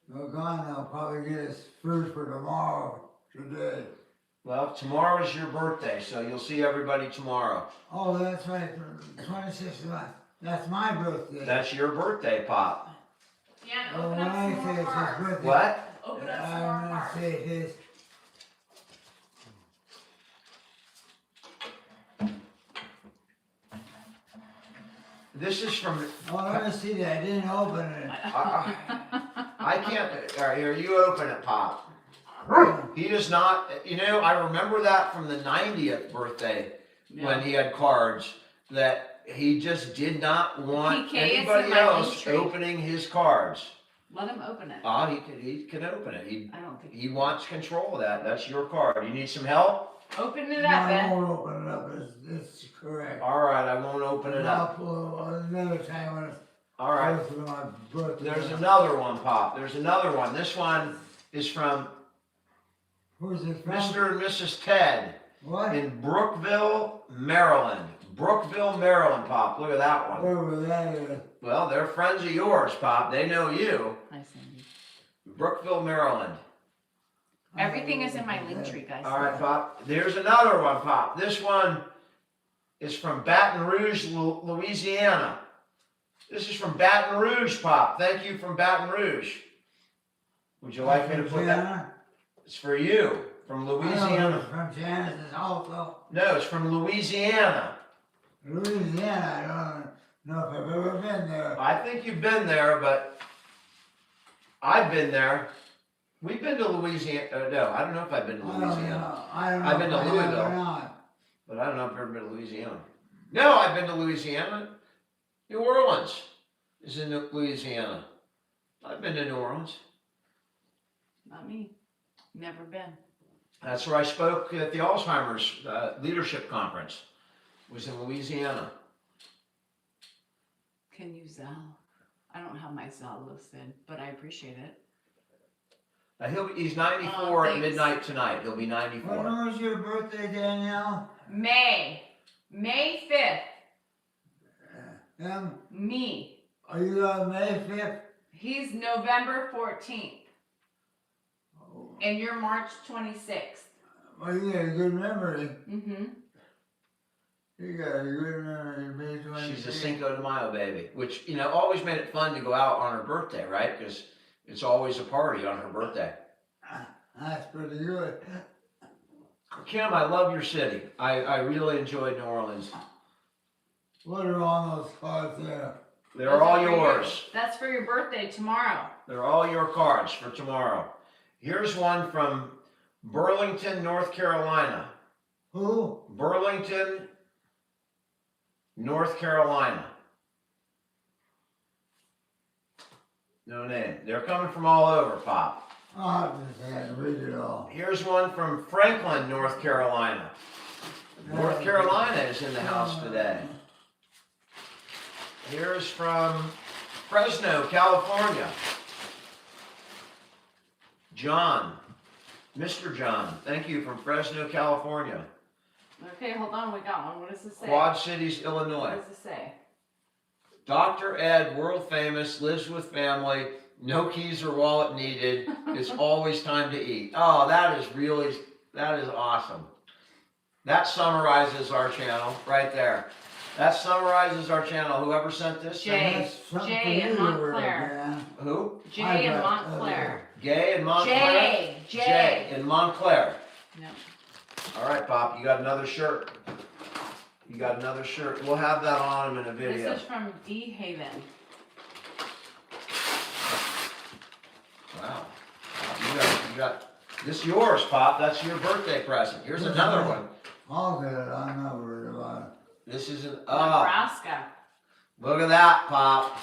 Speaker 3: We're gone now. Probably get us food for tomorrow, today.
Speaker 1: Well, tomorrow is your birthday, so you'll see everybody tomorrow.
Speaker 3: Oh, that's right. 26th. That's my birthday.
Speaker 1: That's your birthday, Pop.
Speaker 2: Yeah,
Speaker 3: Oh,
Speaker 2: open
Speaker 3: when
Speaker 2: up
Speaker 3: I
Speaker 2: some
Speaker 3: say
Speaker 2: more
Speaker 3: it's his
Speaker 2: cards.
Speaker 3: birthday.
Speaker 1: What?
Speaker 2: Open up some more
Speaker 3: I'm gonna
Speaker 2: cards.
Speaker 3: say his.
Speaker 1: This is from.
Speaker 3: Oh, let me see that. I didn't open it.
Speaker 1: I can't. All right, here, you open it, Pop. He does not. You know, I remember that from the 90th birthday when
Speaker 2: Yeah.
Speaker 1: he had cards that he just did not want
Speaker 2: PK, it's in
Speaker 1: anybody
Speaker 2: my
Speaker 1: else
Speaker 2: link tree.
Speaker 1: opening his cards.
Speaker 2: Let him open it.
Speaker 1: He can open it.
Speaker 2: I don't think.
Speaker 1: He wants control of that. That's your card. You need some help?
Speaker 2: Open it
Speaker 3: No,
Speaker 2: up,
Speaker 3: I
Speaker 2: Ed.
Speaker 3: won't open it up. It's correct.
Speaker 1: All right, I won't open it
Speaker 3: I'll
Speaker 1: up.
Speaker 3: pull another time when it's
Speaker 1: All right.
Speaker 3: close to my birthday.
Speaker 1: There's another one, Pop. There's another one. This one is from
Speaker 3: Who's it from?
Speaker 1: Mr. and Mrs. Ted
Speaker 3: What?
Speaker 1: in Brookville, Maryland. Brookville, Maryland, Pop. Look at that one.
Speaker 3: Where was that?
Speaker 1: Well, they're friends of yours, Pop. They know you.
Speaker 2: Hi, Sandy.
Speaker 1: Brookville, Maryland.
Speaker 2: Everything is in my link tree, guys.
Speaker 1: All right, Pop. There's another one, Pop. This one is from Baton Rouge, Louisiana. This is from Baton Rouge, Pop. Thank you from Baton Rouge. Would you like me to put that?
Speaker 3: Louisiana?
Speaker 1: It's for you, from
Speaker 3: I know
Speaker 1: Louisiana.
Speaker 3: it's from Genesis also.
Speaker 1: No, it's from Louisiana.
Speaker 3: Louisiana, I don't know if I've ever been there.
Speaker 1: I think you've been there, but I've been there. We've been to Louisiana. No, I don't know if I've been to
Speaker 3: I don't
Speaker 1: Louisiana,
Speaker 3: know. I don't know
Speaker 1: I've been
Speaker 3: if
Speaker 1: to
Speaker 3: I have
Speaker 1: Louisville.
Speaker 3: or not.
Speaker 1: but I don't know if I've ever been to Louisiana. No, I've been to Louisiana. New Orleans is in Louisiana. I've been to New Orleans.
Speaker 2: Not me. Never been.
Speaker 1: That's where I spoke at the Alzheimer's leadership conference. It was in Louisiana.
Speaker 2: Can you Zell? I don't have my Zell listed, but I appreciate it.
Speaker 1: He's 94 at
Speaker 2: thanks.
Speaker 1: midnight tonight. He'll be
Speaker 3: When
Speaker 1: 94.
Speaker 3: was your birthday, Danielle?
Speaker 2: May 5th.
Speaker 3: Him?
Speaker 2: Me.
Speaker 3: Are you on May 5th?
Speaker 2: He's November 14th.
Speaker 3: Oh.
Speaker 2: And you're March 26th.
Speaker 3: Well, you got a good memory.
Speaker 2: Mm-hmm.
Speaker 3: You got a good memory, May 26th.
Speaker 1: She's a Cinco de Mayo baby, which, always made it fun to go out on her birthday, right? Because it's always a party on her birthday.
Speaker 3: That's pretty good.
Speaker 1: Kim, I love your city. I really enjoyed New Orleans.
Speaker 3: What are on those cards there?
Speaker 1: They're
Speaker 2: Those
Speaker 1: all
Speaker 2: are for
Speaker 1: yours.
Speaker 2: That's for your birthday tomorrow.
Speaker 1: They're all your cards for tomorrow. Here's one from Burlington, North Carolina.
Speaker 3: Who?
Speaker 1: Burlington, North Carolina. No name. They're coming from all over, Pop.
Speaker 3: I'll just have to read it all.
Speaker 1: Here's one from Franklin, North Carolina. North Carolina is in the house today. Here's from Fresno, California. John, Mr. John, thank you, from Fresno, California.
Speaker 2: Okay, hold on. We got one. What does it say?
Speaker 1: Quad Cities, Illinois.
Speaker 2: What does it say?
Speaker 1: Dr. Ed, world famous, lives with family, no keys or wallet needed. It's always time to eat. Oh, that is awesome. That summarizes our channel right there. That summarizes our channel. Whoever sent this?
Speaker 2: Jay.
Speaker 3: That's something
Speaker 2: Jay
Speaker 3: for
Speaker 2: in
Speaker 3: you to worry
Speaker 2: Montclair.
Speaker 3: about.
Speaker 1: Who?
Speaker 2: Jay in Montclair.
Speaker 1: Gay in Montclair?
Speaker 2: Jay.
Speaker 1: in Montclair.
Speaker 2: No.
Speaker 1: All right, Pop, you got another shirt. You got another shirt. We'll have that on him in a video.
Speaker 2: This is from D Haven.
Speaker 1: Wow. You got this is yours, Pop. That's your birthday present. Here's another one.
Speaker 3: I'll get it. I'm not worried about it.
Speaker 1: This is an
Speaker 2: Nebraska.
Speaker 1: look at that, Pop.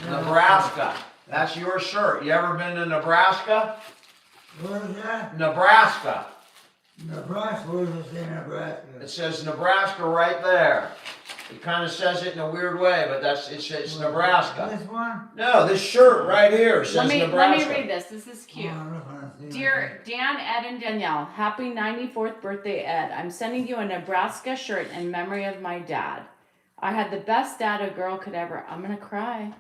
Speaker 1: Nebraska. That's your shirt. You ever been to Nebraska?
Speaker 3: Where is that?
Speaker 1: Nebraska.
Speaker 3: Nebraska. Where does it say Nebraska?
Speaker 1: It says Nebraska right there. It kind of says it in a weird way, but it's Nebraska.
Speaker 3: This one?
Speaker 1: No, this shirt right here says
Speaker 2: Let me
Speaker 1: Nebraska.
Speaker 2: read this. This is cute.
Speaker 3: Oh, look, I see
Speaker 2: Dear Dan, Ed, and Danielle, happy 94th birthday, Ed. I'm sending you a Nebraska shirt in memory of my dad. I had the best dad a girl could ever. I'm gonna cry.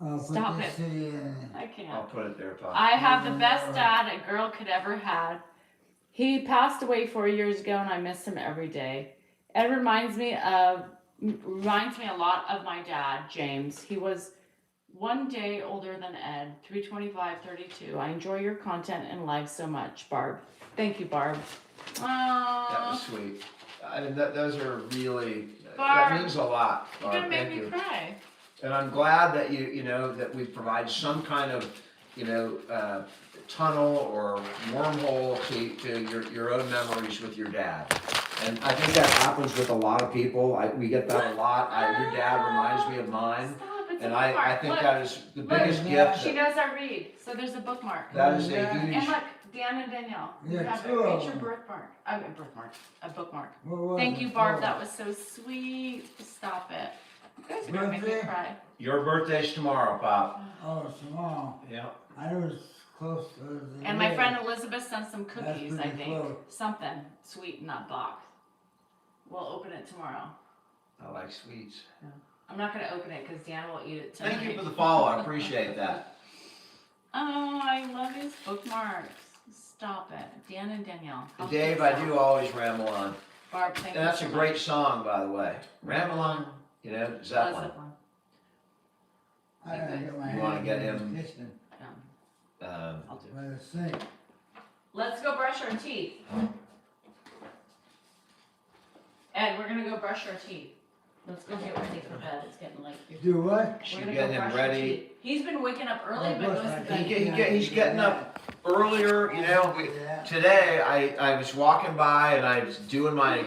Speaker 3: I'll put
Speaker 2: Stop
Speaker 3: this
Speaker 2: it.
Speaker 3: city in.
Speaker 2: I
Speaker 1: I'll
Speaker 2: can't.
Speaker 1: put it there, Pop.
Speaker 2: I have the best dad a girl could ever had. He passed away 4 years ago, and I miss him every day. Ed reminds me a lot of my dad, James. He was 1 day older than Ed, 325-32. I enjoy your content and live so much, Barb. Thank you, Barb.
Speaker 1: That
Speaker 2: Aww.
Speaker 1: was sweet. I mean, those are really,
Speaker 2: Barb,
Speaker 1: that means a lot.
Speaker 2: You're
Speaker 1: Barb.
Speaker 2: gonna make
Speaker 1: Thank
Speaker 2: me
Speaker 1: you.
Speaker 2: cry.
Speaker 1: And I'm glad that that we provide some kind of, tunnel or wormhole to your own memories with your dad. And I think that happens with a lot of people. We get that a lot. Your dad reminds me of mine.
Speaker 2: Stop, it's
Speaker 1: And
Speaker 2: a
Speaker 1: I
Speaker 2: bookmark.
Speaker 1: think
Speaker 2: Look,
Speaker 1: that is the
Speaker 2: look,
Speaker 1: biggest gift.
Speaker 2: She knows I read, so there's a bookmark.
Speaker 1: That is a
Speaker 2: And
Speaker 1: huge,
Speaker 2: look, Dan and Danielle, you
Speaker 3: Yeah,
Speaker 2: have
Speaker 3: two
Speaker 2: a
Speaker 3: of
Speaker 2: picture
Speaker 3: them.
Speaker 2: birthmark. A bookmark.
Speaker 3: What was
Speaker 2: Thank
Speaker 3: it
Speaker 2: you, Barb.
Speaker 3: for?
Speaker 2: That was so sweet. Stop it. You guys are gonna make me
Speaker 3: Birthday?
Speaker 2: cry.
Speaker 1: your birthday's tomorrow, Pop.
Speaker 3: Oh, it's tomorrow.
Speaker 1: Yeah.
Speaker 3: I knew it was close to the
Speaker 2: And my
Speaker 3: day.
Speaker 2: friend Elizabeth sent some cookies, I
Speaker 3: pretty
Speaker 2: think.
Speaker 3: close.
Speaker 2: Something sweet in that box. We'll open it tomorrow.
Speaker 1: I like sweets.
Speaker 2: I'm not gonna open it because Dan will eat it tonight.
Speaker 1: Thank you for the follow. I appreciate that.
Speaker 2: Oh, I love his bookmarks. Stop it. Dan and Danielle. How's
Speaker 1: Dave,
Speaker 2: this
Speaker 1: I
Speaker 2: sound?
Speaker 1: do always ramble on.
Speaker 2: Barb, thank
Speaker 1: And that's
Speaker 2: you
Speaker 1: a
Speaker 2: so
Speaker 1: great
Speaker 2: much.
Speaker 1: song, by the way. Ramble on, Zeppelin.
Speaker 3: I gotta get my
Speaker 1: You wanna
Speaker 3: hands
Speaker 1: get
Speaker 3: in
Speaker 1: him-
Speaker 3: the kitchen.
Speaker 2: I'll do it.
Speaker 3: By the sink.
Speaker 2: Let's go brush our teeth. Ed, we're gonna go brush our teeth. Let's go get ready for bed. It's getting late.
Speaker 3: Do what?
Speaker 2: We're
Speaker 1: She's
Speaker 2: gonna
Speaker 1: getting
Speaker 2: go
Speaker 1: him
Speaker 2: brush our
Speaker 1: ready.
Speaker 2: teeth. He's been waking up early,
Speaker 3: Oh,
Speaker 2: but goes
Speaker 3: brush
Speaker 2: to
Speaker 3: my
Speaker 2: bed.
Speaker 3: teeth.
Speaker 1: He's getting up earlier, you know. Today, I was walking by and I was doing my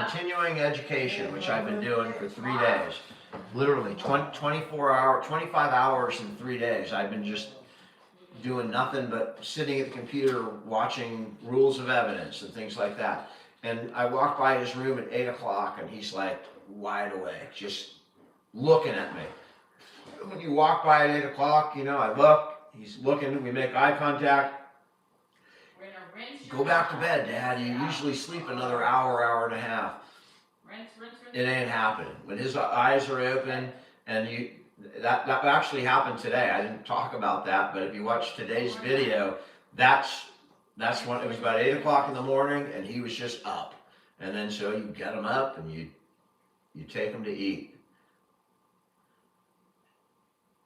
Speaker 1: continuing education, which I've been doing for 3 days. Literally 25 hours in 3 days. I've been just doing nothing but sitting at the computer watching rules of evidence and things like that. And I walked by his room at 8 o'clock and he's like wide awake, just looking at me. When you walk by at 8 o'clock, you know, I look, he's looking, we make eye contact.
Speaker 2: We're gonna rinse
Speaker 1: Go back to bed, Dad. You usually sleep another hour and a half.
Speaker 2: Rinse.
Speaker 1: It ain't happening. When his eyes are open, and that actually happened today. I didn't talk about that, but if you watch today's video, that's when it was about 8 o'clock in the morning, and he was just up. And then so you get him up, and you take him to eat.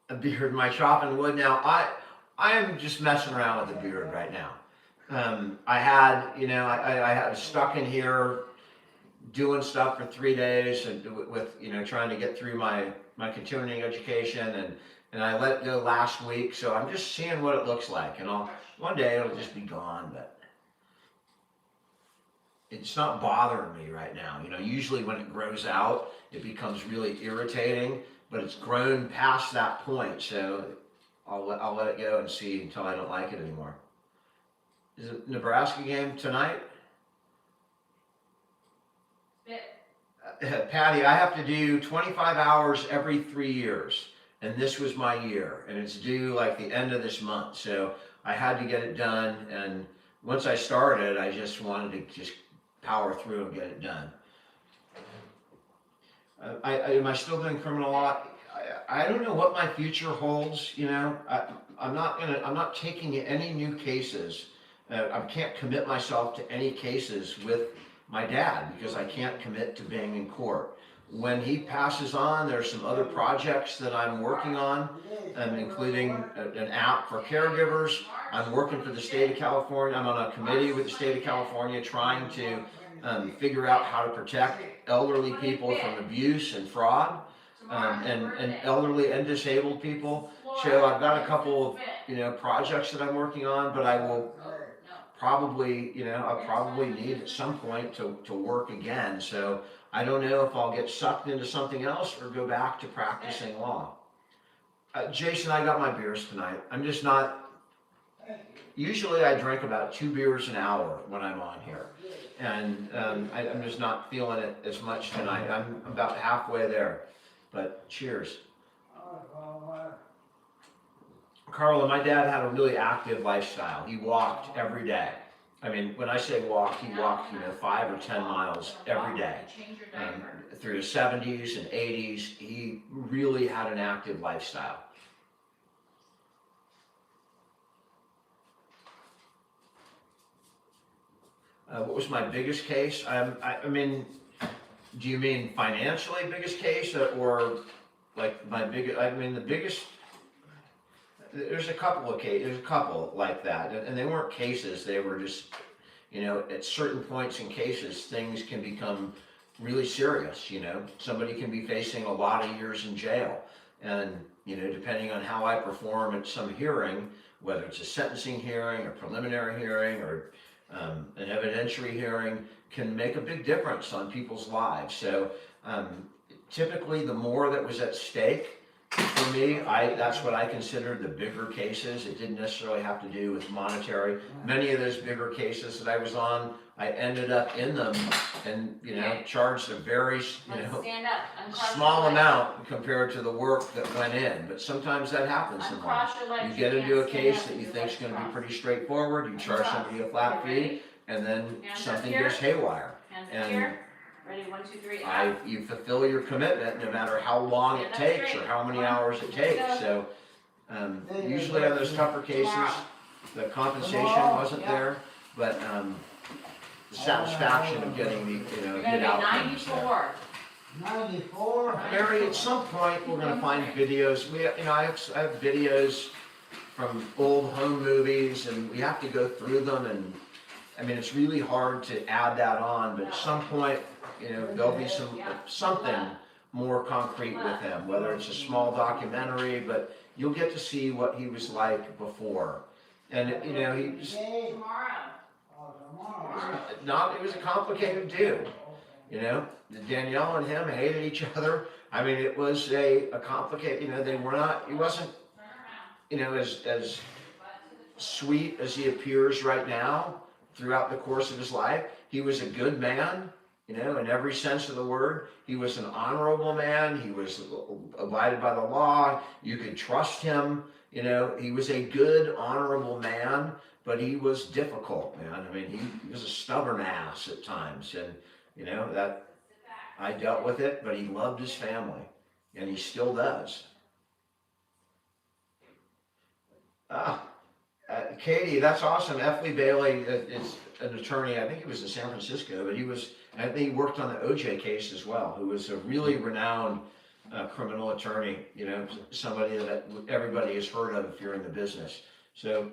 Speaker 1: A beard, my chopping wood. Now I am just messing around with the beard right now. I had, you know, I had stuck in here doing stuff for 3 days and with, you know, trying to get through my continuing education, and I let it go last week, so I'm just seeing what it looks like, and one day it'll just be gone, but it's not bothering me right now. You know, usually when it grows out, it becomes really irritating, but it's grown past that point, so I'll let it go and see until I don't like it anymore. Is it Nebraska game tonight? Patty, I have to do 25 hours every 3 years, and this was my year, and it's due like the end of this month, so I had to get it done, and once I started, I just wanted to just power through and get it done. Am I still doing criminal law? I don't know what my future holds, you know. I'm not taking any new cases. I can't commit myself to any cases with my dad because I can't commit to being in court. When he passes on, there's some other projects that I'm working on, including an app for caregivers. I'm working for the state of California. I'm on a committee with the state of California trying to figure out how to protect elderly people from abuse and fraud, and elderly and disabled people. So I've got a couple of, you know, projects that I'm working on, but I will probably, you know, I'll probably need at some point to work again. So I don't know if I'll get sucked into something else or go back to practicing law. Jason, I got my beers tonight. I'm just not, usually I drink about 2 beers an hour when I'm on here. And I'm just not feeling it as much tonight. I'm about halfway there, but cheers. Carla, my dad had a really active lifestyle. He walked every day. I mean, when I say walk, he walked, you know, 5 or 10 miles every day. Through the 70s and 80s, he really had an active lifestyle. What was my biggest case? I mean, do you mean financially biggest case or like my biggest? I mean, the biggest. There's a couple of cases. There's a couple like that, and they weren't cases. They were just, you know, at certain points in cases, things can become really serious. You know, somebody can be facing a lot of years in jail, and you know, depending on how I perform at some hearing, whether it's a sentencing hearing, a preliminary hearing, or an evidentiary hearing, can make a big difference on people's lives. So typically, the more that was at stake. For me, that's what I considered the bigger cases. It didn't necessarily have to do with monetary. Many of those bigger cases that I was on, I ended up in them and, you know, charged a very, small amount compared to the work that went in. But sometimes that happens in life. You get into a case that you think is going to be pretty straightforward, you charge somebody a flat fee, and then something goes haywire. And
Speaker 2: ready, 1, 2, 3.
Speaker 1: you fulfill your commitment no matter how long it takes or how many hours it takes. So usually on those tougher cases, the compensation wasn't there, but the satisfaction of getting the, you know, get out.
Speaker 2: 94.
Speaker 3: 94?
Speaker 1: Mary, at some point we're going to find videos. I have videos from old home movies, and we have to go through them, and I mean, it's really hard to add that on, but at some point, you know, there'll be something more concrete with him, whether it's a small documentary, but you'll get to see what he was like before. And, you know, he was not, he was a complicated dude, you know? Danielle and him hated each other. I mean, it was a complicated, you know, they were not, he wasn't, you know, as sweet as he appears right now throughout the course of his life. He was a good man, you know, in every sense of the word. He was an honorable man. He was abided by the law. You could trust him. You know, he was a good, honorable man, but he was difficult, man. I mean, he was a stubborn ass at times. And, you know, that I dealt with it, but he loved his family, and he still does. Katie, that's awesome. F. Lee Bailey is an attorney. I think he was in San Francisco, but I think he worked on the OJ case as well, who was a really renowned criminal attorney, you know, somebody that everybody has heard of if you're in the business. So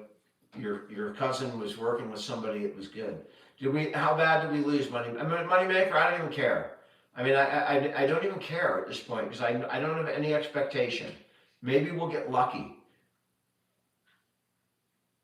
Speaker 1: your cousin was working with somebody that was good. How bad did we lose money? I mean, Moneymaker, I don't even care. I mean, I don't even care at this point because I don't have any expectation. Maybe we'll get lucky.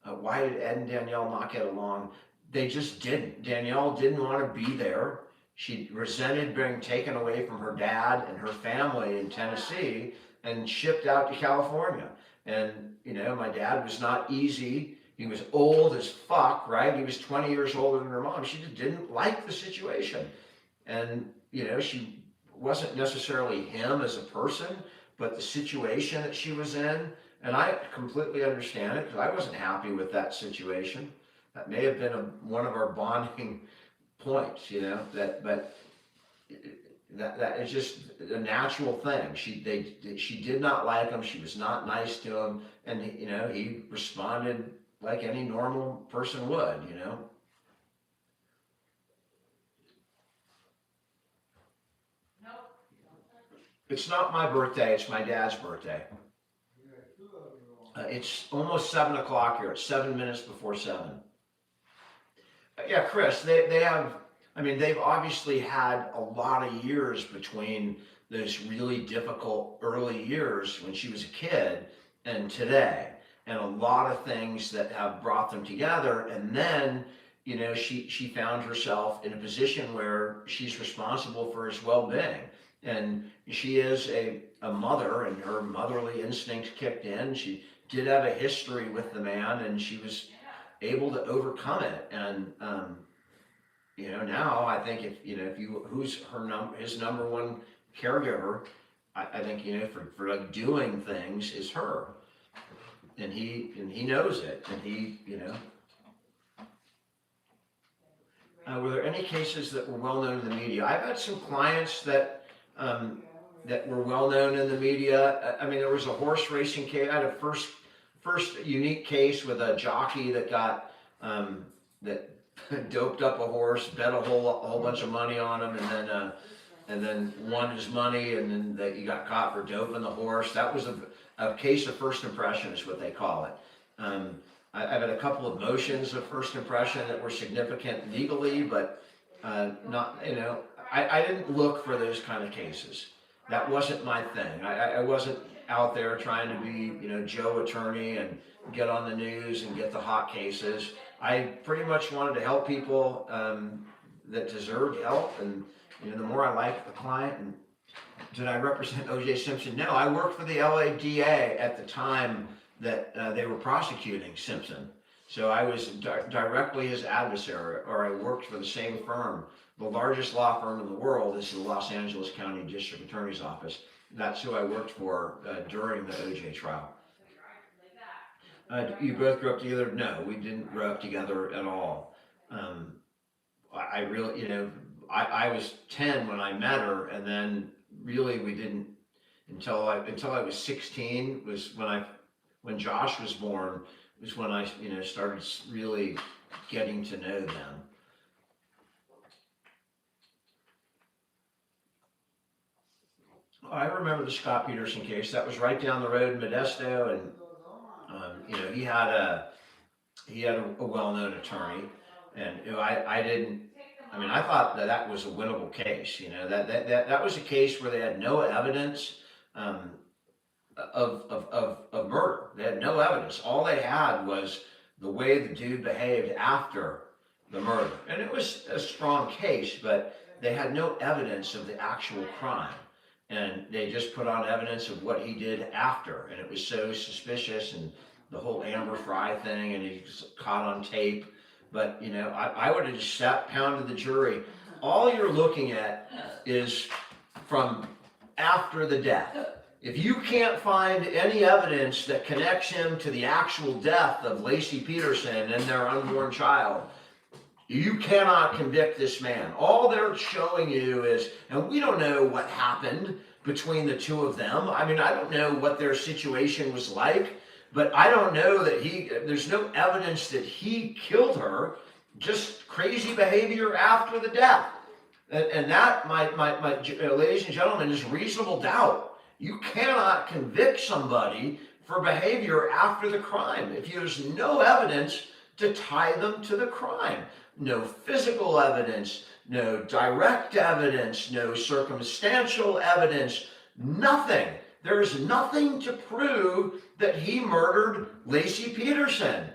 Speaker 1: Why did Ed and Danielle not get along? They just didn't. Danielle didn't want to be there. She resented being taken away from her dad and her family in Tennessee and shipped out to California. And, you know, my dad was not easy. He was old as fuck, right? He was 20 years older than her mom. She just didn't like the situation. And, you know, she wasn't necessarily him as a person, but the situation that she was in. And I completely understand it because I wasn't happy with that situation. That may have been one of our bonding points, you know, but that is just a natural thing. She did not like him. She was not nice to him. And, you know, he responded like any normal person would, you know. It's not my birthday. It's my dad's birthday. It's almost 7 o'clock here. It's 7 minutes before 7. Yeah, Chris, they have, I mean, they've obviously had a lot of years between those really difficult early years when she was a kid and today, and a lot of things that have brought them together. And then, you know, she found herself in a position where she's responsible for his well-being. And she is a mother, and her motherly instincts kicked in. She did have a history with the man, and she was able to overcome it. And you know, now I think who's his number one caregiver, I think, you know, for like doing things is her, and he knows it, and he, you know. Were there any cases that were well known in the media? I've had some clients that were well known in the media. I mean, there was a horse racing case. I had a first unique case with a jockey that got that doped up a horse, bet a whole bunch of money on him, and then won his money, and then he got caught for doping the horse. That was a case of first impression, is what they call it. I've had a couple of motions of first impression that were significant legally, but not, you know, I didn't look for those kind of cases. That wasn't my thing. I wasn't out there trying to be, you know, Joe attorney and get on the news and get the hot cases. I pretty much wanted to help people that deserved help, and, you know, the more I liked the client. And did I represent O.J. Simpson? No, I worked for the LADA at the time that they were prosecuting Simpson. So I was directly his adversary, or I worked for the same firm. The largest law firm in the world is the Los Angeles County District Attorney's Office. That's who I worked for during the OJ trial. You both grew up together? No, we didn't grow up together at all. I really, you know, I was 10 when I met her, and then really we didn't until I was 16 was when Josh was born, was when I, you know, started really getting to know them. I remember the Scott Peterson case. That was right down the road in Modesto, and You know, he had a well-known attorney, and you know, I mean, I thought that was a winnable case. You know, that was a case where they had no evidence um, of murder. They had no evidence. All they had was the way the dude behaved after the murder, and it was a strong case, but they had no evidence of the actual crime. And they just put on evidence of what he did after, and it was so suspicious, and the whole Amber Fry thing, and he was caught on tape. But you know, I would have just pounded the jury. All you're looking at is from after the death. If you can't find any evidence that connects him to the actual death of Lacey Peterson and their unborn child, you cannot convict this man. All they're showing you is, and we don't know what happened between the two of them. I mean, I don't know what their situation was like, but I don't know that there's no evidence that he killed her, just crazy behavior after the death. And that, my ladies and gentlemen, is reasonable doubt. You cannot convict somebody for behavior after the crime if there's no evidence to tie them to the crime. No physical evidence, no direct evidence, no circumstantial evidence, nothing. There is nothing to prove that he murdered Lacey Peterson.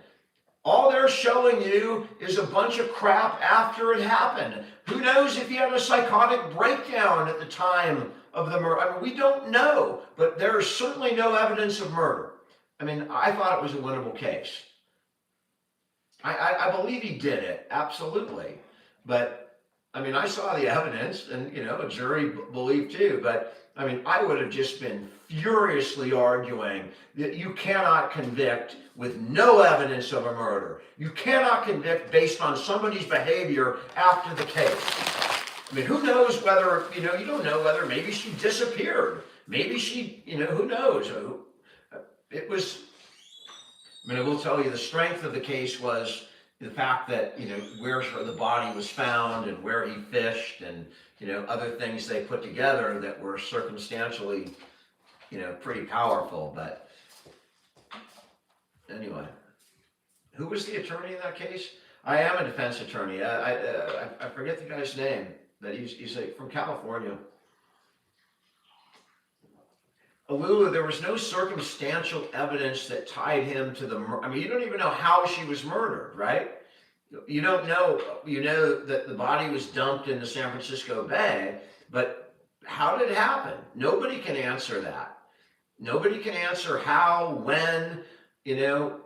Speaker 1: All they're showing you is a bunch of crap after it happened. Who knows if he had a psychotic breakdown at the time of the murder? I mean, we don't know, but there is certainly no evidence of murder. I mean, I thought it was a winnable case. I believe he did it, absolutely. But, I mean, I saw the evidence, and, you know, a jury believed too. But, I mean, I would have just been furiously arguing that you cannot convict with no evidence of a murder. You cannot convict based on somebody's behavior after the case. I mean, who knows whether, you know, you don't know whether maybe she disappeared. Maybe she, you know, who knows? It was... I mean, I will tell you the strength of the case was the fact that, you know, where the body was found and where he fished and, you know, other things they put together that were circumstantially, you know, pretty powerful. But anyway, who was the attorney in that case? I am a defense attorney. I forget the guy's name, but he's like from California. Alulu, there was no circumstantial evidence that tied him to the murder. I mean, you don't even know how she was murdered, right? You don't know. You know that the body was dumped in the San Francisco Bay, but how did it happen? Nobody can answer that. Nobody can answer how, when, you know,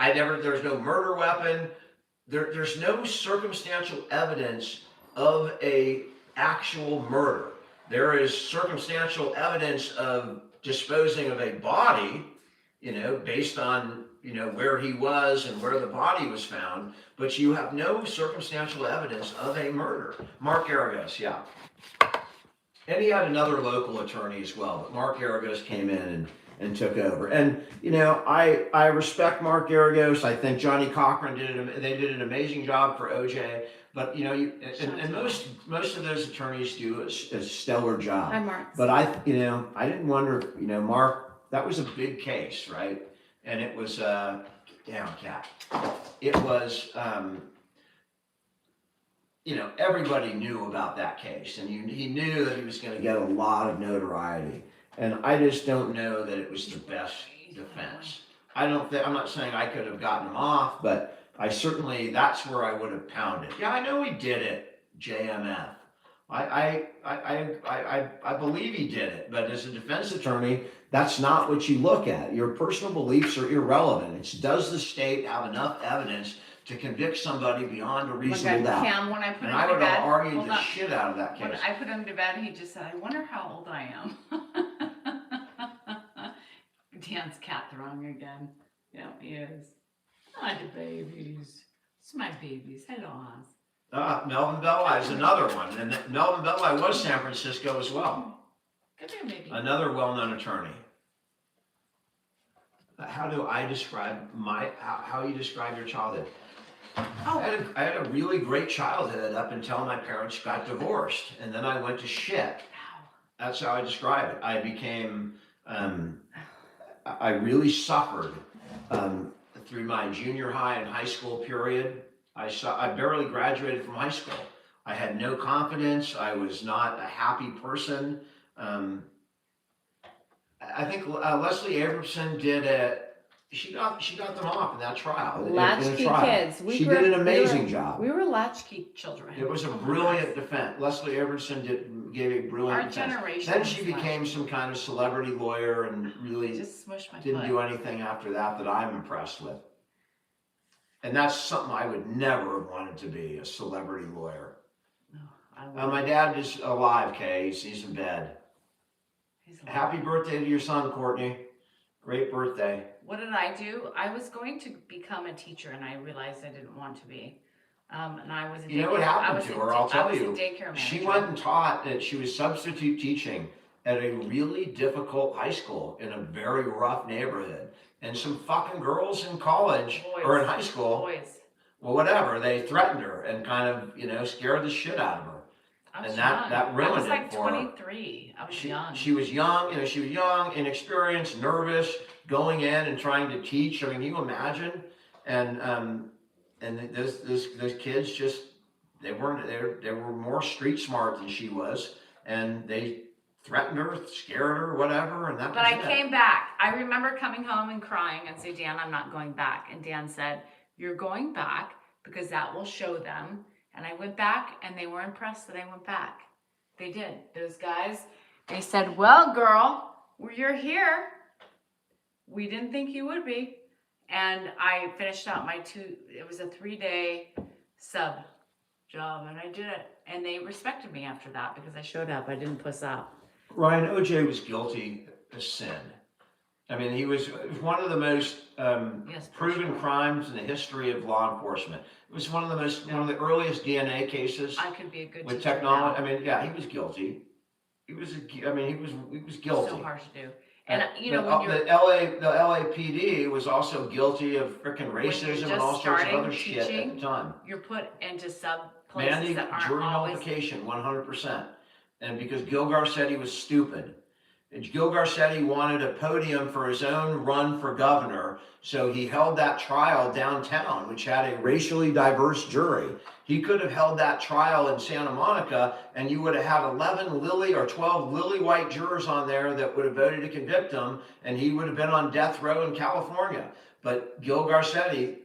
Speaker 1: there's no murder weapon. There's no circumstantial evidence of a actual murder. There is circumstantial evidence of disposing of a body, you know, based on, you know, where he was and where the body was found, but you have no circumstantial evidence of a murder. Mark Aragos, yeah. And he had another local attorney as well, but Mark Aragos came in and took over. And, you know, I respect Mark Aragos. I think Johnny Cochran they did an amazing job for OJ. But, you know, and most of those attorneys do a stellar job.
Speaker 2: Hi, Mark.
Speaker 1: But I didn't wonder, you know, Mark, that was a big case, right? And it was, down, cat. It was, you know, everybody knew about that case. And he knew that he was going to get a lot of notoriety. And I just don't know that it was the best defense. I'm not saying I could have gotten him off, but I certainly, that's where I would have pounded. Yeah, I know he did it, JMF. I believe he did it, but as a defense attorney, that's not what you look at. Your personal beliefs are irrelevant. It's does the state have enough evidence to convict somebody beyond a reasonable doubt?
Speaker 2: Cam, when I put him to bed,
Speaker 1: and I would have argued the shit out of that case.
Speaker 2: When I put him to bed, he just said, I wonder how old I am. Dan's cat throwing again. Yeah, he is. Hi, the babies. It's my babies. Hello, Oz.
Speaker 1: Melvin Belli is another one. And Melvin Belli was San Francisco as well.
Speaker 2: Come here, baby.
Speaker 1: Another well-known attorney. How do I describe how you describe your childhood?
Speaker 2: Oh.
Speaker 1: I had a really great childhood up until my parents got divorced. And then I went to shit. That's how I describe it. I became, I really suffered through my junior high and high school period. I barely graduated from high school. I had no confidence. I was not a happy person. Um, I think Leslie Abramson did she got them off in that trial. In a
Speaker 2: Latchkey
Speaker 1: trial.
Speaker 2: kids.
Speaker 1: She did an amazing job.
Speaker 2: We were latchkey children.
Speaker 1: It was a
Speaker 2: Oh my
Speaker 1: brilliant
Speaker 2: gosh.
Speaker 1: defense. Leslie Abramson gave a brilliant
Speaker 2: Our
Speaker 1: defense.
Speaker 2: generation.
Speaker 1: Then she became some kind of celebrity lawyer and really
Speaker 2: Just smush my
Speaker 1: didn't
Speaker 2: foot.
Speaker 1: do anything after that I'm impressed with. And that's something I would never have wanted to be, a celebrity lawyer.
Speaker 2: No,
Speaker 1: My dad is alive, Kay. He's in bed.
Speaker 2: He's alive.
Speaker 1: Happy birthday to your son, Courtney. Great birthday.
Speaker 2: What did I do? I was going to become a teacher, and I realized I didn't want to be. And I was a
Speaker 1: You know what happened to her? I'll tell you.
Speaker 2: I was a daycare manager.
Speaker 1: She went and taught, and she was substitute teaching at a really difficult high school in a very rough neighborhood. And some fucking girls in college or in high school,
Speaker 2: Boys.
Speaker 1: well, whatever, they threatened her and kind of, scared the shit out of her.
Speaker 2: And
Speaker 1: that ruined
Speaker 2: I was
Speaker 1: it
Speaker 2: like
Speaker 1: for her.
Speaker 2: 23. I was young.
Speaker 1: She was young, she was young, inexperienced, nervous, going in and trying to teach. I mean, can you imagine? And those kids just, they were more street smart than she was, and they threatened her, scared her, whatever, and that was
Speaker 2: But I
Speaker 1: it.
Speaker 2: came back. I remember coming home and crying and say, Dan, I'm not going back. And Dan said, you're going back because that will show them. And I went back, and they were impressed that I went back. They did. Those guys, they said, well, girl, you're here. We didn't think you would be. And I finished out it was a 3-day sub job, and I did it. And they respected me after that because I showed up. I didn't puss out.
Speaker 1: Ryan, OJ was guilty of sin. I mean, it was one of the most proven crimes in the history of law enforcement. It was one of the earliest DNA cases.
Speaker 2: I could be a good
Speaker 1: with
Speaker 2: teacher
Speaker 1: technology.
Speaker 2: now.
Speaker 1: I mean, yeah, he was guilty. He was guilty.
Speaker 2: So hard to do. And
Speaker 1: the LAPD was also guilty of frickin' racism and all sorts of other shit at the time.
Speaker 2: You're put into sub places
Speaker 1: Mandy,
Speaker 2: that aren't
Speaker 1: jury
Speaker 2: always.
Speaker 1: nullification, 100%. And because Gil Garcetti was stupid. And Gil Garcetti wanted a podium for his own run for governor, so he held that trial downtown, which had a racially diverse jury. He could have held that trial in Santa Monica, and you would have had 11 lily or 12 lily white jurors on there that would have voted to convict him, and he would have been on death row in California. But Gil Garcetti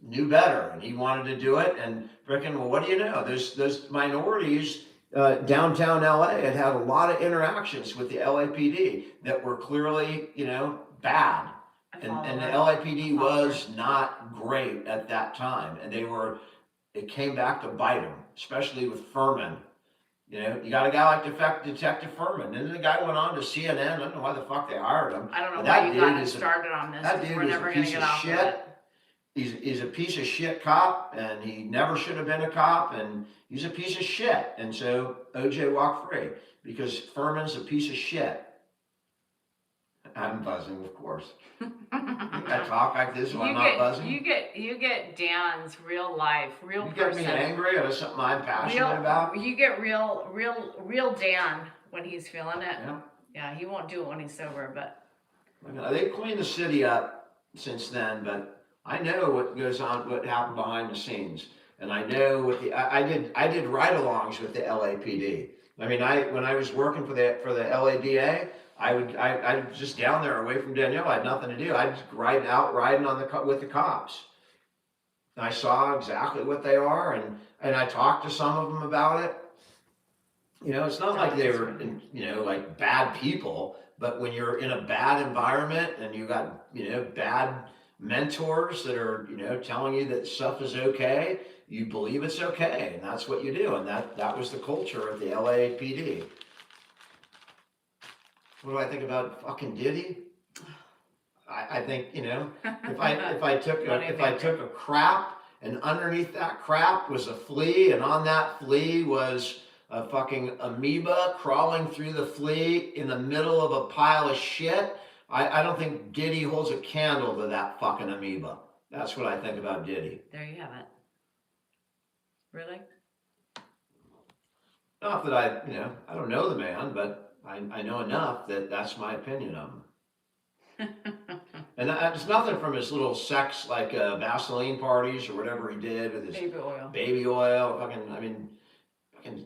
Speaker 1: knew better, and he wanted to do it. And frickin', well, what do you know? Those minorities. Downtown LA had a lot of interactions with the LAPD that were clearly, bad. And the LAPD was not great at that time. And it came back to bite them, especially with Furman. You got a guy like Detective Furman. And then the guy went on to CNN. I don't know why the fuck they hired him.
Speaker 2: I don't know why you got started on this.
Speaker 1: That dude
Speaker 2: we're
Speaker 1: is
Speaker 2: never
Speaker 1: a
Speaker 2: going to
Speaker 1: piece
Speaker 2: get
Speaker 1: of
Speaker 2: off
Speaker 1: shit.
Speaker 2: of it.
Speaker 1: He's a piece of shit cop, and he never should have been a cop, and he's a piece of shit. And so OJ walked free because Furman's a piece of shit. I'm buzzing, of course. I talk like this when I'm not buzzing.
Speaker 2: You get Dan's real life, real person.
Speaker 1: You get me angry or something I'm passionate about.
Speaker 2: You get real Dan when he's feeling it.
Speaker 1: Yeah.
Speaker 2: Yeah, he won't do it when he's sober, but.
Speaker 1: They've cleaned the city up since then, but I know what goes on, what happened behind the scenes, and I know I did ride-alongs with the LAPD. I mean, when I was working for the LADA, I was just down there away from Danielle. I had nothing to do. I'd just riding with the cops. And I saw exactly what they are, and I talked to some of them about it. It's not like they were, like bad people, but when you're in a bad environment and you got, bad mentors that are, telling you that stuff is okay, you believe it's okay, and that's what you do, and that was the culture of the LAPD. What do I think about fucking Diddy? I think, if I took a crap, and underneath that crap was a flea, and on that flea was a fucking amoeba crawling through the flea in the middle of a pile of shit, I don't think Diddy holds a candle to that fucking amoeba. That's what I think about Diddy.
Speaker 2: There you have it. Really?
Speaker 1: Not that I don't know the man, but I know enough that that's my opinion of him. And it's nothing from his little sex, like Vaseline parties or whatever he did with his
Speaker 2: Baby oil.
Speaker 1: fucking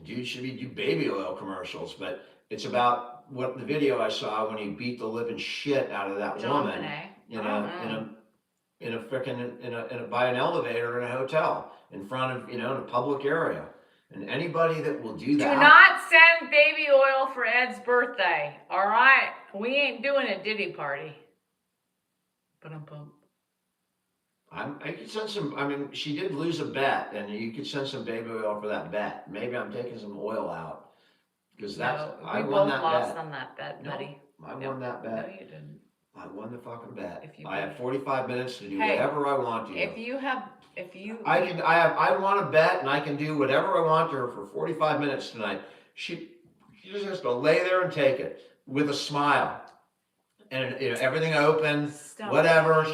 Speaker 1: dude should do baby oil commercials. But it's about what the video I saw when he beat the living shit out of that
Speaker 2: John
Speaker 1: woman,
Speaker 2: Bonet.
Speaker 1: you know, in a frickin' by an elevator in a hotel in front of, in a public area. And anybody that will do that.
Speaker 4: Do not send baby oil for Ed's birthday. All right, we ain't doing a Diddy party. But
Speaker 1: I could send some. I mean, she did lose a bet, and you could send some baby oil for that bet. Maybe I'm taking some oil out because that's I
Speaker 4: we
Speaker 1: won
Speaker 4: both
Speaker 1: that
Speaker 4: lost
Speaker 1: bet.
Speaker 4: on that bet,
Speaker 1: No,
Speaker 4: buddy.
Speaker 1: I won that
Speaker 4: No,
Speaker 1: bet.
Speaker 4: you didn't.
Speaker 1: I won the fucking bet.
Speaker 4: If you
Speaker 1: I have
Speaker 4: did.
Speaker 1: 45 minutes to do
Speaker 4: Hey,
Speaker 1: whatever I want to.
Speaker 4: If you
Speaker 1: I want to bet, and I can do whatever I want to her for 45 minutes tonight. She just has to lay there and take it with a smile, and everything open,
Speaker 4: Stop.
Speaker 1: whatever.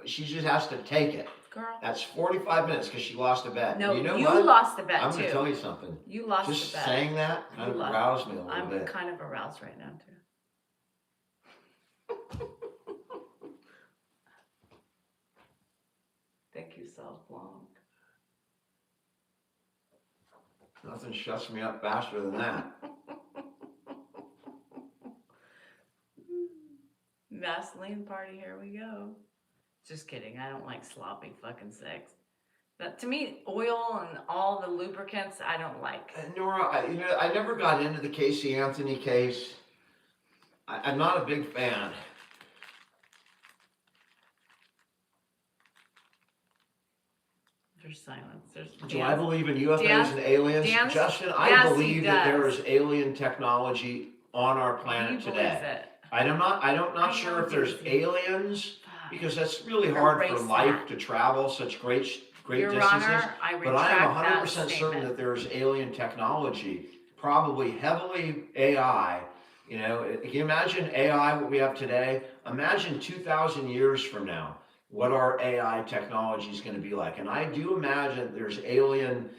Speaker 1: She just has to take it.
Speaker 4: Girl.
Speaker 1: That's 45 minutes because she lost a bet.
Speaker 4: No,
Speaker 1: And you know
Speaker 4: you
Speaker 1: what?
Speaker 4: lost the bet
Speaker 1: I'm
Speaker 4: too.
Speaker 1: going to tell you something.
Speaker 4: You lost
Speaker 1: Just
Speaker 4: the bet.
Speaker 1: saying that kind
Speaker 4: You
Speaker 1: of
Speaker 4: lost.
Speaker 1: aroused me a little
Speaker 4: I'm
Speaker 1: bit.
Speaker 4: kind of aroused right now too. Thank you, Self Blanc.
Speaker 1: Nothing shuts me up faster than that.
Speaker 4: Vaseline party, here we go. Just kidding. I don't like sloppy fucking sex. But to me, oil and all the lubricants, I don't like.
Speaker 1: Nora, I never got into the Casey Anthony case. I'm not a big fan.
Speaker 4: There's silence.
Speaker 1: Do I believe in UFOs
Speaker 4: Dan-
Speaker 1: and aliens?
Speaker 4: Dan's-
Speaker 1: Justin, I
Speaker 4: yes, he
Speaker 1: believe that there
Speaker 4: does.
Speaker 1: is alien technology on our planet
Speaker 4: He
Speaker 1: today.
Speaker 4: believes it.
Speaker 1: I'm not
Speaker 4: I
Speaker 1: sure
Speaker 4: know
Speaker 1: if there's
Speaker 4: Casey.
Speaker 1: aliens,
Speaker 4: Fuck.
Speaker 1: because that's really hard for
Speaker 4: Erase
Speaker 1: life
Speaker 4: that.
Speaker 1: to travel such great
Speaker 4: Your
Speaker 1: distances.
Speaker 4: Honor, I
Speaker 1: But I am
Speaker 4: retract
Speaker 1: 100%
Speaker 4: that
Speaker 1: certain
Speaker 4: statement.
Speaker 1: that there's alien technology, probably heavily AI. Can you imagine AI, what we have today? Imagine 2,000 years from now, what our AI technology is going to be like. And I do imagine there's alien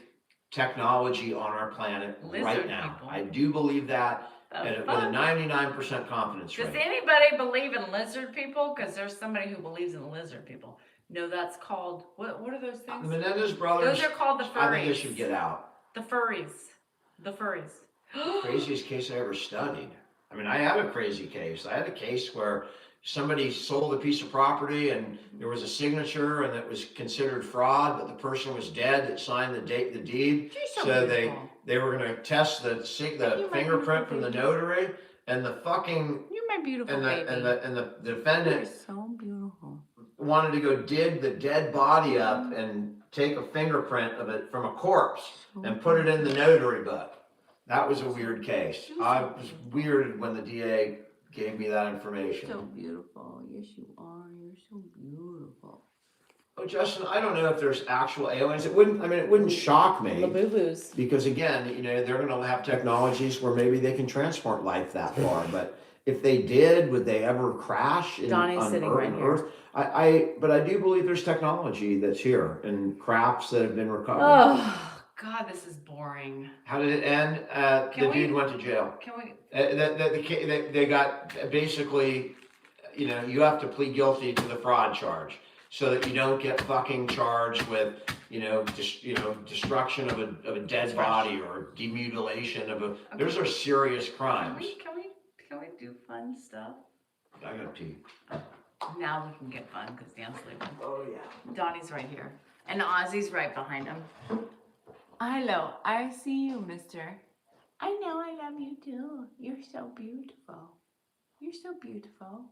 Speaker 1: technology on our planet right
Speaker 4: Lizard
Speaker 1: now.
Speaker 4: people.
Speaker 1: I do believe that
Speaker 4: The
Speaker 1: with a
Speaker 4: fuck?
Speaker 1: 99% confidence
Speaker 4: Does
Speaker 1: rate.
Speaker 4: anybody believe in lizard people? Because there's somebody who believes in lizard people. No, that's called, what are those
Speaker 1: The
Speaker 4: things?
Speaker 1: Menendez brothers,
Speaker 4: Those are called the furries.
Speaker 1: I think they should get out.
Speaker 4: The furries. The furries.
Speaker 1: Craziest case I ever studied. I mean, I had a crazy case. I had a case where somebody sold a piece of property and there was a signature and it was considered fraud, but the person was dead that signed the deed. So they were going to test the fingerprint from the notary, and the fucking
Speaker 4: You're my beautiful
Speaker 1: and
Speaker 4: baby.
Speaker 1: the defendant
Speaker 4: You're so beautiful.
Speaker 1: wanted to go dig the dead body up and take a fingerprint of it from a corpse and put it in the notary book. That was a weird case. I was weirded when the DA gave me that information.
Speaker 4: So beautiful. Yes, you are. You're so beautiful.
Speaker 1: Oh, Justin, I don't know if there's actual aliens. It wouldn't shock me.
Speaker 4: Boo-boos.
Speaker 1: Because again, they're going to have technologies where maybe they can transport life that far. But if they did, would they ever crash
Speaker 4: Donnie's sitting right here.
Speaker 1: Earth? But I do believe there's technology that's here and crafts that have been recovered.
Speaker 4: Oh, God, this is boring.
Speaker 1: How did it end? The dude went to jail.
Speaker 4: Can we?
Speaker 1: They got basically, you have to plead guilty to the fraud charge so that you don't get fucking charged with, destruction of a dead body or demutilation of a. Okay. Those are serious crimes.
Speaker 4: Can we do fun stuff?
Speaker 1: I gotta pee.
Speaker 4: Now we can get fun because Dan's leaving.
Speaker 1: Oh yeah.
Speaker 4: Donnie's right here, and Ozzy's right behind him.
Speaker 2: Hello, I see you, mister. I know I love you too. You're so beautiful. You're so beautiful.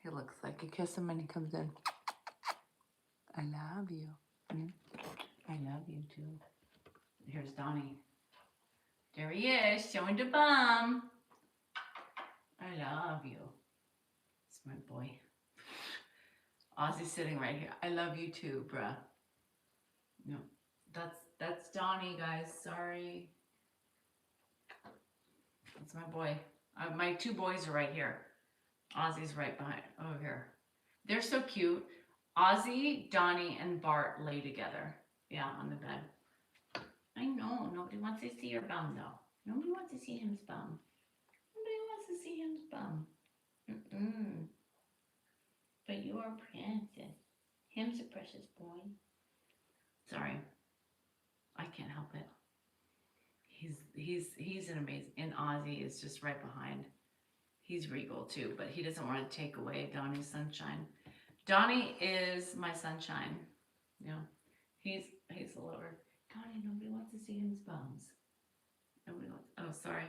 Speaker 2: He looks like you kiss him when he comes in. I love you. I love you too.
Speaker 4: Here's Donnie. There he is, showing the bum. I love you. It's my boy. Ozzy's sitting right here. I love you too, bruh. No, that's Donnie, guys. Sorry. That's my boy. My two boys are right here. Ozzy's right behind, over here. They're so cute. Ozzy, Donnie, and Bart lay together. Yeah, on the bed. I know. Nobody wants to see your bum, though. Nobody wants to see him's bum. Nobody wants to see him's bum. poor princess. Him's a precious boy. Sorry. I can't help it. He's an amazing, and Ozzy is just right behind. He's regal too, but he doesn't want to take away Donnie's sunshine. Donnie is my sunshine. Yeah. He's the lover. Donnie, nobody wants to see his bums. Nobody wants, oh, sorry.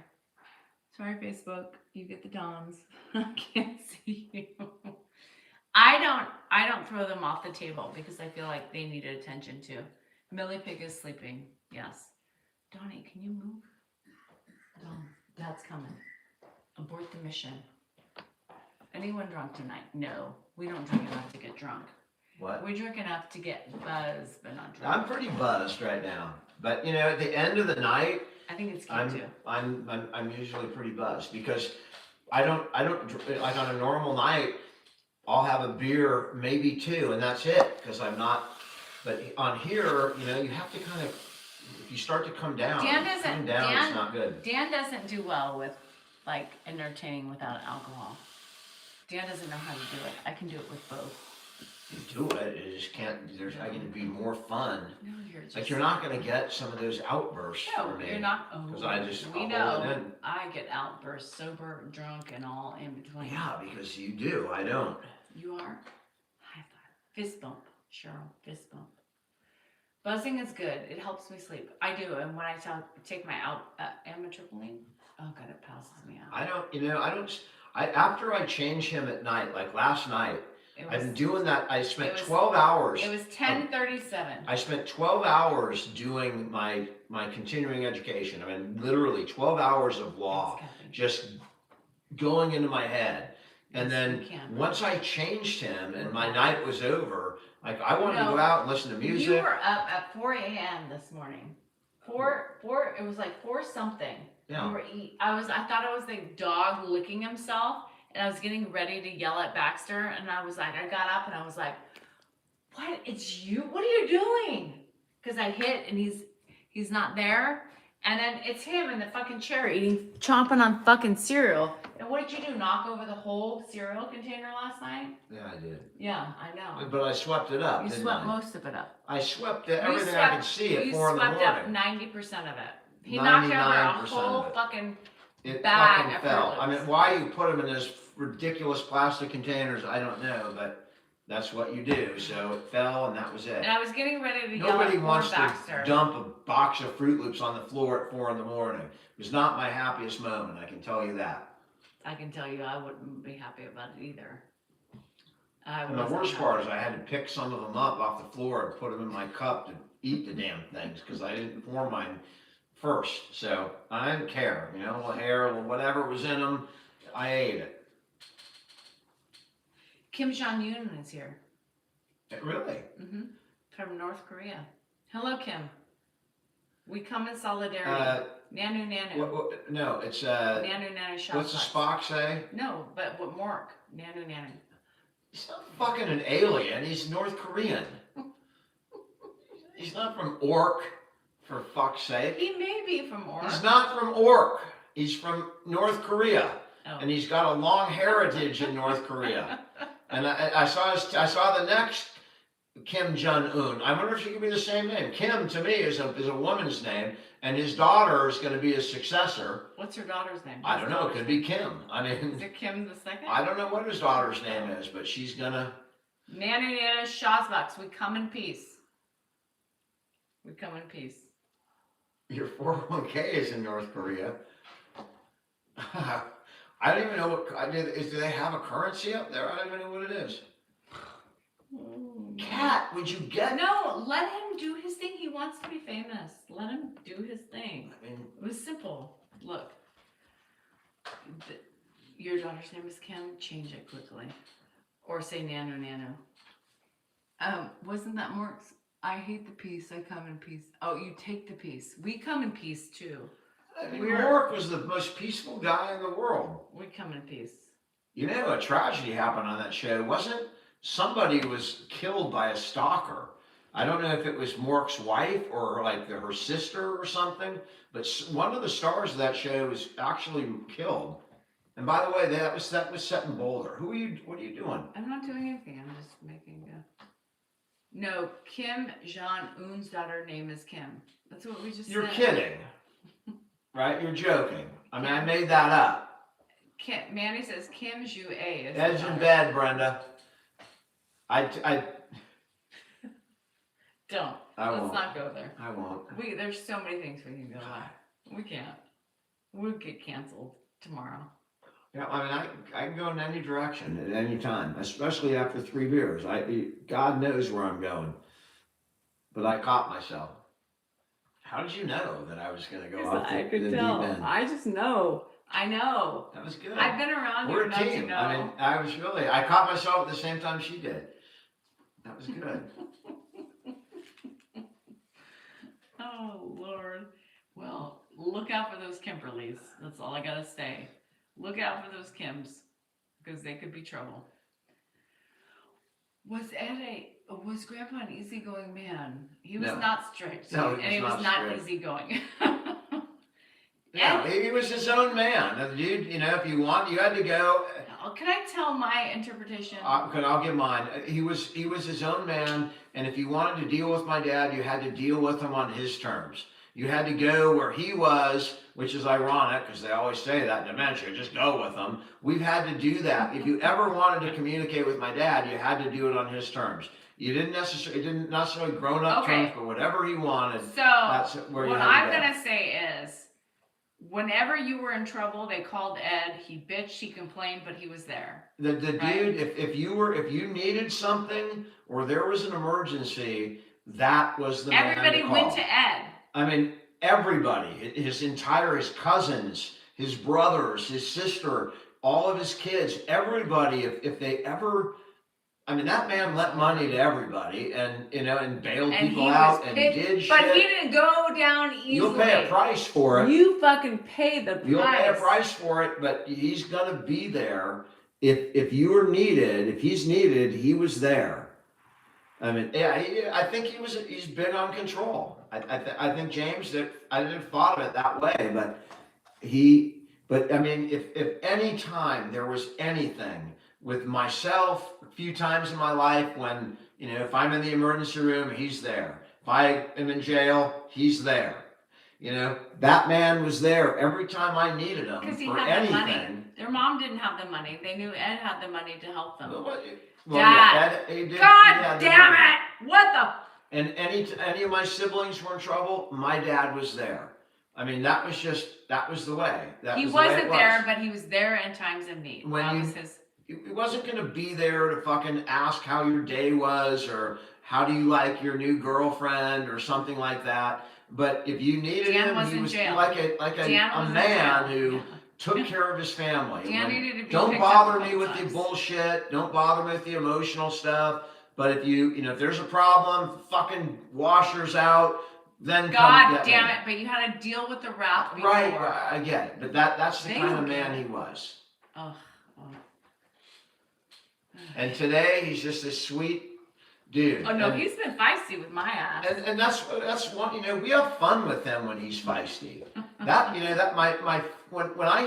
Speaker 4: Sorry, Facebook. You get the doms. I can't see you. I don't throw them off the table because I feel like they need attention too. Millie Pig is sleeping. Yes. Donnie, can you move? Dad's coming. Abort the mission. Anyone drunk tonight? No. We don't drink enough to get drunk.
Speaker 1: What?
Speaker 4: We drink enough to get buzzed, but not drunk.
Speaker 1: I'm pretty buzzed right now. But you know, at the end of the night,
Speaker 4: I think it's cute too.
Speaker 1: I'm usually pretty buzzed because I don't like on a normal night I'll have a beer, maybe two, and that's it because I'm not. But on here, you know, you have to kind of, if you start to come down, it's not good.
Speaker 4: Dan doesn't do well with like entertaining without alcohol. Dan doesn't know how to do it. I can do it with both.
Speaker 1: You do it, it just can't. I can be more fun.
Speaker 4: No, you're just
Speaker 1: Like you're not gonna get some of those outbursts
Speaker 4: No,
Speaker 1: from me.
Speaker 4: you're not.
Speaker 1: Because
Speaker 4: Oh,
Speaker 1: I just
Speaker 4: we
Speaker 1: I'll
Speaker 4: know.
Speaker 1: hold it in.
Speaker 4: I get outbursts, sober, drunk, and all in between.
Speaker 1: Yeah, because you do. I don't.
Speaker 4: You are? High five. Fist bump. Cheryl, fist bump. Buzzing is good. It helps me sleep. I do. And when I take my amitriptyline, oh God, it passes me out.
Speaker 1: I don't. You know, I don't. After I change him at night, like last night, I've been doing that. I spent 12 hours.
Speaker 4: It was 10:37.
Speaker 1: I spent 12 hours doing my continuing education. I mean, literally 12 hours of law, just going into my head. And then once I changed him and my night was over, like I wanted to go out and listen to music.
Speaker 4: You were up at 4 a.m. this morning. It was like 4 something.
Speaker 1: Yeah.
Speaker 4: You were I thought it was the dog licking himself, and I was getting ready to yell at Baxter, and I was like, I got up and I was like, what? It's you? What are you doing? Because I hit and he's not there. And then it's him in the fucking chair chomping on fucking cereal. And what did you do? Knock over the whole cereal container last night?
Speaker 1: Yeah, I did.
Speaker 4: Yeah, I know.
Speaker 1: But I swept it up.
Speaker 4: You
Speaker 1: didn't
Speaker 4: swept
Speaker 1: I?
Speaker 4: most of it up.
Speaker 1: I swept everything I could see at 4 in the morning.
Speaker 4: You swept up 90% of it. He knocked over a
Speaker 1: 99%
Speaker 4: whole
Speaker 1: of it.
Speaker 4: fucking
Speaker 1: It
Speaker 4: bag
Speaker 1: fucking
Speaker 4: of
Speaker 1: fell.
Speaker 4: Fruit
Speaker 1: I mean,
Speaker 4: Loops.
Speaker 1: why you put them in those ridiculous plastic containers, I don't know, but that's what you do. So it fell, and that was it.
Speaker 4: And I was getting ready to yell
Speaker 1: Nobody
Speaker 4: at poor
Speaker 1: wants
Speaker 4: Baxter.
Speaker 1: to dump a box of Fruit Loops on the floor at 4 in the morning. It was not my happiest moment, I can tell you that.
Speaker 4: I can tell you, I wouldn't be happy about it either.
Speaker 1: And the worst part is I had to pick some of them up off the floor and put them in my cup to eat the damn things because I didn't pour mine first. So I didn't care, you know, a little hair, a little whatever was in them, I ate it.
Speaker 4: Kim Jong-un is here.
Speaker 1: Really?
Speaker 4: From North Korea. Hello, Kim. We come in solidarity. Nanu Nanu.
Speaker 1: No, it's
Speaker 4: Nanu Nanu shot.
Speaker 1: what's the Spock say?
Speaker 4: No, but what Mork? Nanu Nanu.
Speaker 1: He's not fucking an alien. He's North Korean. He's not from Ork, for fuck's sake.
Speaker 4: He may be from Ork.
Speaker 1: He's not from Ork. He's from North Korea,
Speaker 4: Oh.
Speaker 1: and he's got a long heritage in North Korea. And I saw the next Kim Jong-un. I wonder if she could be the same name. Kim to me is a woman's name, and his daughter is going to be his successor.
Speaker 4: What's her daughter's name?
Speaker 1: I don't know. It could be Kim. I
Speaker 4: Is
Speaker 1: mean,
Speaker 4: it Kim the second?
Speaker 1: I don't know what his daughter's name is, but she's gonna.
Speaker 4: Nanu Nanu Shazbox. We come in peace. We come in peace.
Speaker 1: Your 401k is in North Korea. I don't even know what. Do they have a currency up there? I don't even know what it is. Cat, would you get?
Speaker 4: No, let him do his thing. He wants to be famous. Let him do his thing.
Speaker 1: I mean,
Speaker 4: It was simple. Look. Your daughter's name is Kim. Change it quickly. Or say Nanu Nanu. Wasn't that Mork's? I hate the peace. I come in peace. Oh, you take the peace. We come in peace too.
Speaker 1: I mean, Mork was the most peaceful guy in the world.
Speaker 4: We come in peace.
Speaker 1: You know, a tragedy happened on that show, wasn't? Somebody was killed by a stalker. I don't know if it was Mork's wife or like her sister or something, but one of the stars of that show was actually killed. And by the way, that was set in Boulder. What are you doing?
Speaker 2: I'm not doing anything. I'm just making a. No, Kim Jong-un's daughter name is Kim. That's what we just
Speaker 1: You're
Speaker 2: said.
Speaker 1: kidding. Right? You're joking. I mean, I made that up.
Speaker 2: Mandy says Kim Ju-A is
Speaker 1: Ed's
Speaker 2: the
Speaker 1: in
Speaker 2: daughter.
Speaker 1: bed, Brenda. I
Speaker 2: Don't.
Speaker 1: I
Speaker 2: Let's
Speaker 1: won't.
Speaker 2: not go there.
Speaker 1: I won't.
Speaker 2: There's so many things we can go there. We can't. We'll get canceled tomorrow.
Speaker 1: Yeah, I mean, I can go in any direction at any time, especially after 3 beers. God knows where I'm going. But I caught myself. How did you know that I was going to go off the deep end?
Speaker 2: I just know. I know.
Speaker 1: That was good.
Speaker 2: I've been around you
Speaker 1: We're a
Speaker 2: enough to
Speaker 1: team.
Speaker 2: know.
Speaker 1: I mean, I caught myself at the same time she did. That was good.
Speaker 2: Oh, Lord. Well, look out for those Kimberlys. That's all I got to say. Look out for those Kims because they could be trouble. Was Grandpa an easygoing man? He was
Speaker 1: No.
Speaker 2: not strict.
Speaker 1: No,
Speaker 2: and he was not
Speaker 1: strict.
Speaker 2: easygoing.
Speaker 1: Yeah, he was his own man. The dude, if you want, you had to go.
Speaker 2: Can I tell my interpretation?
Speaker 1: I'll give mine. He was his own man, and if you wanted to deal with my dad, you had to deal with him on his terms. You had to go where he was, which is ironic because they always say that in dementia, just go with him. We've had to do that. If you ever wanted to communicate with my dad, you had to do it on his terms. You didn't necessarily grown up terms, but whatever he wanted,
Speaker 2: So
Speaker 1: that's where you
Speaker 2: what
Speaker 1: had
Speaker 2: I'm
Speaker 1: to go.
Speaker 2: gonna say is, whenever you were in trouble, they called Ed. He bitched, he complained, but he was there.
Speaker 1: The
Speaker 2: Right.
Speaker 1: dude, if you needed something or there was an emergency, that was the
Speaker 2: Everybody
Speaker 1: man to
Speaker 2: went
Speaker 1: call.
Speaker 2: to Ed.
Speaker 1: I mean, everybody, his cousins, his brothers, his sister, all of his kids, everybody, if they ever, I mean, that man lent money to everybody and bailed
Speaker 2: And
Speaker 1: people
Speaker 2: he
Speaker 1: out
Speaker 2: was
Speaker 1: and
Speaker 2: pissed,
Speaker 1: did shit.
Speaker 2: but he didn't go down easily.
Speaker 1: You'll pay a price for it.
Speaker 2: You fucking pay the price.
Speaker 1: You'll pay a price for it, but he's gonna be there. If you were needed, if he's needed, he was there. I mean, yeah, I think he's big on control. I think James, I didn't thought of it that way, but I mean, if any time there was anything with myself, a few times in my life when, if I'm in the emergency room, he's there. If I am in jail, he's there. That man was there every time I needed him
Speaker 2: Because he
Speaker 1: for
Speaker 2: had the money.
Speaker 1: anything.
Speaker 2: Their mom didn't have the money. They knew Ed had the money to help them.
Speaker 1: Well,
Speaker 2: Dad,
Speaker 1: he did,
Speaker 2: God damn it! What the?
Speaker 1: And any of my siblings were in trouble, my dad was there. I mean, that was the way.
Speaker 2: He wasn't there, but he was there in times of need.
Speaker 1: He wasn't going to be there to fucking ask how your day was or how do you like your new girlfriend or something like that. But if you needed him, he was like a man who took care of his family. Don't bother me with the bullshit. Don't bother me with the emotional stuff. But if there's a problem, fucking washer's out, then
Speaker 2: God damn it! But you had to deal with the rap before.
Speaker 1: Right, I get it. But that's the kind of man he was.
Speaker 2: Oh.
Speaker 1: And today he's just this sweet dude.
Speaker 2: Oh no, he's been feisty with my ass.
Speaker 1: And that's one. We have fun with him when he's feisty. When I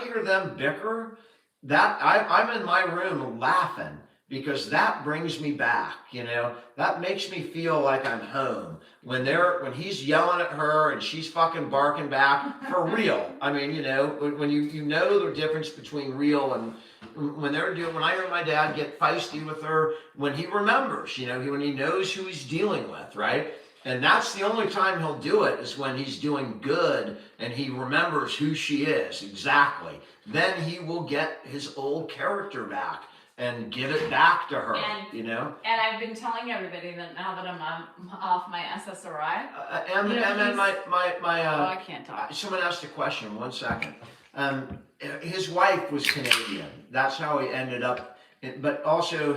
Speaker 1: hear them bicker, I'm in my room laughing because that brings me back. That makes me feel like I'm home. When he's yelling at her and she's fucking barking back for real. I mean, when you know the difference between real and when I hear my dad get feisty with her, when he remembers, when he knows who he's dealing with, right? And that's the only time he'll do it is when he's doing good and he remembers who she is exactly. Then he will get his old character back and give it back to her,
Speaker 2: And I've been telling everybody that now that I'm off my SSRI. I can't talk.
Speaker 1: Someone asked a question. 1 second. His wife was Canadian. That's how he ended up. But also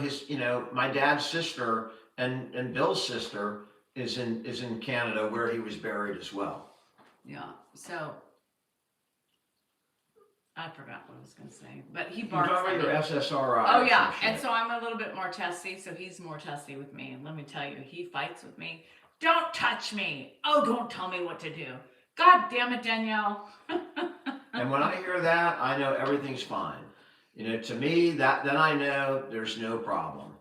Speaker 1: my dad's sister and Bill's sister is in Canada where he was buried as well.
Speaker 2: Yeah. So I forgot what I was going to say, but he barks.
Speaker 1: You're talking about your SSRI.
Speaker 2: Oh yeah, and so I'm a little bit more testy, so he's more testy with me. And let me tell you, he fights with me. Don't touch me. Oh, don't tell me what to do. God damn it, Danielle.
Speaker 1: And when I hear that, I know everything's fine. You know, to me, then I know there's no problem.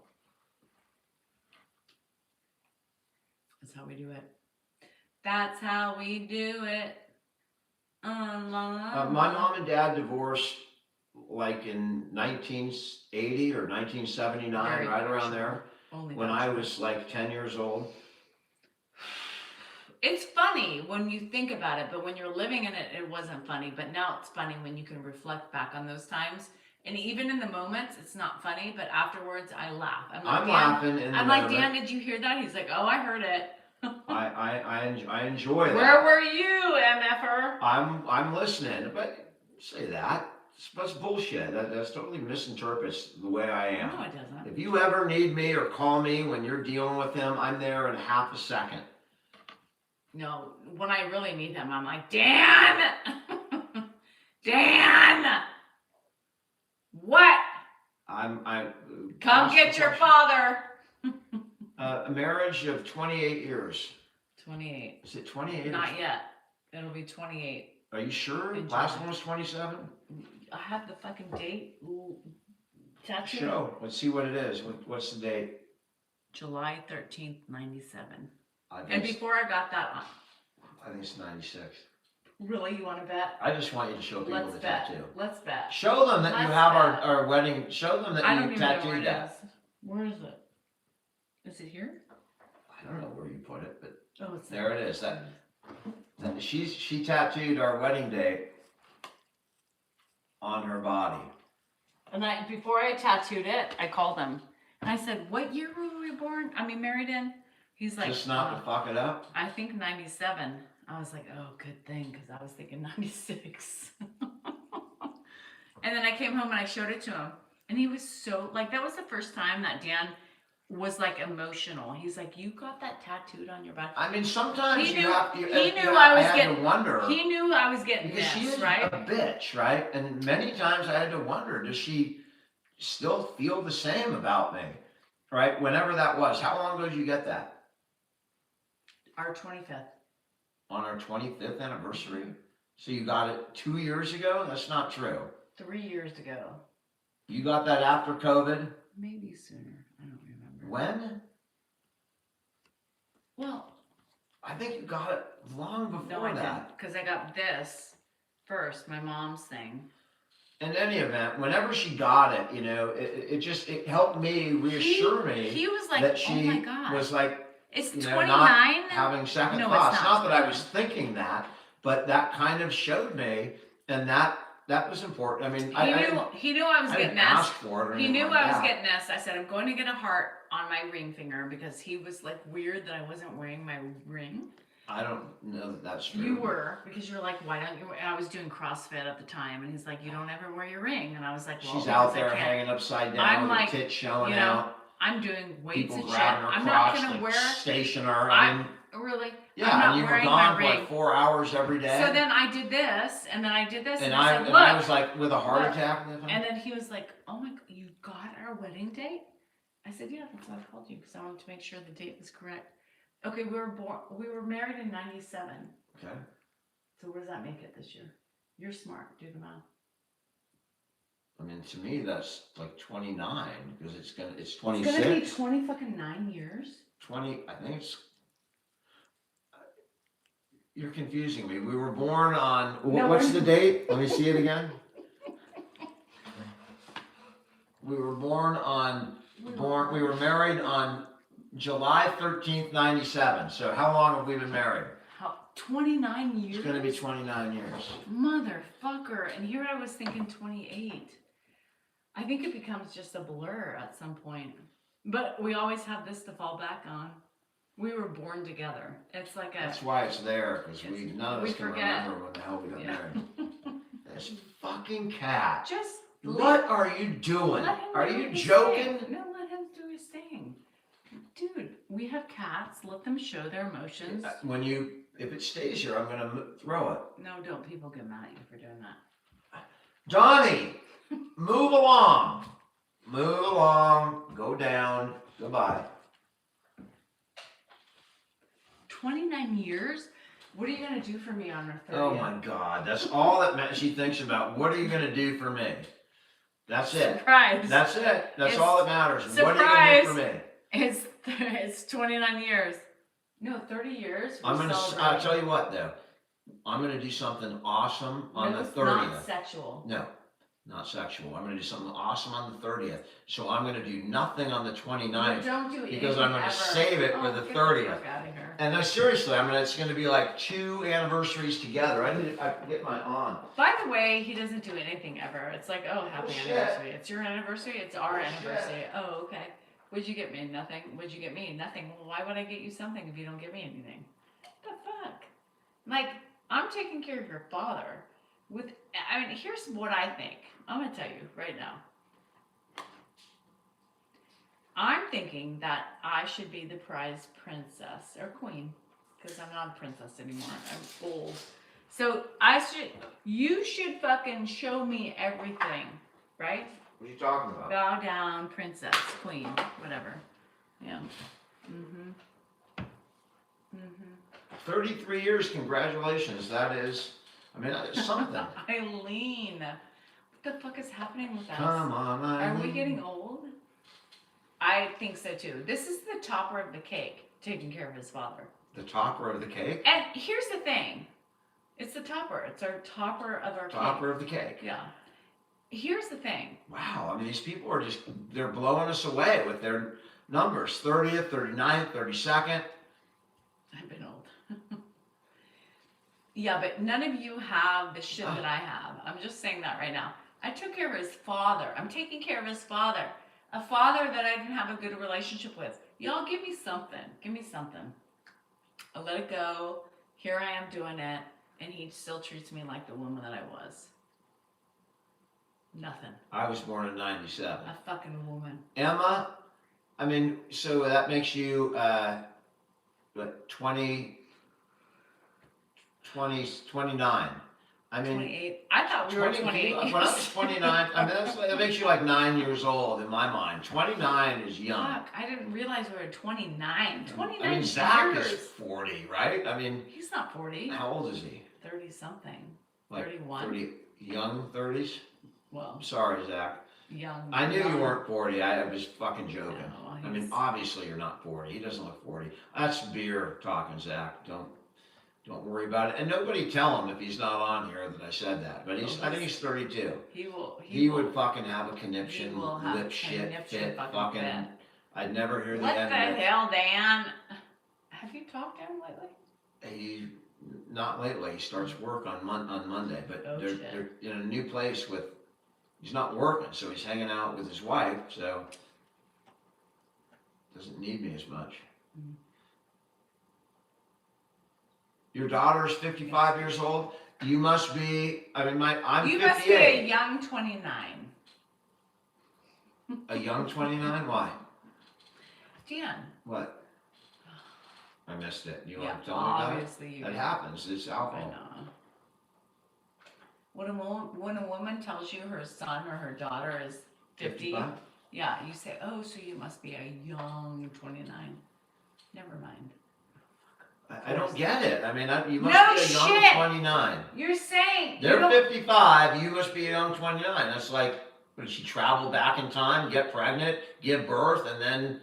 Speaker 4: That's how we do it. That's how we do it.
Speaker 1: My mom and dad divorced like in 1980 or 1979,
Speaker 4: Very
Speaker 1: right around
Speaker 4: vouchable.
Speaker 1: there,
Speaker 4: Only
Speaker 1: when I
Speaker 4: vouchable.
Speaker 1: was like 10 years old.
Speaker 4: It's funny when you think about it, but when you're living in it, it wasn't funny. But now it's funny when you can reflect back on those times. And even in the moments, it's not funny, but afterwards I laugh. I'm like,
Speaker 1: I'm
Speaker 4: Dan,
Speaker 1: laughing in the
Speaker 4: I'm like,
Speaker 1: moment.
Speaker 4: Dan, did you hear that? He's like, oh, I heard it.
Speaker 1: I enjoy that.
Speaker 4: Where were you, MFer?
Speaker 1: I'm listening, but say that. That's bullshit. That's totally misinterprets the way I am.
Speaker 4: No, it doesn't.
Speaker 1: If you ever need me or call me when you're dealing with him, I'm there in half a second.
Speaker 4: No, when I really need him, I'm like, Dan! Dan! What?
Speaker 1: I
Speaker 4: Come get your father!
Speaker 1: A marriage of 28 years.
Speaker 4: 28.
Speaker 1: Is it 28?
Speaker 4: Not yet. It'll be 28.
Speaker 1: Are you sure?
Speaker 4: In
Speaker 1: Last
Speaker 4: July.
Speaker 1: one was 27?
Speaker 4: I have the fucking date tattooed.
Speaker 1: Show. Let's see what it is. What's the date?
Speaker 4: July 13th, 97.
Speaker 1: I think
Speaker 4: And
Speaker 1: it's-
Speaker 4: before I got that on.
Speaker 1: I think it's 96.
Speaker 4: Really? You want to bet?
Speaker 1: I just want you to show people
Speaker 4: Let's
Speaker 1: the
Speaker 4: bet.
Speaker 1: tattoo.
Speaker 4: Let's bet.
Speaker 1: Show them that you
Speaker 4: Let's
Speaker 1: have
Speaker 4: bet.
Speaker 1: our wedding. Show them that
Speaker 4: I don't
Speaker 1: you
Speaker 4: even know where
Speaker 1: tattooed
Speaker 4: it
Speaker 1: that.
Speaker 4: is. Where is it? Is it here?
Speaker 1: I don't know where you put it, but
Speaker 4: Oh, it's
Speaker 1: there it is. That she tattooed our wedding date on her body.
Speaker 4: And before I tattooed it, I called him. And I said, what year were we born? Married in? He's like,
Speaker 1: Just not to fuck it up.
Speaker 4: I think 97. I was like, oh, good thing, because I was thinking 96. And then I came home and I showed it to him. And he was so, like, that was the first time that Dan was, like, emotional. He's like, you got that tattooed on your body?
Speaker 1: I mean, sometimes
Speaker 4: He
Speaker 1: you
Speaker 4: knew-
Speaker 1: have to.
Speaker 4: he knew I was
Speaker 1: had
Speaker 4: getting-
Speaker 1: to wonder.
Speaker 4: He knew I was getting
Speaker 1: Because she
Speaker 4: this,
Speaker 1: is
Speaker 4: right?
Speaker 1: a bitch, right? And many times I had to wonder, does she still feel the same about me? Right? Whenever that was. How long ago did you get that?
Speaker 4: Our 25th.
Speaker 1: On our 25th anniversary? So you got it 2 years ago? That's not true.
Speaker 4: 3 years ago.
Speaker 1: You got that after COVID?
Speaker 4: Maybe sooner. I don't remember.
Speaker 1: When?
Speaker 4: Well,
Speaker 1: I think you got it long
Speaker 4: no,
Speaker 1: before
Speaker 4: I
Speaker 1: that.
Speaker 4: didn't. Because I got this first, my mom's thing.
Speaker 1: In any event, whenever she got it, you know, it helped me reassure me
Speaker 4: He was like,
Speaker 1: that
Speaker 4: oh
Speaker 1: she
Speaker 4: my God.
Speaker 1: was like,
Speaker 4: It's
Speaker 1: you know,
Speaker 4: 29
Speaker 1: not
Speaker 4: now?
Speaker 1: having second
Speaker 4: No, it's
Speaker 1: thoughts.
Speaker 4: not.
Speaker 1: Not that I was thinking that, but that kind of showed me, and that was important. I mean,
Speaker 4: He knew I was
Speaker 1: I
Speaker 4: getting
Speaker 1: didn't
Speaker 4: this.
Speaker 1: ask for it or
Speaker 4: He
Speaker 1: anything
Speaker 4: knew
Speaker 1: like
Speaker 4: I was
Speaker 1: that.
Speaker 4: getting this. I said, I'm going to get a heart on my ring finger because he was like weird that I wasn't wearing my ring.
Speaker 1: I don't know that that's true.
Speaker 4: You were, because you're like, why don't you? And I was doing CrossFit at the time, and he's like, you don't ever wear your ring. And I was like, well,
Speaker 1: She's out
Speaker 4: because I
Speaker 1: there
Speaker 4: can't.
Speaker 1: hanging upside down
Speaker 4: I'm
Speaker 1: with
Speaker 4: like,
Speaker 1: her tits showing
Speaker 4: you know,
Speaker 1: out.
Speaker 4: I'm doing weights
Speaker 1: People
Speaker 4: and shit.
Speaker 1: grabbing her
Speaker 4: I'm not
Speaker 1: crotch,
Speaker 4: gonna
Speaker 1: like
Speaker 4: wear.
Speaker 1: station her. I mean,
Speaker 4: Really?
Speaker 1: yeah,
Speaker 4: I'm not
Speaker 1: and you were
Speaker 4: wearing
Speaker 1: gone
Speaker 4: my
Speaker 1: for
Speaker 4: ring.
Speaker 1: like 4 hours every day.
Speaker 4: So then I did this, and then I did this,
Speaker 1: and
Speaker 4: I said,
Speaker 1: and
Speaker 4: look.
Speaker 1: I was like with a heart
Speaker 4: look.
Speaker 1: attack. That time.
Speaker 4: And then he was like, oh my God, you got our wedding date? I said, yeah, that's why I called you, because I wanted to make sure the date was correct. Okay, we were married in 97.
Speaker 1: Okay.
Speaker 4: So what does that make it this year? You're smart, do the math.
Speaker 1: I mean, to me, that's like 29 because it's 26.
Speaker 4: It's gonna be 20 fucking 9 years.
Speaker 1: 20. I think it's. You're confusing me. We were born on.
Speaker 4: No,
Speaker 1: What's
Speaker 4: we're-
Speaker 1: the date? Let me see it again. We were born on. We were married on July 13th, 97. So how long have we been married?
Speaker 4: 29 years?
Speaker 1: It's going to be 29 years.
Speaker 4: Motherfucker. And here I was thinking 28. I think it becomes just a blur at some point. But we always have this to fall back on. We were born together. It's like a.
Speaker 1: That's why it's there, because none of
Speaker 4: we
Speaker 1: us can
Speaker 4: forget.
Speaker 1: remember when the hell we got
Speaker 4: Yeah.
Speaker 1: married. This fucking cat.
Speaker 4: Just.
Speaker 1: What are you doing?
Speaker 4: Let him
Speaker 1: Are
Speaker 4: do
Speaker 1: you
Speaker 4: his
Speaker 1: joking?
Speaker 4: thing. No, let him do his thing. Dude, we have cats. Let them show their emotions.
Speaker 1: If it stays here, I'm gonna throw it.
Speaker 4: No, don't. People get mad at you for doing that.
Speaker 1: Donnie, move along. Move along. Go down. Goodbye.
Speaker 4: 29 years? What are you going to do for me on our 30th?
Speaker 1: Oh my God, that's all that she thinks about. What are you gonna do for me? That's it.
Speaker 4: Surprise.
Speaker 1: That's it. That's
Speaker 4: It's-
Speaker 1: all that matters. What are you gonna do for me?
Speaker 4: It's 29 years. No, 30 years.
Speaker 1: I'm
Speaker 4: We're
Speaker 1: gonna. I'll
Speaker 4: celebrating.
Speaker 1: tell you what though. I'm gonna do something awesome on
Speaker 4: No,
Speaker 1: the
Speaker 4: it's
Speaker 1: 30th.
Speaker 4: not sexual.
Speaker 1: No, not sexual. I'm gonna do something awesome on the 30th. So I'm gonna do nothing on the 29th.
Speaker 4: You don't do
Speaker 1: because
Speaker 4: anything
Speaker 1: I'm gonna
Speaker 4: ever.
Speaker 1: save it for the
Speaker 4: get
Speaker 1: 30th.
Speaker 4: fuck out of here.
Speaker 1: And no, seriously, I mean, it's gonna be like 2 anniversaries together. I get my on.
Speaker 4: By the way, he doesn't do anything ever. It's like, oh, happy
Speaker 1: Bullshit.
Speaker 4: anniversary. It's your anniversary. It's our
Speaker 1: Bullshit.
Speaker 4: anniversary. Oh, okay. What'd you get me? Nothing. What'd you get me? Nothing. Well, why would I get you something if you don't get me anything? What the fuck? Like, I'm taking care of your father. I mean, here's what I think. I'm gonna tell you right now. I'm thinking that I should be the prize princess or queen, because I'm not a princess anymore. I'm old. So you should fucking show me everything, right?
Speaker 1: What are you talking about?
Speaker 4: Bow down, princess, queen, whatever. Yeah.
Speaker 1: 33 years, congratulations. That is, I mean, that is something.
Speaker 4: Eileen, what the fuck is happening with us?
Speaker 1: Come on, Eileen.
Speaker 4: Are we getting old? I think so too. This is the topper of the cake, taking care of his father.
Speaker 1: The topper of the cake?
Speaker 4: And here's the thing. It's the topper. It's our topper of our
Speaker 1: Topper of the cake.
Speaker 4: cake. Yeah. Here's the thing.
Speaker 1: Wow, I mean, these people are just, they're blowing us away with their numbers. 30th, 39th, 32nd.
Speaker 4: I've been old. Yeah, but none of you have the shit that I have. I'm just saying that right now. I took care of his father. I'm taking care of his father. A father that I didn't have a good relationship with. Y'all give me something. Give me something. I let it go. Here I am doing it. And he still treats me like the woman that I was. Nothing.
Speaker 1: I was born in 97.
Speaker 4: A fucking woman.
Speaker 1: Emma, I mean, so that makes you, what, 29. I mean,
Speaker 4: 28. I thought we were 28.
Speaker 1: When I was 29, I mean, that makes you like 9 years old in my mind. 29 is young.
Speaker 4: Fuck, I didn't realize we were 29. 29
Speaker 1: I mean, Zach
Speaker 4: years.
Speaker 1: is 40, right? I mean,
Speaker 4: He's not 40.
Speaker 1: how old is he?
Speaker 4: 30 something.
Speaker 1: Like
Speaker 4: 31.
Speaker 1: 30, young 30s?
Speaker 4: Well,
Speaker 1: I'm sorry, Zach.
Speaker 4: young.
Speaker 1: I knew you
Speaker 4: young.
Speaker 1: weren't 40. I was fucking joking.
Speaker 4: No,
Speaker 1: I mean,
Speaker 4: he's-
Speaker 1: obviously you're not 40. He doesn't look 40. That's beer talking, Zach. Don't worry about it. And nobody tell him if he's not on here that I said that. But I think he's 32.
Speaker 4: He will.
Speaker 1: He
Speaker 4: will-
Speaker 1: would fucking have a
Speaker 4: He
Speaker 1: conniption,
Speaker 4: will have
Speaker 1: lip shit,
Speaker 4: conniption
Speaker 1: fit, fucking.
Speaker 4: fit.
Speaker 1: I'd never hear the
Speaker 4: What
Speaker 1: end
Speaker 4: the
Speaker 1: of it.
Speaker 4: hell, Dan? Have you talked to him lately?
Speaker 1: He, not lately. He starts work on Monday, but
Speaker 4: Oh,
Speaker 1: they're
Speaker 4: shit.
Speaker 1: in a new place with. He's not working, so he's hanging out with his wife. So doesn't need me as much.
Speaker 4: Mm.
Speaker 1: Your daughter's 55 years old. You must be. I mean, I'm
Speaker 4: You
Speaker 1: 58.
Speaker 4: must be a young 29.
Speaker 1: A young 29? Why?
Speaker 4: Dan.
Speaker 1: What? I missed it. You
Speaker 4: Yeah,
Speaker 1: want to tell me about it?
Speaker 4: obviously you
Speaker 1: That
Speaker 4: do.
Speaker 1: happens. It's
Speaker 4: I
Speaker 1: alcohol.
Speaker 4: know. When a woman tells you her son or her daughter is 50,
Speaker 1: 55?
Speaker 4: yeah, you say, oh, so you must be a young 29. Never mind.
Speaker 1: I don't get it. I mean, you must
Speaker 4: No
Speaker 1: be a young
Speaker 4: shit.
Speaker 1: 29.
Speaker 4: You're saying you
Speaker 1: They're
Speaker 4: don't-
Speaker 1: 55. You must be a young 29. That's like, did she travel back in time, get pregnant, give birth, and then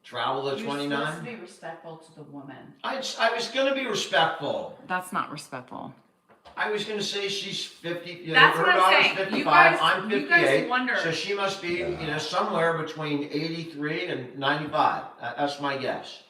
Speaker 1: travel to
Speaker 4: You're supposed
Speaker 1: 29?
Speaker 4: to be respectful to the woman.
Speaker 1: I was going to be respectful.
Speaker 4: That's not respectful.
Speaker 1: I was going to say she's 50. You know,
Speaker 4: That's
Speaker 1: her
Speaker 4: what I'm
Speaker 1: daughter's
Speaker 4: saying.
Speaker 1: 55.
Speaker 4: You guys,
Speaker 1: I'm
Speaker 4: you guys
Speaker 1: 58.
Speaker 4: wonder.
Speaker 1: So she must be, somewhere between 83 and 95. That's my guess.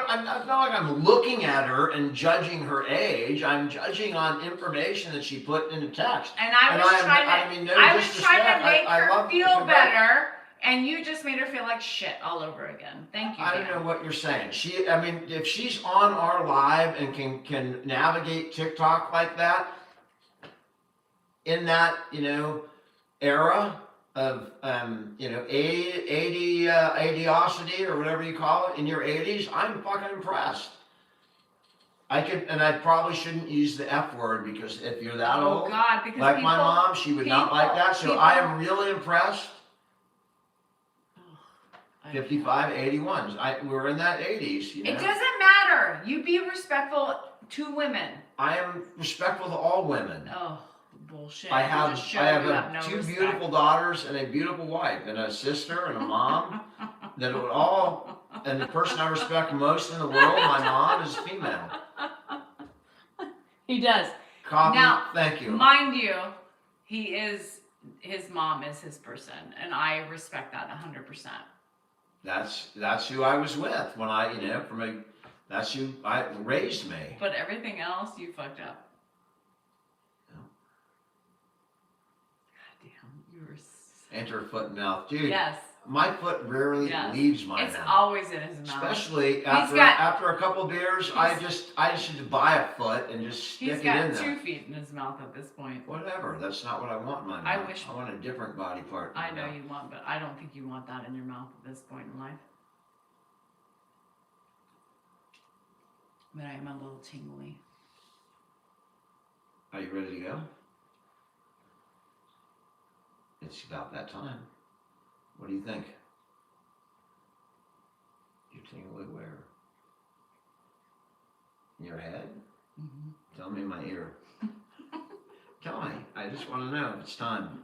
Speaker 1: I'm not like I'm looking at her and judging her age. I'm judging on information that she put in the text.
Speaker 4: And I was trying to,
Speaker 1: no
Speaker 4: I was
Speaker 1: disrespect.
Speaker 4: trying to make
Speaker 1: I
Speaker 4: her
Speaker 1: love-
Speaker 4: feel better, and you just made her feel like shit all over again. Thank you,
Speaker 1: I don't
Speaker 4: Dan.
Speaker 1: know what you're saying. If she's on our live and can navigate TikTok like that, in that, era of, adiosity or whatever you call it, in your 80s, I'm fucking impressed. I probably shouldn't use the F word because if you're that
Speaker 4: Oh
Speaker 1: old,
Speaker 4: God, because
Speaker 1: like
Speaker 4: people,
Speaker 1: my mom, she would not like that. So I am really impressed.
Speaker 4: I-
Speaker 1: 55, 81. We're in that 80s,
Speaker 4: It doesn't matter. You be respectful to women.
Speaker 1: I am respectful to all women.
Speaker 4: Oh, bullshit.
Speaker 1: I
Speaker 4: You
Speaker 1: have
Speaker 4: just show
Speaker 1: I have,
Speaker 4: you have no
Speaker 1: two
Speaker 4: respect.
Speaker 1: beautiful daughters and a beautiful wife and a sister and a mom that would all, and the person I respect most in the world, my mom, is female.
Speaker 4: He does.
Speaker 1: Copy.
Speaker 4: Now,
Speaker 1: Thank you.
Speaker 4: Mind you, his mom is his person, and I respect that 100%.
Speaker 1: That's who I was with when I, that's who I raised me.
Speaker 4: But everything else, you fucked up.
Speaker 1: No.
Speaker 4: God damn, you were.
Speaker 1: Enter foot and mouth, dude.
Speaker 4: Yes.
Speaker 1: My foot rarely
Speaker 4: Yes.
Speaker 1: leaves my
Speaker 4: It's
Speaker 1: mouth.
Speaker 4: always in his mouth.
Speaker 1: Especially after a couple beers, I just should buy a foot and just stick
Speaker 4: He's
Speaker 1: it
Speaker 4: got
Speaker 1: in there.
Speaker 4: 2 feet in his mouth at this point.
Speaker 1: Whatever. That's not what I want in my mouth. I want a different body part.
Speaker 4: I know you want, but I don't think you want that in your mouth at this point in life. But I am a little tingly.
Speaker 1: Are you ready to go? It's about that time. What do you think? You're tingly where? In your head?
Speaker 4: Mm-hmm.
Speaker 1: Tell me in my ear. Tell me. I just want to know. It's time.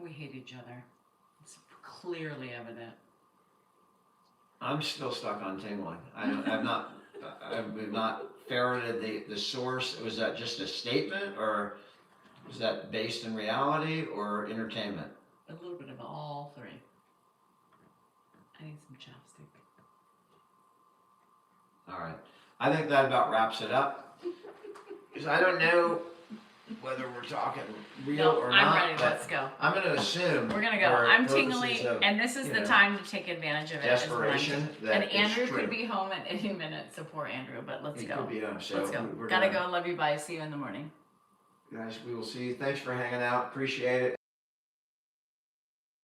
Speaker 4: We hate each other. It's clearly evident.
Speaker 1: I'm still stuck on tingling. I've not ferreted the source. Was that just a statement, or was that based in reality or entertainment?
Speaker 4: A little bit of all three. I need some chapstick.
Speaker 1: All right. I think that about wraps it up. Because I don't know whether we're talking real or not.
Speaker 4: I'm ready.
Speaker 1: but
Speaker 4: Let's go.
Speaker 1: I'm going to assume.
Speaker 4: We're gonna go.
Speaker 1: for
Speaker 4: I'm
Speaker 1: purposes
Speaker 4: tingly,
Speaker 1: of
Speaker 4: and this is the time to take advantage of it. is what I'm
Speaker 1: desperation.
Speaker 4: doing.
Speaker 1: That
Speaker 4: And
Speaker 1: it's
Speaker 4: Andrew
Speaker 1: true.
Speaker 4: could be home at any minute, so poor Andrew. But let's
Speaker 1: He
Speaker 4: go.
Speaker 1: could be home, so
Speaker 4: Let's go.
Speaker 1: we're
Speaker 4: Gotta
Speaker 1: gonna-
Speaker 4: go. Love you. Bye. See you in the morning.
Speaker 1: Guys, we will see you. Thanks for hanging out. Appreciate it.